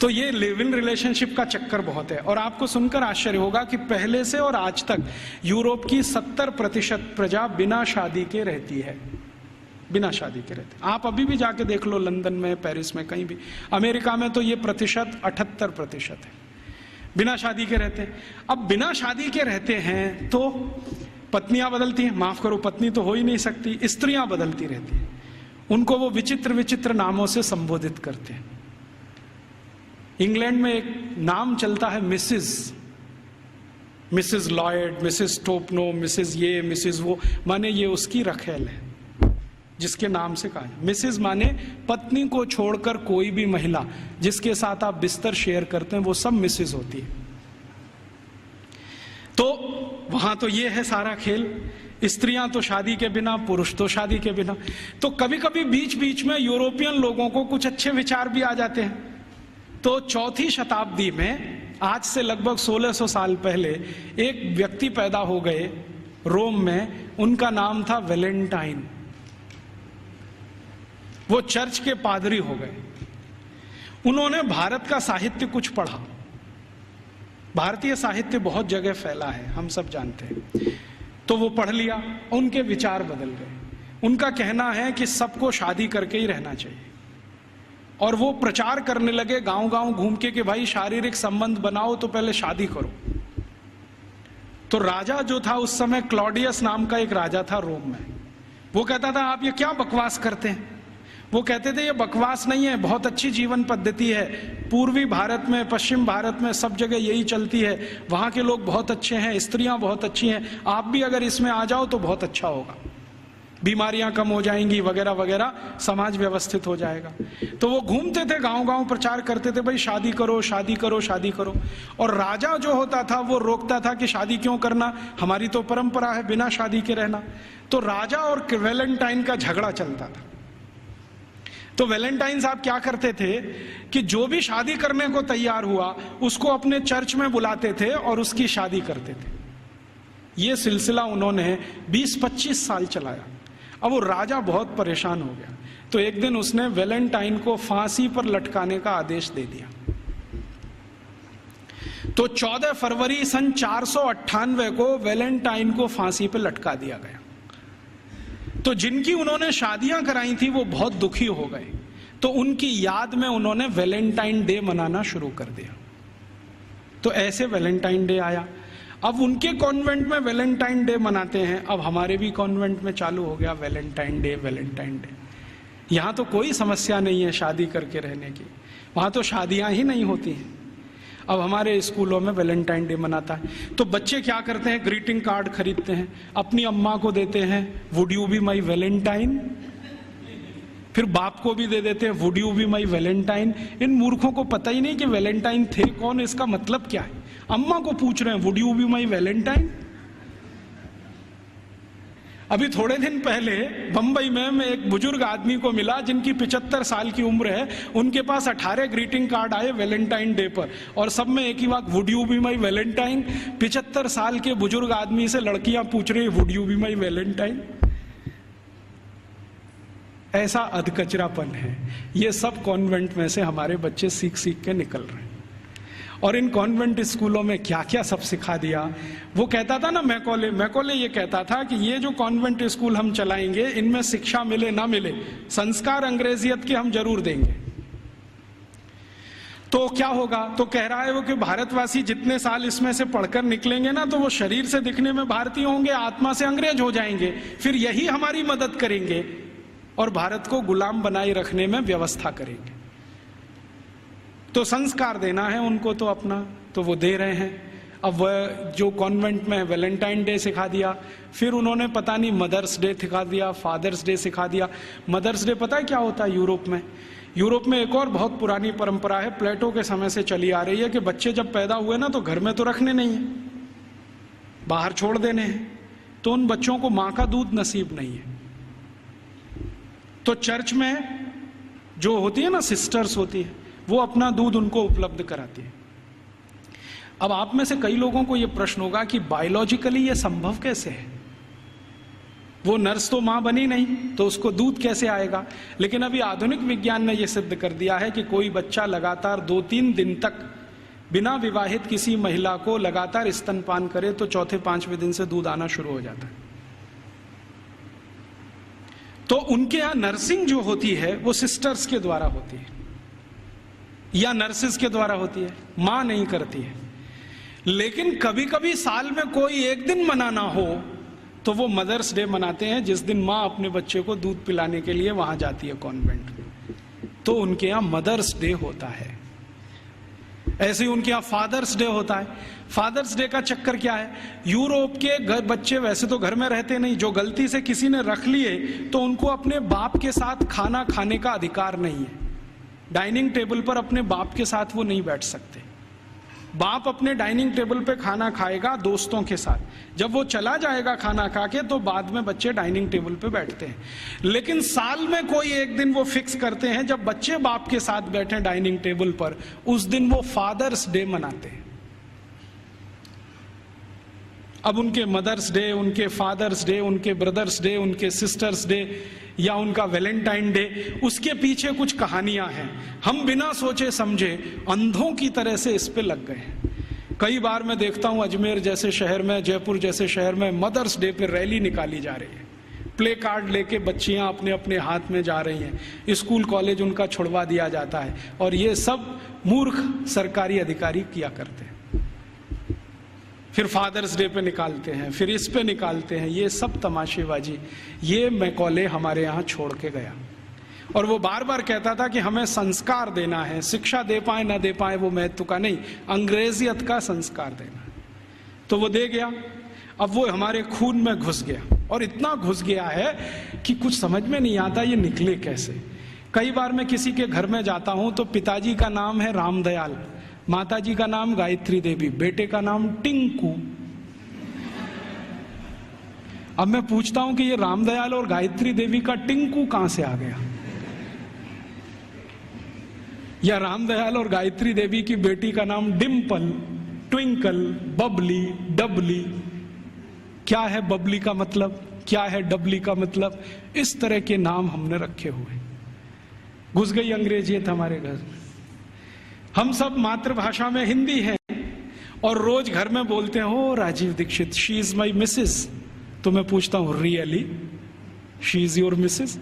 तो ये लिव इन रिलेशनशिप का चक्कर बहुत है। और आपको सुनकर आश्चर्य होगा कि पहले से और आज तक यूरोप की 70% प्रजा बिना शादी के रहती है, बिना शादी के रहते। आप अभी भी जाके देख लो, लंदन में, पेरिस में, कहीं भी। अमेरिका में तो ये प्रतिशत 78% है, बिना शादी के रहते हैं। अब बिना शादी के रहते हैं तो पत्नियां बदलती हैं, माफ करो पत्नी तो हो ही नहीं सकती, स्त्रियां बदलती रहती हैं। उनको वो विचित्र विचित्र नामों से संबोधित करते हैं। इंग्लैंड में एक नाम चलता है Mrs Lloyd, Mrs Topno, Mrs ये, मिसेस वो, माने ये उसकी रखेल है जिसके नाम से कहा। मिसेस माने पत्नी को छोड़कर कोई भी महिला जिसके साथ आप बिस्तर शेयर करते हैं वो सब मिसेस होती है। तो वहां तो ये है सारा खेल, स्त्रियां तो शादी के बिना, पुरुष तो शादी के बिना। तो कभी कभी बीच बीच में यूरोपियन लोगों को कुछ अच्छे विचार भी आ जाते हैं। तो 4वीं शताब्दी में, आज से लगभग 1600 साल पहले, एक व्यक्ति पैदा हो गए रोम में, उनका नाम था वैलेंटाइन। वो चर्च के पादरी हो गए। उन्होंने भारत का साहित्य कुछ पढ़ा। भारतीय साहित्य बहुत जगह फैला है, हम सब जानते हैं। तो वो पढ़ लिया, उनके विचार बदल गए। उनका कहना है कि सबको शादी करके ही रहना चाहिए। और वो प्रचार करने लगे गांव गांव घूम के कि भाई शारीरिक संबंध बनाओ तो पहले शादी करो। तो राजा जो था उस समय, क्लॉडियस नाम का एक राजा था रोम में, वो कहता था आप ये क्या बकवास करते हैं। वो कहते थे ये बकवास नहीं है, बहुत अच्छी जीवन पद्धति है। पूर्वी भारत में, पश्चिम भारत में, सब जगह यही चलती है। वहां के लोग बहुत अच्छे हैं, स्त्रियां बहुत अच्छी हैं, आप भी अगर इसमें आ जाओ तो बहुत अच्छा होगा, बीमारियां कम हो जाएंगी वगैरह वगैरह, समाज व्यवस्थित हो जाएगा। तो वो घूमते थे गांव गांव, प्रचार करते थे भाई शादी करो, शादी करो, शादी करो। और राजा जो होता था वो रोकता था कि शादी क्यों करना, हमारी तो परंपरा है बिना शादी के रहना। तो राजा और वैलेंटाइन का झगड़ा चलता था। तो वैलेंटाइन साहब क्या करते थे कि जो भी शादी करने को तैयार हुआ उसको अपने चर्च में बुलाते थे और उसकी शादी करते थे। ये सिलसिला उन्होंने 20-25 साल चलाया। अब वो राजा बहुत परेशान हो गया, तो एक दिन उसने वैलेंटाइन को फांसी पर लटकाने का आदेश दे दिया। तो 14 फरवरी सन 498 को वैलेंटाइन को फांसी पर लटका दिया गया। तो जिनकी उन्होंने शादियां कराई थी वो बहुत दुखी हो गए, तो उनकी याद में उन्होंने वैलेंटाइन डे मनाना शुरू कर दिया। तो ऐसे वैलेंटाइन डे आया। अब उनके कॉन्वेंट में वैलेंटाइन डे मनाते हैं, अब हमारे भी कॉन्वेंट में चालू हो गया वैलेंटाइन डे, वैलेंटाइन डे। यहां तो कोई समस्या नहीं है शादी करके रहने की, वहां तो शादियां ही नहीं होती हैं। अब हमारे स्कूलों में वैलेंटाइन डे मनाता है, तो बच्चे क्या करते हैं, ग्रीटिंग कार्ड खरीदते हैं, अपनी अम्मा को देते हैं would you be my Valentine, फिर बाप को भी दे देते हैं would you be my Valentine. इन मूर्खों को पता ही नहीं कि वैलेंटाइन थे कौन, इसका मतलब क्या है। अम्मा को पूछ रहे हैं would you be my Valentine. अभी थोड़े दिन पहले बंबई में एक बुजुर्ग आदमी को मिला जिनकी 75 साल की उम्र है, उनके पास 18 ग्रीटिंग कार्ड आए वैलेंटाइन डे पर, और सब में एक ही बात would you be my Valentine. 75 साल के बुजुर्ग आदमी से लड़कियां पूछ रही would you be my Valentine. ऐसा अधकचरापन है। ये सब कॉन्वेंट में से हमारे बच्चे सीख सीख के निकल रहे हैं। और इन कॉन्वेंट स्कूलों में क्या क्या सब सिखा दिया। वो कहता था ना मैकॉले ये कहता था कि ये जो कॉन्वेंट स्कूल हम चलाएंगे इनमें शिक्षा मिले ना मिले, संस्कार अंग्रेजियत के हम जरूर देंगे। तो क्या होगा, तो कह रहा है वो कि भारतवासी जितने साल इसमें से पढ़कर निकलेंगे ना, तो वो शरीर से दिखने में भारतीय होंगे, आत्मा से अंग्रेज हो जाएंगे, फिर यही हमारी मदद करेंगे और भारत को गुलाम बनाए रखने में व्यवस्था करेंगे। तो संस्कार देना है उनको तो अपना, तो वो दे रहे हैं। अब वह जो कॉन्वेंट में वैलेंटाइन डे सिखा दिया, फिर उन्होंने पता नहीं मदर्स डे सिखा दिया, फादर्स डे सिखा दिया। मदर्स डे पता है क्या होता है यूरोप में? यूरोप में एक और बहुत पुरानी परंपरा है, प्लेटो के समय से चली आ रही है, कि बच्चे जब पैदा हुए ना तो घर में तो रखने नहीं है, बाहर छोड़ देने हैं। तो उन बच्चों को मां का दूध नसीब नहीं है, तो चर्च में जो होती है ना, सिस्टर्स होती है, वो अपना दूध उनको उपलब्ध कराती है। अब आप में से कई लोगों को यह प्रश्न होगा कि बायोलॉजिकली ये संभव कैसे है? वो नर्स तो मां बनी नहीं, तो उसको दूध कैसे आएगा? लेकिन अभी आधुनिक विज्ञान ने यह सिद्ध कर दिया है कि कोई बच्चा लगातार 2-3 दिन तक बिना विवाहित किसी महिला को लगातार स्तनपान करे तो 4-5वें दिन से दूध आना शुरू हो जाता है। तो उनके यहां नर्सिंग जो होती है वो सिस्टर्स के द्वारा होती है या नर्सिस के द्वारा होती है, मां नहीं करती है। लेकिन कभी कभी साल में कोई एक दिन मनाना हो तो वो मदर्स डे मनाते हैं, जिस दिन मां अपने बच्चे को दूध पिलाने के लिए वहां जाती है कॉन्वेंट में, तो उनके यहां मदर्स डे होता है। ऐसे ही उनके यहां फादर्स डे होता है। फादर्स डे का चक्कर क्या है, यूरोप के बच्चे वैसे तो घर में रहते नहीं, जो गलती से किसी ने रख लिए तो उनको अपने बाप के साथ खाना खाने का अधिकार नहीं है। डाइनिंग टेबल पर अपने बाप के साथ वो नहीं बैठ सकते। बाप अपने डाइनिंग टेबल पे खाना खाएगा दोस्तों के साथ, जब वो चला जाएगा खाना खा के तो बाद में बच्चे डाइनिंग टेबल पे बैठते हैं। लेकिन साल में कोई एक दिन वो फिक्स करते हैं जब बच्चे बाप के साथ बैठे डाइनिंग टेबल पर, उस दिन वो फादर्स डे मनाते हैं। अब उनके मदर्स डे, उनके फादर्स डे, उनके ब्रदर्स डे, उनके सिस्टर्स डे या उनका वैलेंटाइन डे, उसके पीछे कुछ कहानियां हैं। हम बिना सोचे समझे अंधों की तरह से इस पे लग गए। कई बार मैं देखता हूं अजमेर जैसे शहर में, जयपुर जैसे शहर में मदर्स डे पे रैली निकाली जा रही है, प्ले कार्ड लेके बच्चियां अपने अपने हाथ में जा रही हैं, स्कूल कॉलेज उनका छुड़वा दिया जाता है, और ये सब मूर्ख सरकारी अधिकारी किया करते हैं। फिर फादर्स डे पे निकालते हैं, फिर इस पे निकालते हैं, ये सब तमाशेबाजी। ये मैकॉले हमारे यहाँ छोड़ के गया, और वो बार बार कहता था कि हमें संस्कार देना है, शिक्षा दे पाए ना दे पाए वो महत्व का नहीं, अंग्रेजियत का संस्कार देना है। तो वो दे गया। अब वो हमारे खून में घुस गया, और इतना घुस गया है कि कुछ समझ में नहीं आता ये निकले कैसे। कई बार मैं किसी के घर में जाता हूं तो पिताजी का नाम है रामदयाल, माताजी का नाम गायत्री देवी, बेटे का नाम टिंकू। अब मैं पूछता हूं कि ये रामदयाल और गायत्री देवी का टिंकू कहां से आ गया? या रामदयाल और गायत्री देवी की बेटी का नाम डिम्पल, ट्विंकल, बबली, डबली। क्या है बबली का मतलब, क्या है डबली का मतलब? इस तरह के नाम हमने रखे हुए। घुस गई अंग्रेजियत हमारे घर में। हम सब मातृभाषा में हिंदी हैं और रोज घर में बोलते हैं, oh Rajiv Dixit, she is my missus. तो मैं पूछता हूं, really she is your missus?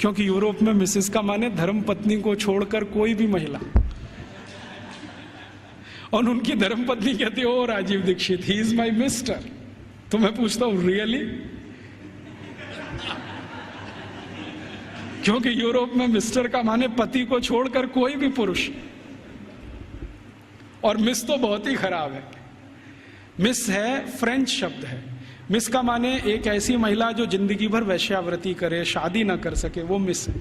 क्योंकि यूरोप में मिसेस का माने धर्म पत्नी को छोड़कर कोई भी महिला, और उनकी धर्म पत्नी कहती है, oh Rajiv Dixit, he is my mister. तो मैं पूछता हूं, रियली? क्योंकि यूरोप में मिस्टर का माने पति को छोड़कर कोई भी पुरुष। और मिस तो बहुत ही खराब है। मिस है फ्रेंच शब्द है। मिस का माने एक ऐसी महिला जो जिंदगी भर वैश्यावृत्ति करे, शादी ना कर सके, वो मिस है।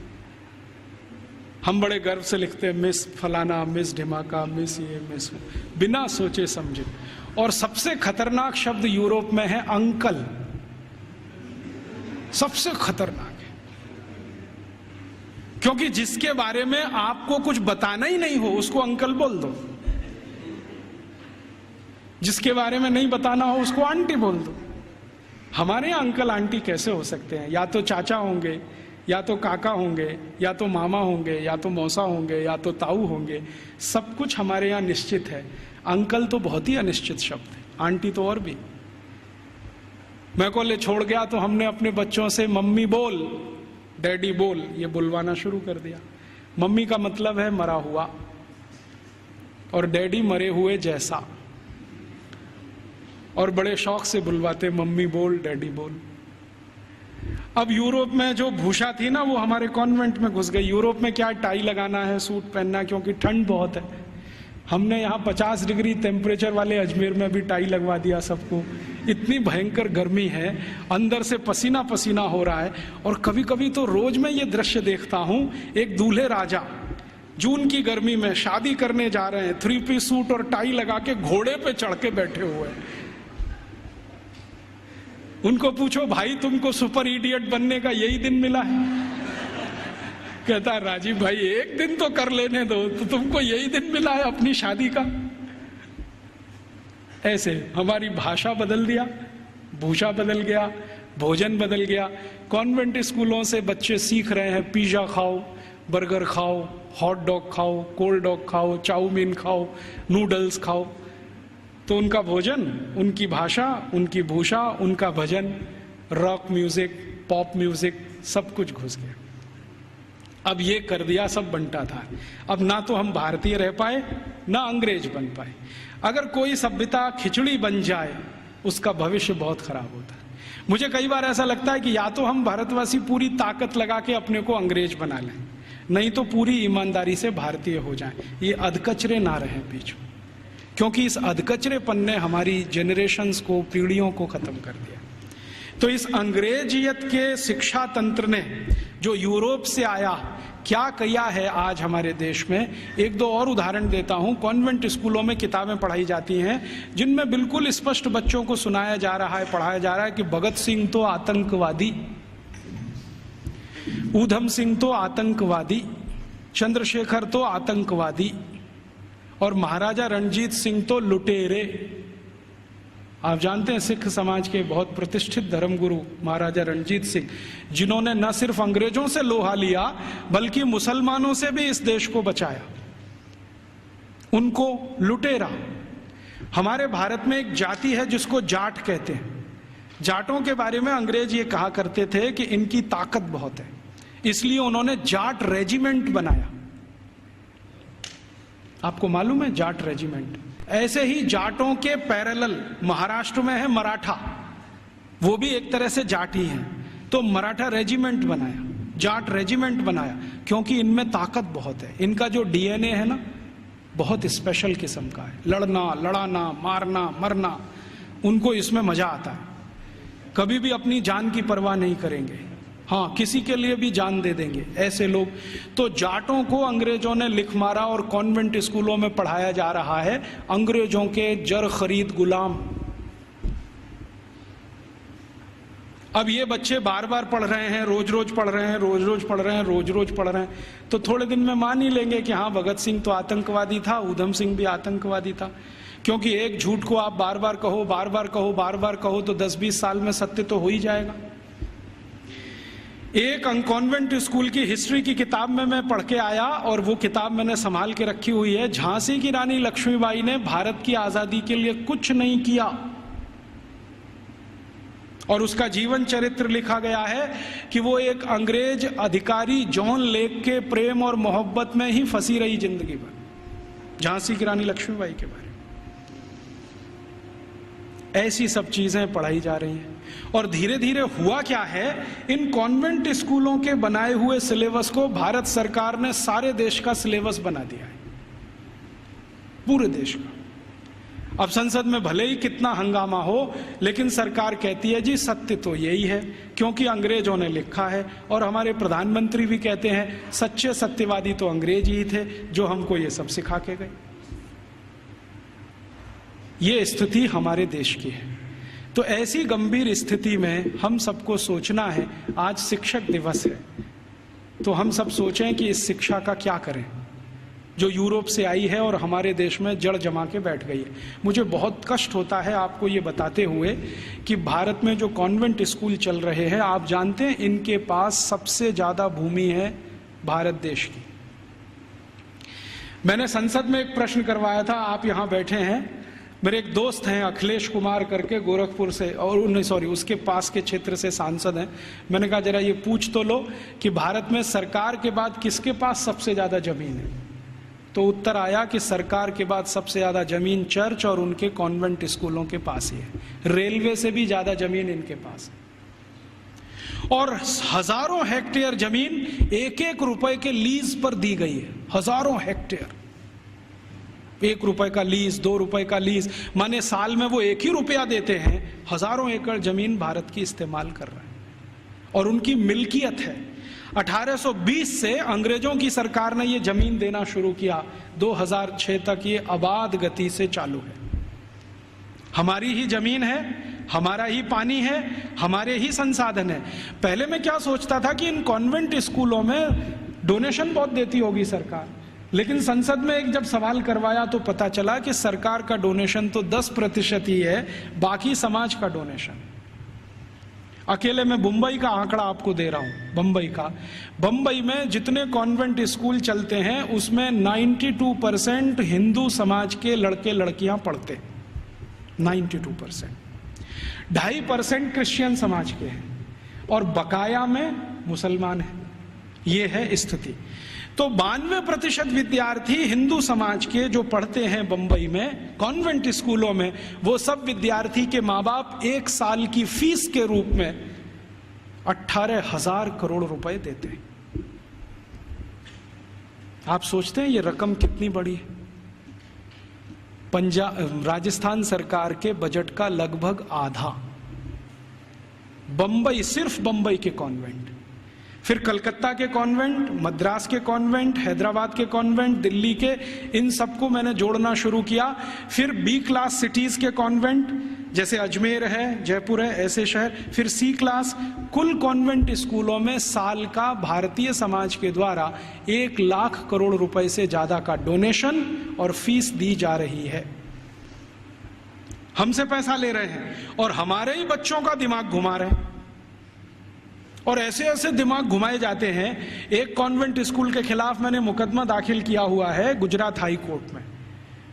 हम बड़े गर्व से लिखते हैं मिस फलाना, मिस ढिमाका, मिस ये, मिस वो, बिना सोचे समझे। और सबसे खतरनाक शब्द यूरोप में है अंकल। सबसे खतरनाक है, क्योंकि जिसके बारे में आपको कुछ बताना ही नहीं हो उसको अंकल बोल दो, जिसके बारे में नहीं बताना हो उसको आंटी बोल दो। हमारे यहाँ अंकल आंटी कैसे हो सकते हैं? या तो चाचा होंगे, या तो काका होंगे, या तो मामा होंगे, या तो मौसा होंगे, या तो ताऊ होंगे। सब कुछ हमारे यहाँ निश्चित है। अंकल तो बहुत ही अनिश्चित शब्द है, आंटी तो और भी। मैं कॉलेज छोड़ गया तो हमने अपने बच्चों से मम्मी बोल, डैडी बोल, ये बुलवाना शुरू कर दिया। मम्मी का मतलब है मरा हुआ, और डैडी मरे हुए जैसा। और बड़े शौक से बुलवाते, मम्मी बोल, डैडी बोल। अब यूरोप में जो भूषा थी ना, वो हमारे कॉन्वेंट में घुस गई। यूरोप में क्या टाई लगाना है, सूट पहनना, क्योंकि ठंड बहुत है। हमने यहाँ 50 डिग्री टेम्परेचर वाले अजमेर में भी टाई लगवा दिया सबको। इतनी भयंकर गर्मी है, अंदर से पसीना पसीना हो रहा है। और कभी कभी तो रोज मैं ये दृश्य देखता हूँ, एक दूल्हे राजा जून की गर्मी में शादी करने जा रहे हैं, 3 पीस सूट और टाई लगा के घोड़े पे चढ़ के बैठे हुए हैं। उनको पूछो, भाई तुमको सुपर इडियट बनने का यही दिन मिला है? कहता है, राजीव भाई एक दिन तो कर लेने दो, तो तुमको यही दिन मिला है अपनी शादी का? ऐसे हमारी भाषा बदल दिया, भूषा बदल गया, भोजन बदल गया। कॉन्वेंट स्कूलों से बच्चे सीख रहे हैं पिज्जा खाओ, बर्गर खाओ, हॉट डॉग खाओ, कोल्ड डॉग खाओ, चाउमीन खाओ, नूडल्स खाओ। तो उनका भोजन, उनकी भाषा, उनकी भूषा, उनका भजन, रॉक म्यूजिक, पॉप म्यूजिक, सब कुछ घुस गया। अब ये कर दिया सब बंटा था। अब ना तो हम भारतीय रह पाए, ना अंग्रेज बन पाए। अगर कोई सभ्यता खिचड़ी बन जाए, उसका भविष्य बहुत खराब होता है। मुझे कई बार ऐसा लगता है कि या तो हम भारतवासी पूरी ताकत लगा के अपने को अंग्रेज बना लें, नहीं तो पूरी ईमानदारी से भारतीय हो जाएं। ये अधकचरे ना रहे बीच में, क्योंकि इस अधकचरेपन ने हमारी जनरेशन्स को, पीढ़ियों को खत्म कर दिया। तो इस अंग्रेजियत के शिक्षा तंत्र ने जो यूरोप से आया, क्या किया है आज हमारे देश में। एक दो और उदाहरण देता हूं। कॉन्वेंट स्कूलों में किताबें पढ़ाई जाती हैं जिनमें बिल्कुल स्पष्ट बच्चों को सुनाया जा रहा है, पढ़ाया जा रहा है कि भगत सिंह तो आतंकवादी, ऊधम सिंह तो आतंकवादी, चंद्रशेखर तो आतंकवादी, और महाराजा रणजीत सिंह तो लुटेरे। आप जानते हैं सिख समाज के बहुत प्रतिष्ठित धर्मगुरु महाराजा रणजीत सिंह, जिन्होंने न सिर्फ अंग्रेजों से लोहा लिया बल्कि मुसलमानों से भी इस देश को बचाया, उनको लुटेरा। हमारे भारत में एक जाति है जिसको जाट कहते हैं। जाटों के बारे में अंग्रेज ये कहा करते थे कि इनकी ताकत बहुत है, इसलिए उन्होंने जाट रेजिमेंट बनाया। आपको मालूम है जाट रेजिमेंट? ऐसे ही जाटों के पैरेलल महाराष्ट्र में है मराठा, वो भी एक तरह से जाट ही हैं। तो मराठा रेजिमेंट बनाया, जाट रेजिमेंट बनाया, क्योंकि इनमें ताकत बहुत है। इनका जो डीएनए है ना, बहुत स्पेशल किस्म का है। लड़ना, लड़ाना, मारना, मरना, उनको इसमें मजा आता है। कभी भी अपनी जान की परवाह नहीं करेंगे, हाँ किसी के लिए भी जान दे देंगे, ऐसे लोग। तो जाटों को अंग्रेजों ने लिख मारा और कॉन्वेंट स्कूलों में पढ़ाया जा रहा है अंग्रेजों के जर खरीद गुलाम। अब ये बच्चे बार बार पढ़ रहे हैं, रोज रोज पढ़ रहे हैं, रोज रोज पढ़ रहे हैं, रोज रोज पढ़ रहे हैं, तो थोड़े दिन में मान ही लेंगे कि हाँ, भगत सिंह तो आतंकवादी था, ऊधम सिंह भी आतंकवादी था। क्योंकि एक झूठ को आप बार बार कहो, बार बार कहो, बार बार कहो, तो 10-20 साल में सत्य तो हो ही जाएगा। एक कॉन्वेंट स्कूल की हिस्ट्री की किताब में मैं पढ़ के आया, और वो किताब मैंने संभाल के रखी हुई है। झांसी की रानी लक्ष्मीबाई ने भारत की आजादी के लिए कुछ नहीं किया, और उसका जीवन चरित्र लिखा गया है कि वो एक अंग्रेज अधिकारी जॉन लेक के प्रेम और मोहब्बत में ही फंसी रही जिंदगी भर। झांसी की रानी लक्ष्मीबाई के बारे में ऐसी सब चीजें पढ़ाई जा रही हैं। और धीरे धीरे हुआ क्या है, इन कॉन्वेंट स्कूलों के बनाए हुए सिलेबस को भारत सरकार ने सारे देश का सिलेबस बना दिया है, पूरे देश का। अब संसद में भले ही कितना हंगामा हो, लेकिन सरकार कहती है जी सत्य तो यही है, क्योंकि अंग्रेजों ने लिखा है। और हमारे प्रधानमंत्री भी कहते हैं सच्चे सत्यवादी तो अंग्रेज ही थे जो हमको ये सब सिखा के गए। ये स्थिति हमारे देश की है। तो ऐसी गंभीर स्थिति में हम सबको सोचना है, आज शिक्षक दिवस है, तो हम सब सोचें कि इस शिक्षा का क्या करें जो यूरोप से आई है और हमारे देश में जड़ जमा के बैठ गई है। मुझे बहुत कष्ट होता है आपको ये बताते हुए कि भारत में जो कॉन्वेंट स्कूल चल रहे हैं, आप जानते हैं इनके पास सबसे ज्यादा भूमि है भारत देश की। मैंने संसद में एक प्रश्न करवाया था, आप यहां बैठे हैं, मेरे एक दोस्त हैं अखिलेश कुमार करके गोरखपुर से, और उसके पास के क्षेत्र से सांसद हैं। मैंने कहा जरा ये पूछ तो लो कि भारत में सरकार के बाद किसके पास सबसे ज्यादा जमीन है। तो उत्तर आया कि सरकार के बाद सबसे ज्यादा जमीन चर्च और उनके कॉन्वेंट स्कूलों के पास ही है। रेलवे से भी ज्यादा जमीन इनके पास है, और हजारों हेक्टेयर जमीन 1-1 रुपए के लीज पर दी गई है। हजारों हेक्टेयर, 1 रुपए का लीज, 2 रुपए का लीज, माने साल में वो 1 ही रुपया देते हैं, हजारों एकड़ जमीन भारत की इस्तेमाल कर रहे हैं और उनकी मिल्कियत है। 1820 से अंग्रेजों की सरकार ने ये जमीन देना शुरू किया, 2006 तक ये आबाद गति से चालू है। हमारी ही जमीन है, हमारा ही पानी है, हमारे ही संसाधन है। पहले मैं क्या सोचता था कि इन कॉन्वेंट स्कूलों में डोनेशन बहुत देती होगी सरकार, लेकिन संसद में एक जब सवाल करवाया तो पता चला कि सरकार का डोनेशन तो 10% ही है, बाकी समाज का डोनेशन। अकेले मैं मुंबई का आंकड़ा आपको दे रहा हूं। बंबई में जितने कॉन्वेंट स्कूल चलते हैं उसमें 92% हिंदू समाज के लड़के लड़कियां पढ़ते, 92%। 2.5% क्रिश्चियन समाज के हैं और बकाया में मुसलमान हैं। ये है स्थिति। तो 92% विद्यार्थी हिंदू समाज के जो पढ़ते हैं बंबई में कॉन्वेंट स्कूलों में, वो सब विद्यार्थी के माँ बाप 1 साल की फीस के रूप में 18,000 करोड़ रुपए देते हैं। आप सोचते हैं ये रकम कितनी बड़ी है? राजस्थान सरकार के बजट का लगभग आधा बंबई, सिर्फ बंबई के कॉन्वेंट, फिर कलकत्ता के कॉन्वेंट, मद्रास के कॉन्वेंट, हैदराबाद के कॉन्वेंट, दिल्ली के, इन सबको मैंने जोड़ना शुरू किया। फिर B क्लास सिटीज के कॉन्वेंट, जैसे अजमेर है, जयपुर है, ऐसे शहर, फिर C क्लास। कुल कॉन्वेंट स्कूलों में साल का भारतीय समाज के द्वारा 1 लाख करोड़ रुपए से ज्यादा का डोनेशन और फीस दी जा रही है। हमसे पैसा ले रहे हैं और हमारे ही बच्चों का दिमाग घुमा रहे हैं, और ऐसे ऐसे दिमाग घुमाए जाते हैं। एक कॉन्वेंट स्कूल के खिलाफ मैंने मुकदमा दाखिल किया हुआ है गुजरात हाई कोर्ट में।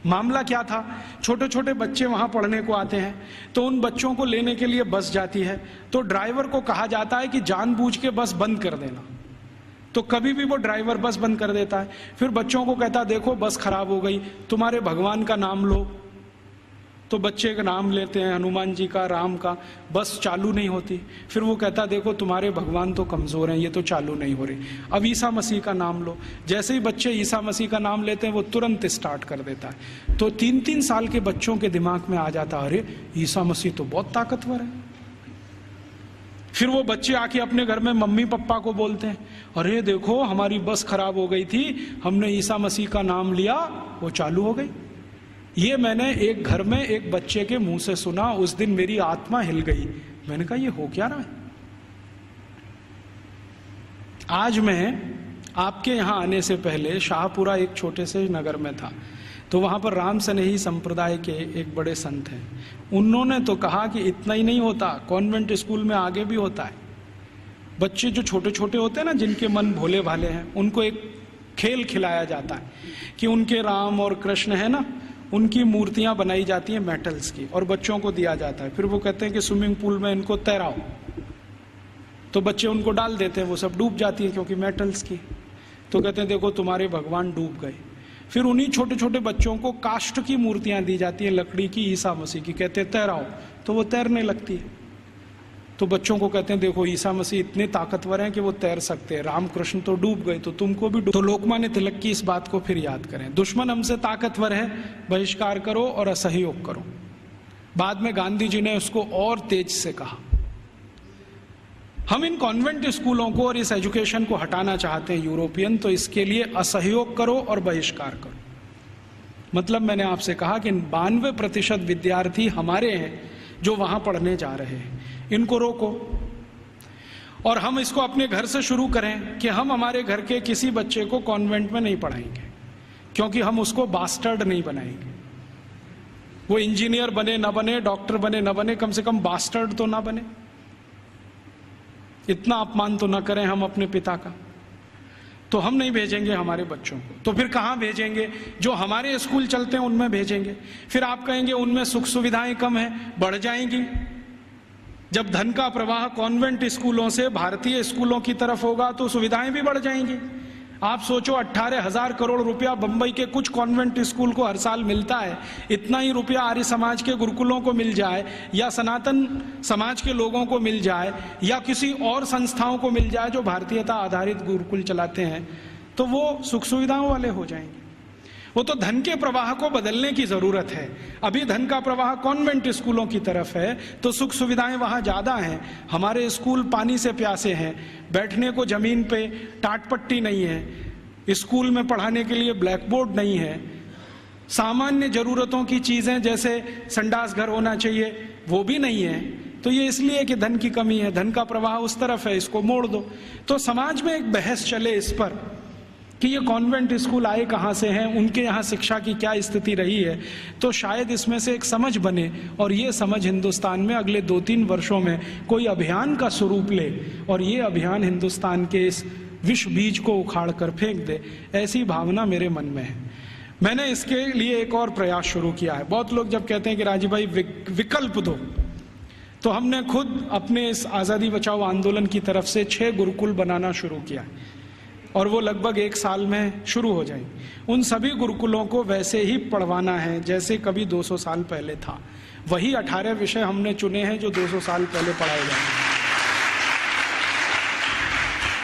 मामला क्या था, छोटे छोटे बच्चे वहां पढ़ने को आते हैं, तो उन बच्चों को लेने के लिए बस जाती है, तो ड्राइवर को कहा जाता है कि जानबूझ के बस बंद कर देना। तो कभी भी वो ड्राइवर बस बंद कर देता है। फिर बच्चों को कहता, देखो बस खराब हो गई, तुम्हारे भगवान का नाम लो। तो बच्चे का नाम लेते हैं, हनुमान जी का, राम का, बस चालू नहीं होती। फिर वो कहता, देखो तुम्हारे भगवान तो कमजोर हैं, ये तो चालू नहीं हो रही, अब ईसा मसीह का नाम लो। जैसे ही बच्चे ईसा मसीह का नाम लेते हैं वो तुरंत स्टार्ट कर देता है। तो 3-3 साल के बच्चों के दिमाग में आ जाता, अरे ईसा मसीह तो बहुत ताकतवर है। फिर वो बच्चे आके अपने घर में मम्मी पापा को बोलते हैं, अरे देखो हमारी बस खराब हो गई थी, हमने ईसा मसीह का नाम लिया, वो चालू हो गई। ये मैंने एक घर में एक बच्चे के मुंह से सुना, उस दिन मेरी आत्मा हिल गई। मैंने कहा ये हो क्या रहा है? आज मैं आपके यहाँ आने से पहले शाहपुरा एक छोटे से नगर में था, तो वहाँ पर राम सनेही संप्रदाय के एक बड़े संत हैं। उन्होंने तो कहा कि इतना ही नहीं होता, कॉन्वेंट स्कूल में आगे भी होता है। बच्चे जो छोटे छोटे होते हैं ना, जिनके मन भोले भाले हैं, उनको एक खेल खिलाया जाता है कि उनके राम और कृष्ण है ना, उनकी मूर्तियां बनाई जाती हैं मेटल्स की और बच्चों को दिया जाता है। फिर वो कहते हैं कि स्विमिंग पूल में इनको तैराओ, तो बच्चे उनको डाल देते हैं, वो सब डूब जाती है क्योंकि मेटल्स की। तो कहते हैं देखो तुम्हारे भगवान डूब गए। फिर उन्हीं छोटे छोटे बच्चों को काष्ठ की मूर्तियां दी जाती हैं, लकड़ी की, ईसा मसीह की, कहते हैं तैराओ, तो वो तैरने लगती है। तो बच्चों को कहते हैं देखो ईसा मसीह इतने ताकतवर हैं कि वो तैर सकते हैं, रामकृष्ण तो डूब गए, तो तुमको भी तो लोकमान्य तिलक की इस बात को फिर याद करें, दुश्मन हमसे ताकतवर है, बहिष्कार करो और असहयोग करो। बाद में गांधी जी ने उसको और तेज से कहा। हम इन कॉन्वेंट स्कूलों को और इस एजुकेशन को हटाना चाहते हैं यूरोपियन, तो इसके लिए असहयोग करो और बहिष्कार करो। मतलब मैंने आपसे कहा कि 92% विद्यार्थी हमारे हैं जो वहां पढ़ने जा रहे हैं, इनको रोको। और हम इसको अपने घर से शुरू करें कि हम हमारे घर के किसी बच्चे को कॉन्वेंट में नहीं पढ़ाएंगे, क्योंकि हम उसको बास्टर्ड नहीं बनाएंगे। वो इंजीनियर बने ना बने, डॉक्टर बने ना बने, कम से कम बास्टर्ड तो ना बने। इतना अपमान तो ना करें हम अपने पिता का। तो हम नहीं भेजेंगे हमारे बच्चों को, तो फिर कहाँ भेजेंगे? जो हमारे स्कूल चलते हैं उनमें भेजेंगे। फिर आप कहेंगे उनमें सुख सुविधाएं कम है, बढ़ जाएंगी। जब धन का प्रवाह कॉन्वेंट स्कूलों से भारतीय स्कूलों की तरफ होगा तो सुविधाएं भी बढ़ जाएंगी। आप सोचो 18,000 करोड़ रुपया बंबई के कुछ कॉन्वेंट स्कूल को हर साल मिलता है, इतना ही रुपया आर्य समाज के गुरुकुलों को मिल जाए, या सनातन समाज के लोगों को मिल जाए, या किसी और संस्थाओं को मिल जाए जो भारतीयता आधारित गुरुकुल चलाते हैं, तो वो सुख सुविधाओं वाले हो जाएंगे। वो तो धन के प्रवाह को बदलने की जरूरत है। अभी धन का प्रवाह कॉन्वेंट स्कूलों की तरफ है, तो सुख सुविधाएं वहां ज्यादा हैं। हमारे स्कूल पानी से प्यासे हैं, बैठने को जमीन पे टाट पट्टी नहीं है, स्कूल में पढ़ाने के लिए ब्लैक बोर्ड नहीं है, सामान्य जरूरतों की चीजें जैसे संडास घर होना चाहिए वो भी नहीं है। तो ये इसलिए कि धन की कमी है, धन का प्रवाह उस तरफ है, इसको मोड़ दो। तो समाज में एक बहस चले इस पर कि ये कॉन्वेंट स्कूल आए कहाँ से हैं, उनके यहाँ शिक्षा की क्या स्थिति रही है, तो शायद इसमें से एक समझ बने और ये समझ हिंदुस्तान में अगले 2-3 वर्षों में कोई अभियान का स्वरूप ले और ये अभियान हिंदुस्तान के इस विष बीज को उखाड़ कर फेंक दे, ऐसी भावना मेरे मन में है। मैंने इसके लिए एक और प्रयास शुरू किया है। बहुत लोग जब कहते हैं कि राजीव भाई विकल्प दो, तो हमने खुद अपने इस आज़ादी बचाओ आंदोलन की तरफ से 6 गुरुकुल बनाना शुरू किया है और वो लगभग 1 साल में शुरू हो जाएंगे। उन सभी गुरुकुलों को वैसे ही पढ़वाना है जैसे कभी 200 साल पहले था। वही 18 विषय हमने चुने हैं जो 200 साल पहले पढ़ाए जाते हैं।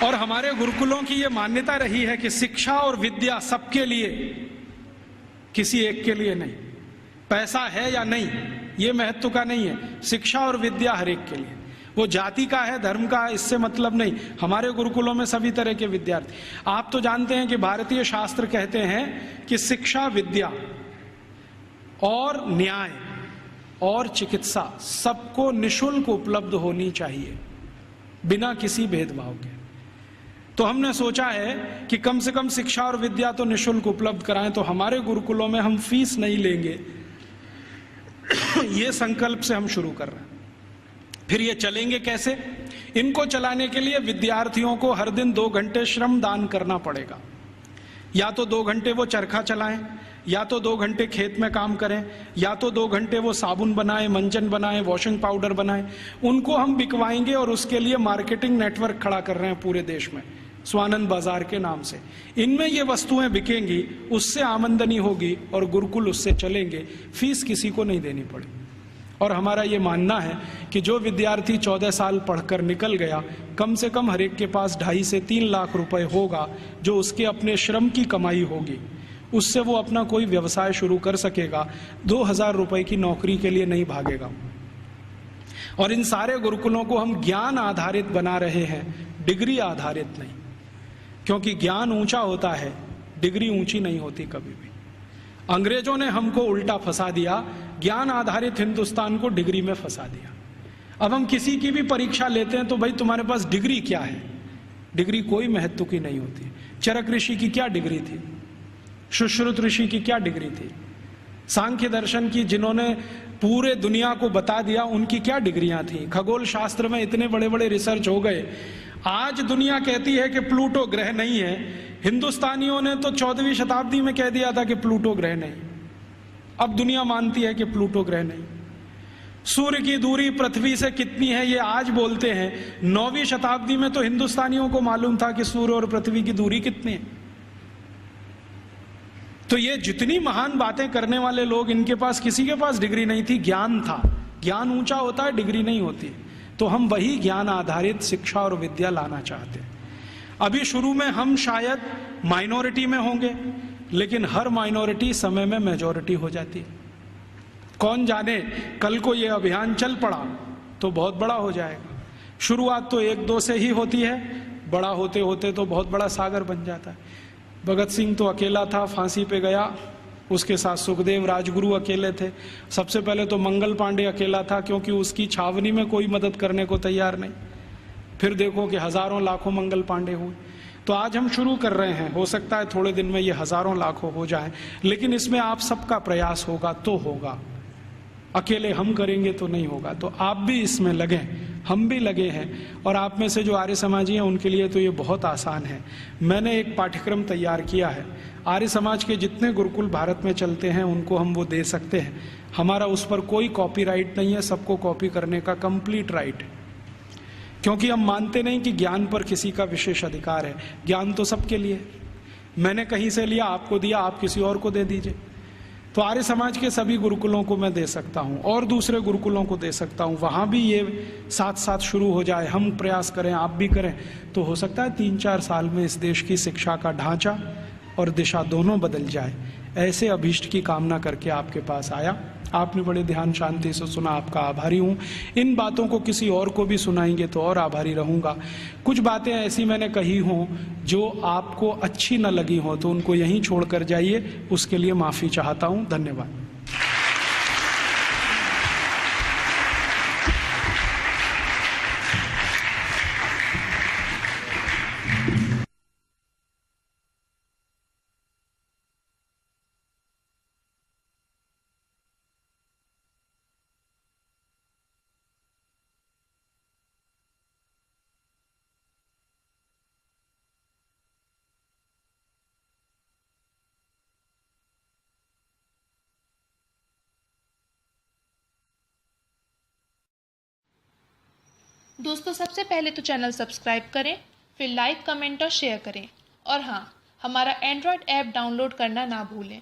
और हमारे गुरुकुलों की ये मान्यता रही है कि शिक्षा और विद्या सबके लिए, किसी एक के लिए नहीं। पैसा है या नहीं ये महत्व का नहीं है, शिक्षा और विद्या हर एक के लिए। वो जाति का है, धर्म का है, इससे मतलब नहीं। हमारे गुरुकुलों में सभी तरह के विद्यार्थी। आप तो जानते हैं कि भारतीय शास्त्र कहते हैं कि शिक्षा, विद्या और न्याय और चिकित्सा सबको निशुल्क उपलब्ध होनी चाहिए, बिना किसी भेदभाव के। तो हमने सोचा है कि कम से कम शिक्षा और विद्या तो निशुल्क उपलब्ध कराएं। तो हमारे गुरुकुलों में हम फीस नहीं लेंगे, ये संकल्प से हम शुरू कर रहे हैं। फिर ये चलेंगे कैसे? इनको चलाने के लिए विद्यार्थियों को हर दिन 2 घंटे श्रम दान करना पड़ेगा। या तो 2 घंटे वो चरखा चलाएं, या तो 2 घंटे खेत में काम करें, या तो 2 घंटे वो साबुन बनाएं, मंजन बनाएं, वॉशिंग पाउडर बनाएं। उनको हम बिकवाएंगे और उसके लिए मार्केटिंग नेटवर्क खड़ा कर रहे हैं पूरे देश में, स्वानंद बाजार के नाम से। इनमें ये वस्तुएं बिकेंगी, उससे आमदनी होगी और गुरुकुल उससे चलेंगे, फीस किसी को नहीं देनी पड़ेगी। और हमारा ये मानना है कि जो विद्यार्थी 14 साल पढ़कर निकल गया, कम से कम हर एक के पास 2.5 से 3 लाख रुपए होगा, जो उसके अपने श्रम की कमाई होगी। उससे वो अपना कोई व्यवसाय शुरू कर सकेगा, 2,000 रुपए की नौकरी के लिए नहीं भागेगा। और इन सारे गुरुकुलों को हम ज्ञान आधारित बना रहे हैं, डिग्री आधारित नहीं। क्योंकि ज्ञान ऊंचा होता है, डिग्री ऊंची नहीं होती कभी भी। अंग्रेजों ने हमको उल्टा फंसा दिया, ज्ञान आधारित हिंदुस्तान को डिग्री में फंसा दिया। अब हम किसी की भी परीक्षा लेते हैं तो भाई तुम्हारे पास डिग्री क्या है? डिग्री कोई महत्व की नहीं होती। चरक ऋषि की क्या डिग्री थी, सुश्रुत ऋषि की क्या डिग्री थी, सांख्य दर्शन की जिन्होंने पूरे दुनिया को बता दिया उनकी क्या डिग्रियां थी, खगोल शास्त्र में इतने बड़े बड़े रिसर्च हो गए। आज दुनिया कहती है कि प्लूटो ग्रह नहीं है, हिंदुस्तानियों ने तो 14वीं शताब्दी में कह दिया था कि प्लूटो ग्रह नहीं, अब दुनिया मानती है कि प्लूटो ग्रह नहीं। सूर्य की दूरी पृथ्वी से कितनी है ये आज बोलते हैं, 9वीं शताब्दी में तो हिंदुस्तानियों को मालूम था कि सूर्य और पृथ्वी की दूरी कितनी है। तो ये जितनी महान बातें करने वाले लोग, इनके पास किसी के पास डिग्री नहीं थी, ज्ञान था। ज्ञान ऊंचा होता है, डिग्री नहीं होती। तो हम वही ज्ञान आधारित शिक्षा और विद्या लाना चाहते हैं। अभी शुरू में हम शायद माइनॉरिटी में होंगे, लेकिन हर माइनॉरिटी समय में मेजॉरिटी हो जाती है। कौन जाने कल को ये अभियान चल पड़ा तो बहुत बड़ा हो जाएगा। शुरुआत तो 1-2 से ही होती है, बड़ा होते होते तो बहुत बड़ा सागर बन जाता है। भगत सिंह तो अकेला था, फांसी पे गया, उसके साथ सुखदेव राजगुरु अकेले थे। सबसे पहले तो मंगल पांडे अकेला था, क्योंकि उसकी छावनी में कोई मदद करने को तैयार नहीं। फिर देखो कि हजारों लाखों मंगल पांडे हुए। तो आज हम शुरू कर रहे हैं, हो सकता है थोड़े दिन में ये हजारों लाखों हो जाए, लेकिन इसमें आप सबका प्रयास होगा तो होगा। अकेले हम करेंगे तो नहीं होगा। तो आप भी इसमें लगे, हम भी लगे हैं, और आप में से जो आर्य समाजी हैं उनके लिए तो ये बहुत आसान है। मैंने एक पाठ्यक्रम तैयार किया है, आर्य समाज के जितने गुरुकुल भारत में चलते हैं उनको हम वो दे सकते हैं। हमारा उस पर कोई कॉपीराइट नहीं है, सबको कॉपी करने का कंप्लीट राइट है, क्योंकि हम मानते नहीं कि ज्ञान पर किसी का विशेष अधिकार है। ज्ञान तो सबके लिए, मैंने कहीं से लिया आपको दिया, आप किसी और को दे दीजिए। तो आर्य समाज के सभी गुरुकुलों को मैं दे सकता हूँ और दूसरे गुरुकुलों को दे सकता हूँ, वहाँ भी ये साथ साथ शुरू हो जाए, हम प्रयास करें, आप भी करें, तो हो सकता है 3-4 साल में इस देश की शिक्षा का ढांचा और दिशा दोनों बदल जाए। ऐसे अभीष्ट की कामना करके आपके पास आया। आपने बड़े ध्यान शांति से सुना, आपका आभारी हूँ। इन बातों को किसी और को भी सुनाएंगे तो और आभारी रहूँगा। कुछ बातें ऐसी मैंने कही हों जो आपको अच्छी न लगी हो तो उनको यहीं छोड़ कर जाइए, उसके लिए माफ़ी चाहता हूँ। धन्यवाद। दोस्तों, सबसे पहले तो चैनल सब्सक्राइब करें, फिर लाइक, कमेंट और शेयर करें, और हाँ, हमारा एंड्रॉयड ऐप डाउनलोड करना ना भूलें।